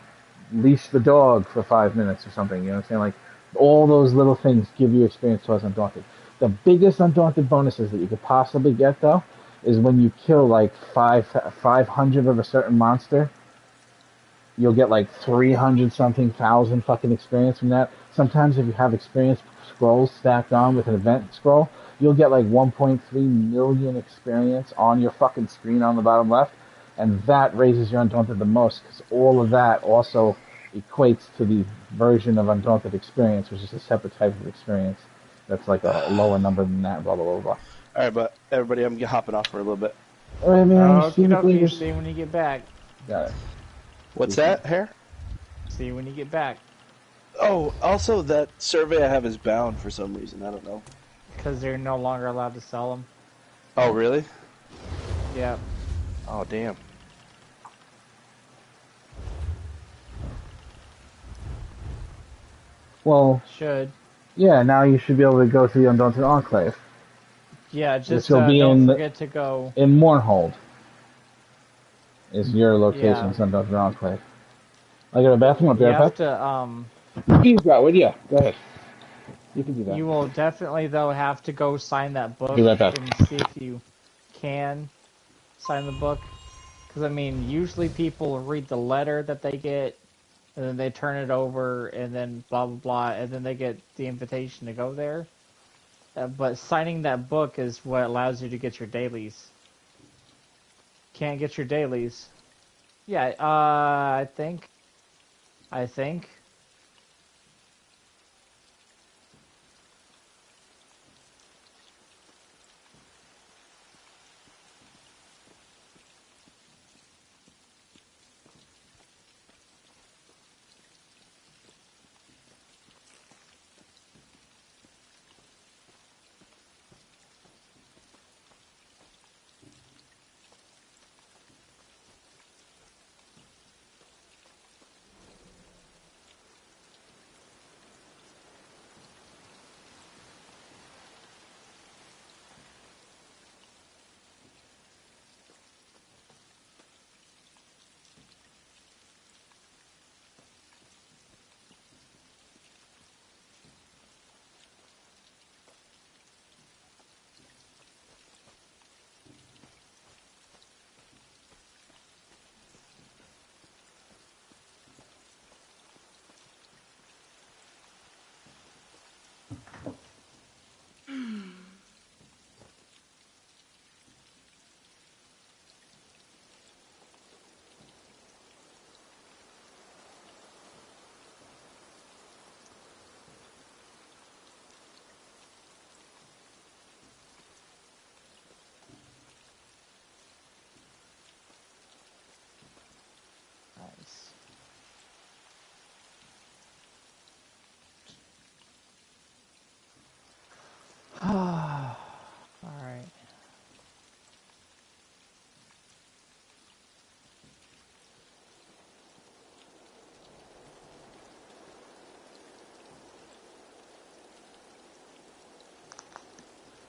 leash the dog for 5 minutes or something, you know what I'm saying? Like all those little things give you experience towards Undaunted. The biggest Undaunted bonuses that you could possibly get though is when you kill like 500 of a certain monster. You'll get like 300 something thousand fucking experience from that. Sometimes if you have experience scrolls stacked on with an event scroll, you'll get like 1.3 million experience on your fucking screen on the bottom left, and that raises your Undaunted the most because all of that also equates to the version of Undaunted experience, which is a separate type of experience that's like a lower number than that, blah, blah, blah, blah. Alright, but everybody, I'm hopping off for a little bit. Alright, man. See you when you get back. Got it. What's that, Hair? See you when you get back. Oh, also that survey I have is bound for some reason. I don't know. Because they're no longer allowed to sell them. Oh, really? Yeah. Oh, damn. Well, yeah, now you should be able to go to the Undaunted Enclave. Yeah, just don't forget to go... In Mournhold is your location, yeah. Undaunted Enclave. I got a bathroom up there. You have to, yeah, go ahead. You can do that. You will definitely, though, have to go sign that book and see if you can sign the book. Because, I mean, usually people read the letter that they get, and then they turn it over, and then blah, blah, blah, and then they get the invitation to go there. But signing that book is what allows you to get your dailies. Can't get your dailies. Yeah, I think.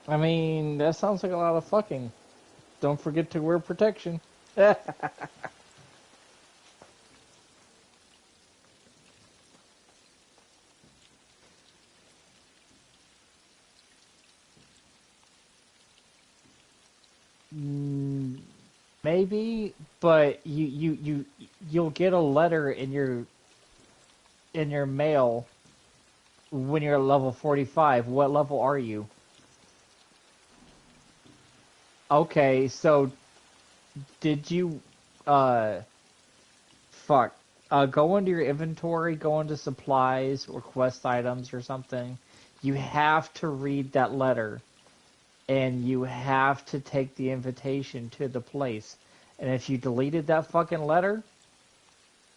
I mean, that sounds like a lot of fucking. Don't forget to wear protection. Mm, maybe, but you'll get a letter in your mail when you're at level 45. What level are you? Okay, so did you uh fuck go into your inventory, go into supplies or quest items or something. You have to read that letter and you have to take the invitation to the place. And if you deleted that fucking letter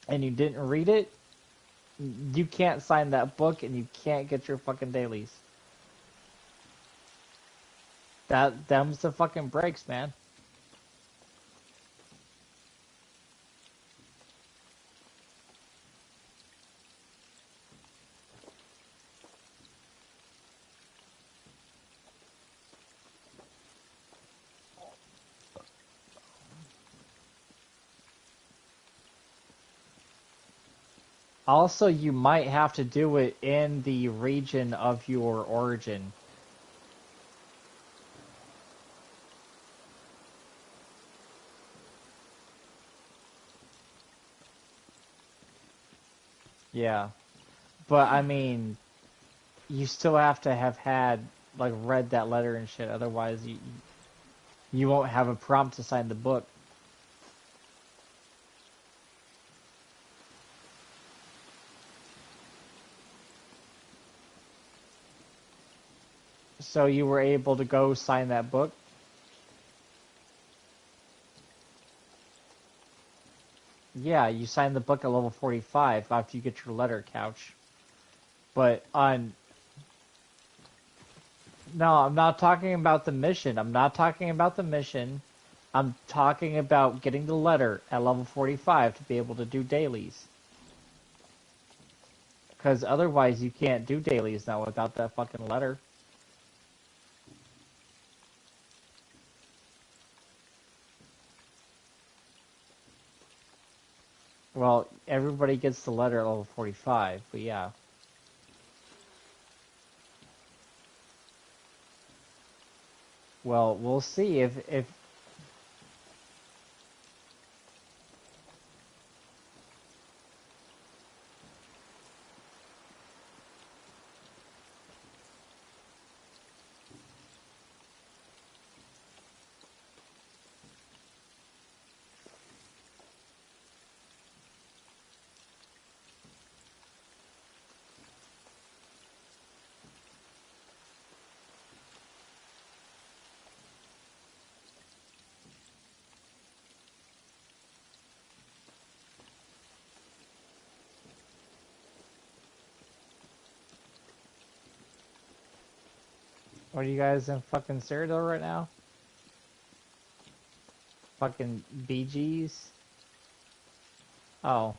and you didn't read it, you can't sign that book and you can't get your fucking dailies. Them's the fucking breaks, man. Also, you might have to do it in the region of your origin. Yeah. But I mean, you still have to have had like read that letter and shit. Otherwise, you won't have a prompt to sign the book. So you were able to go sign that book. Yeah, you sign the book at level 45 after you get your letter couch. But on no, I'm not talking about the mission. I'm not talking about the mission. I'm talking about getting the letter at level 45 to be able to do dailies. Because otherwise you can't do dailies now without that fucking letter. Well, everybody gets the letter at level 45, but yeah. Well, we'll see if What are you guys in fucking Cyrodiil right now? Fucking BGs? Oh.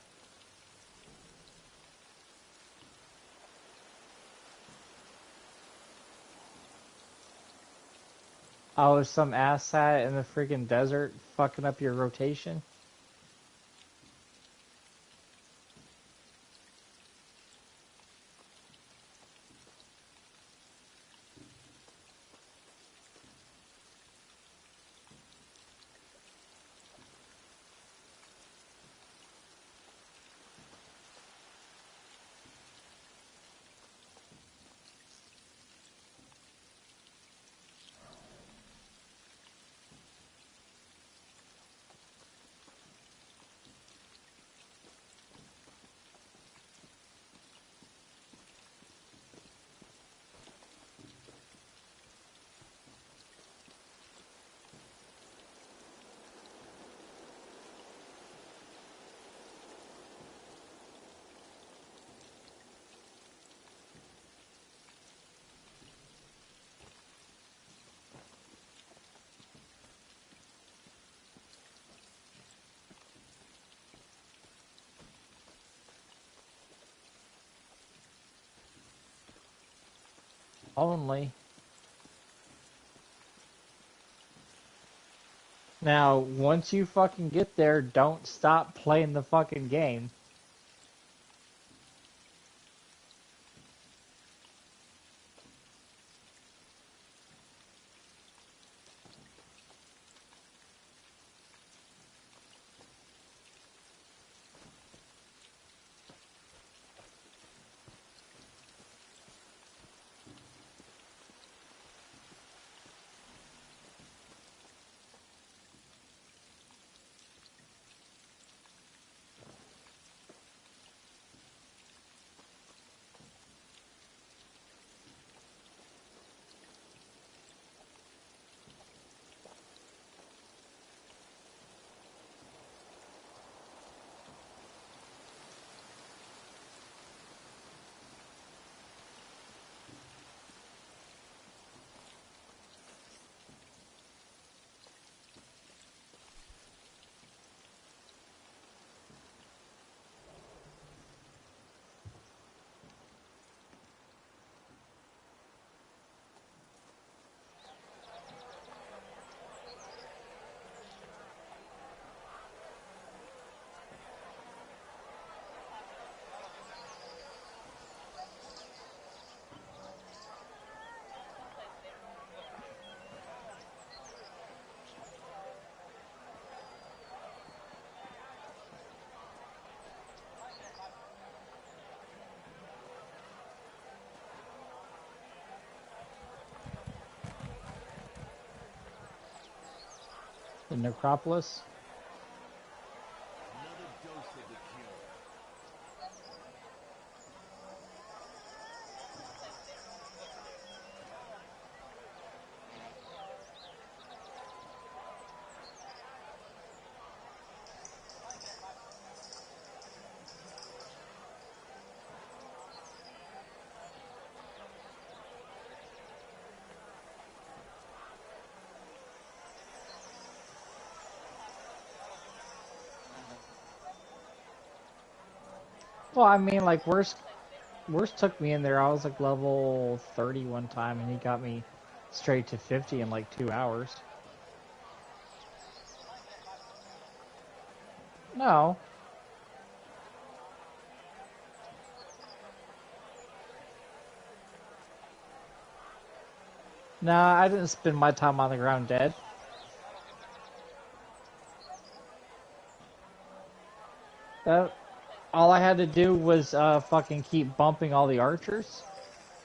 Oh, some asshat in the freaking desert fucking up your rotation? Only. Now, once you fucking get there, don't stop playing the fucking game. The necropolis. Well, I mean, like, worst took me in there. I was like level 30 one time, and he got me straight to 50 in like 2 hours. No. Nah, I didn't spend my time on the ground dead. All I had to do was fucking keep bumping all the archers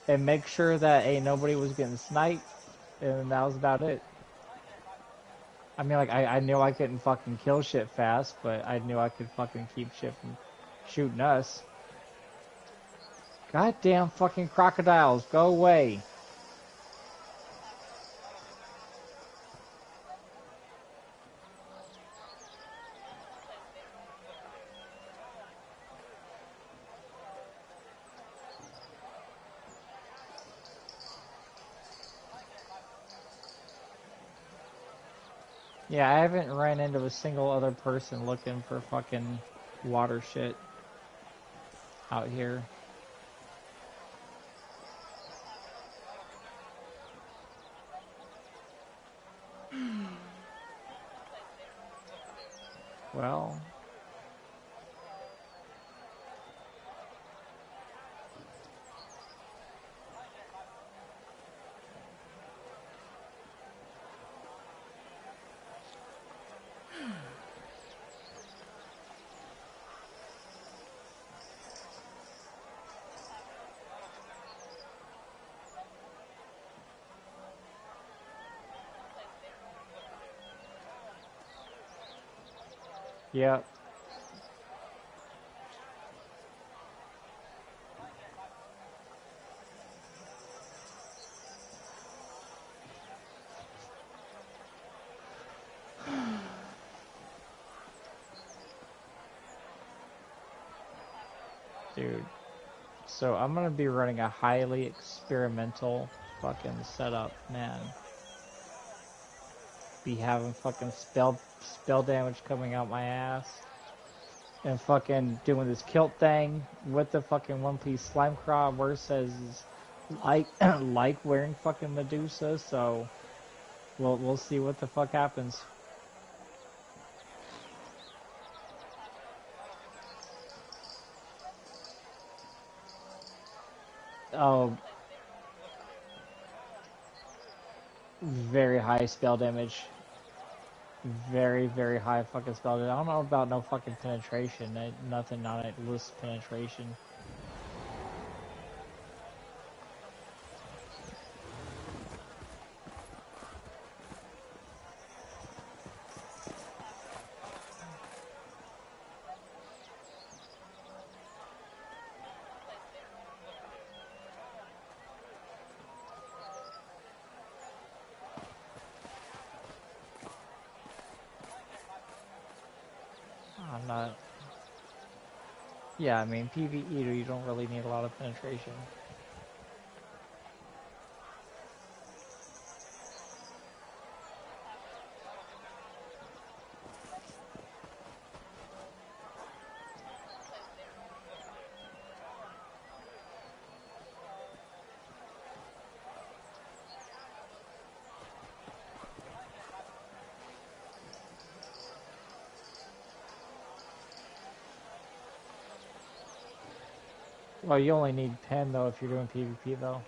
and make sure that ain't nobody was getting sniped, and that was about it. I mean, like, I knew I couldn't fucking kill shit fast, but I knew I could fucking keep shit from shooting us. Goddamn fucking crocodiles, go away. Yeah, I haven't ran into a single other person looking for fucking water shit out here. Well... Yep. Dude. So I'm gonna be running a highly experimental fucking setup, man. Be having fucking spell damage coming out my ass. And fucking doing this kilt thing with the fucking One Piece slime crab where it says like like wearing fucking Medusa, so we'll see what the fuck happens. Oh, very high spell damage. Very, very high fucking spell damage. I don't know about no fucking penetration. Nothing on it lists penetration. I'm not. Yeah, I mean, PvE, you don't really need a lot of penetration. Well, you only need 10, though, if you're doing PvP, though.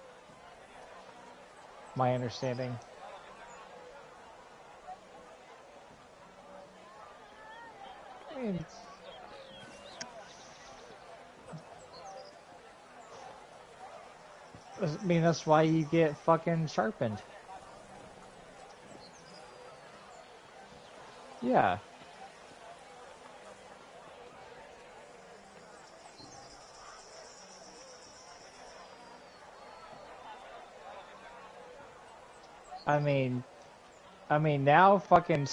My understanding. I mean, that's why you get fucking sharpened. Yeah. I mean, now fucking,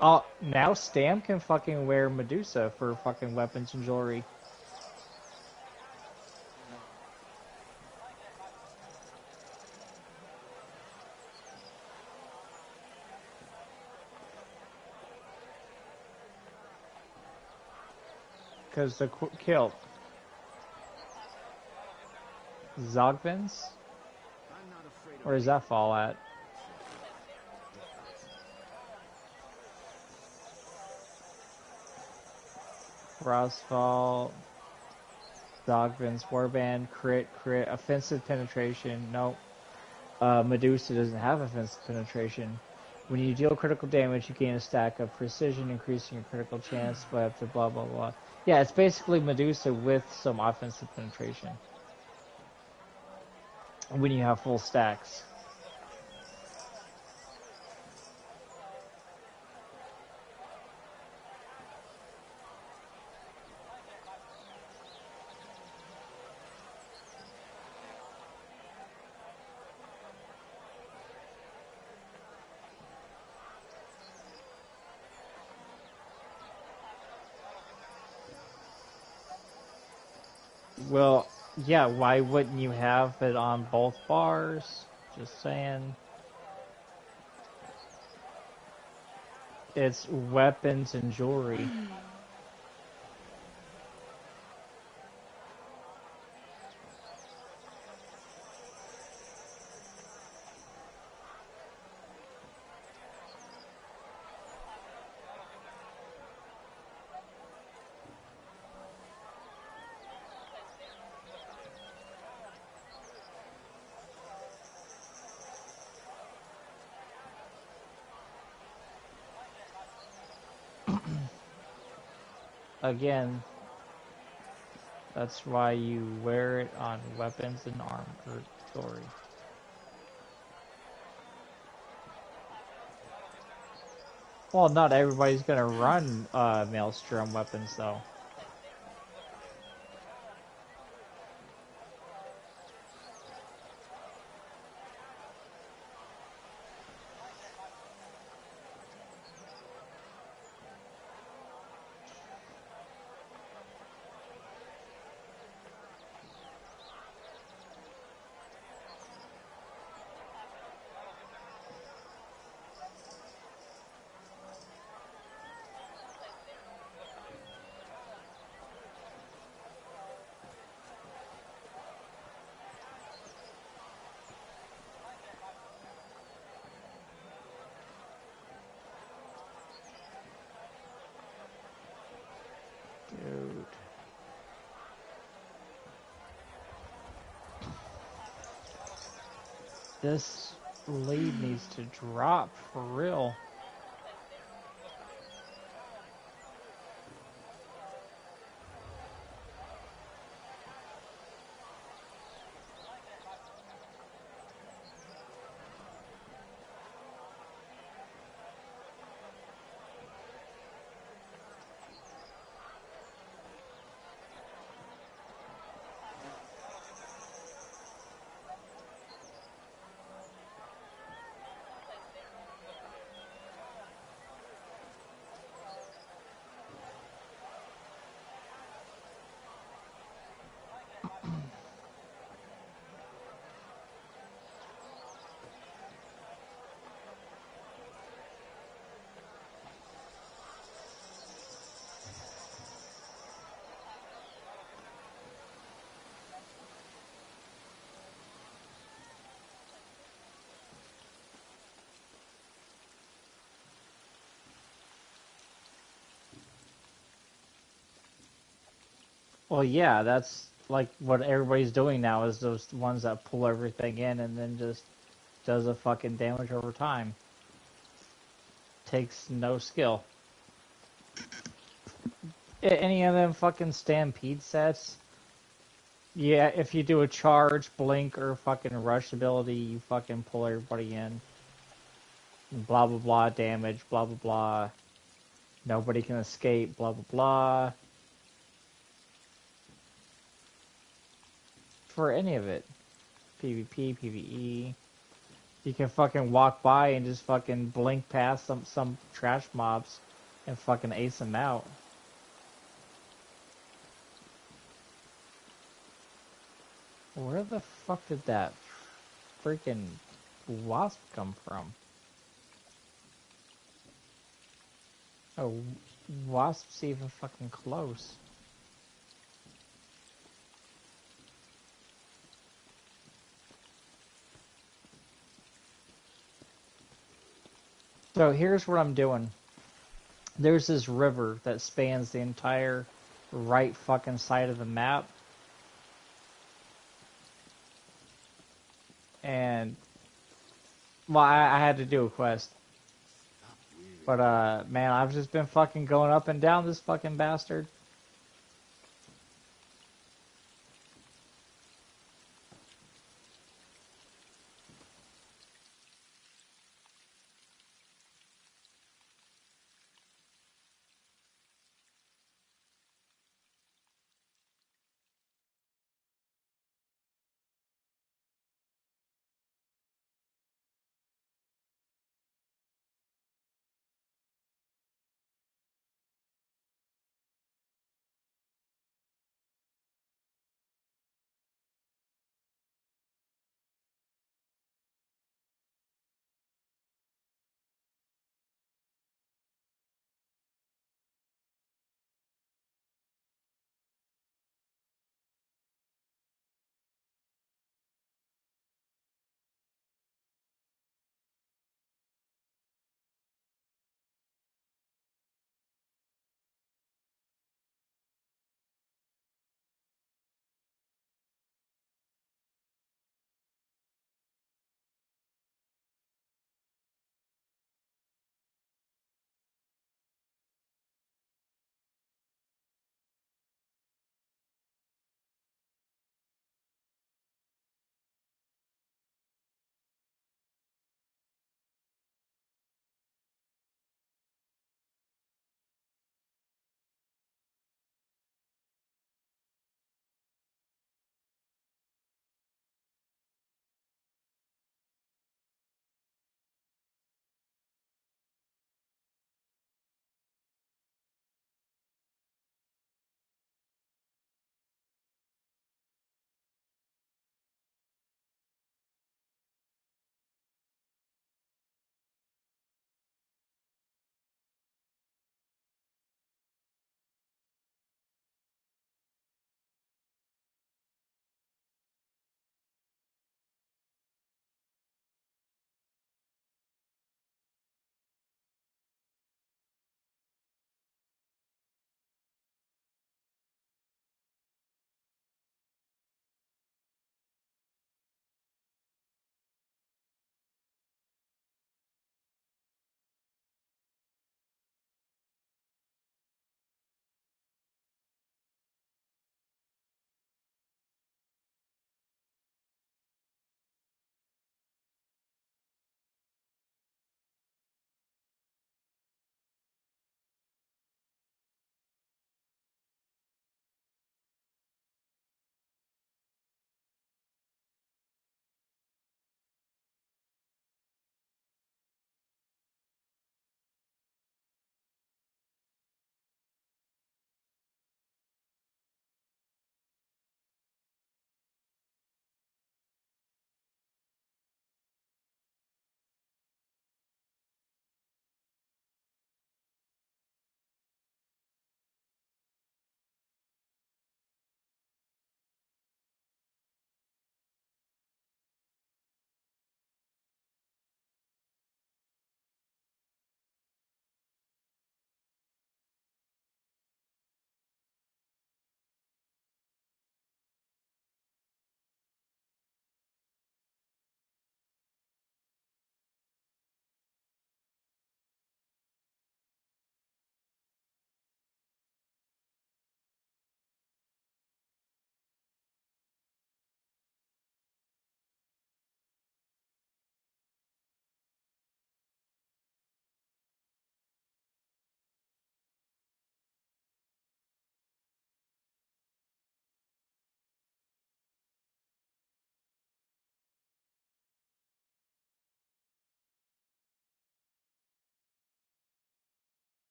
now Stam can fucking wear Medusa for fucking weapons and jewelry. Because the kilt. Zogvins? Where does that fall at? Crossfall. Zogvins, Warband, crit, offensive penetration. Nope. Medusa doesn't have offensive penetration. When you deal critical damage, you gain a stack of precision, increasing your critical chance by up to blah blah blah. Yeah, it's basically Medusa with some offensive penetration. When you have full stacks. Well, yeah, why wouldn't you have it on both bars? Just saying. It's weapons and jewelry. Again, that's why you wear it on weapons and armor or jewelry. Well, not everybody's gonna run Maelstrom weapons, though. This lead needs to drop for real. Well, yeah, that's like what everybody's doing now is those ones that pull everything in and then just does a fucking damage over time. Takes no skill. Any of them fucking stampede sets, yeah, if you do a charge, blink, or fucking rush ability, you fucking pull everybody in. Blah blah blah damage, blah blah blah. Nobody can escape, blah blah blah. For any of it. PvP, PvE. You can fucking walk by and just fucking blink past some trash mobs and fucking ace them out. Where the fuck did that freaking wasp come from? Oh, wasp's even fucking close. So here's what I'm doing. There's this river that spans the entire right fucking side of the map. And, well, I had to do a quest. But, man, I've just been fucking going up and down this fucking bastard.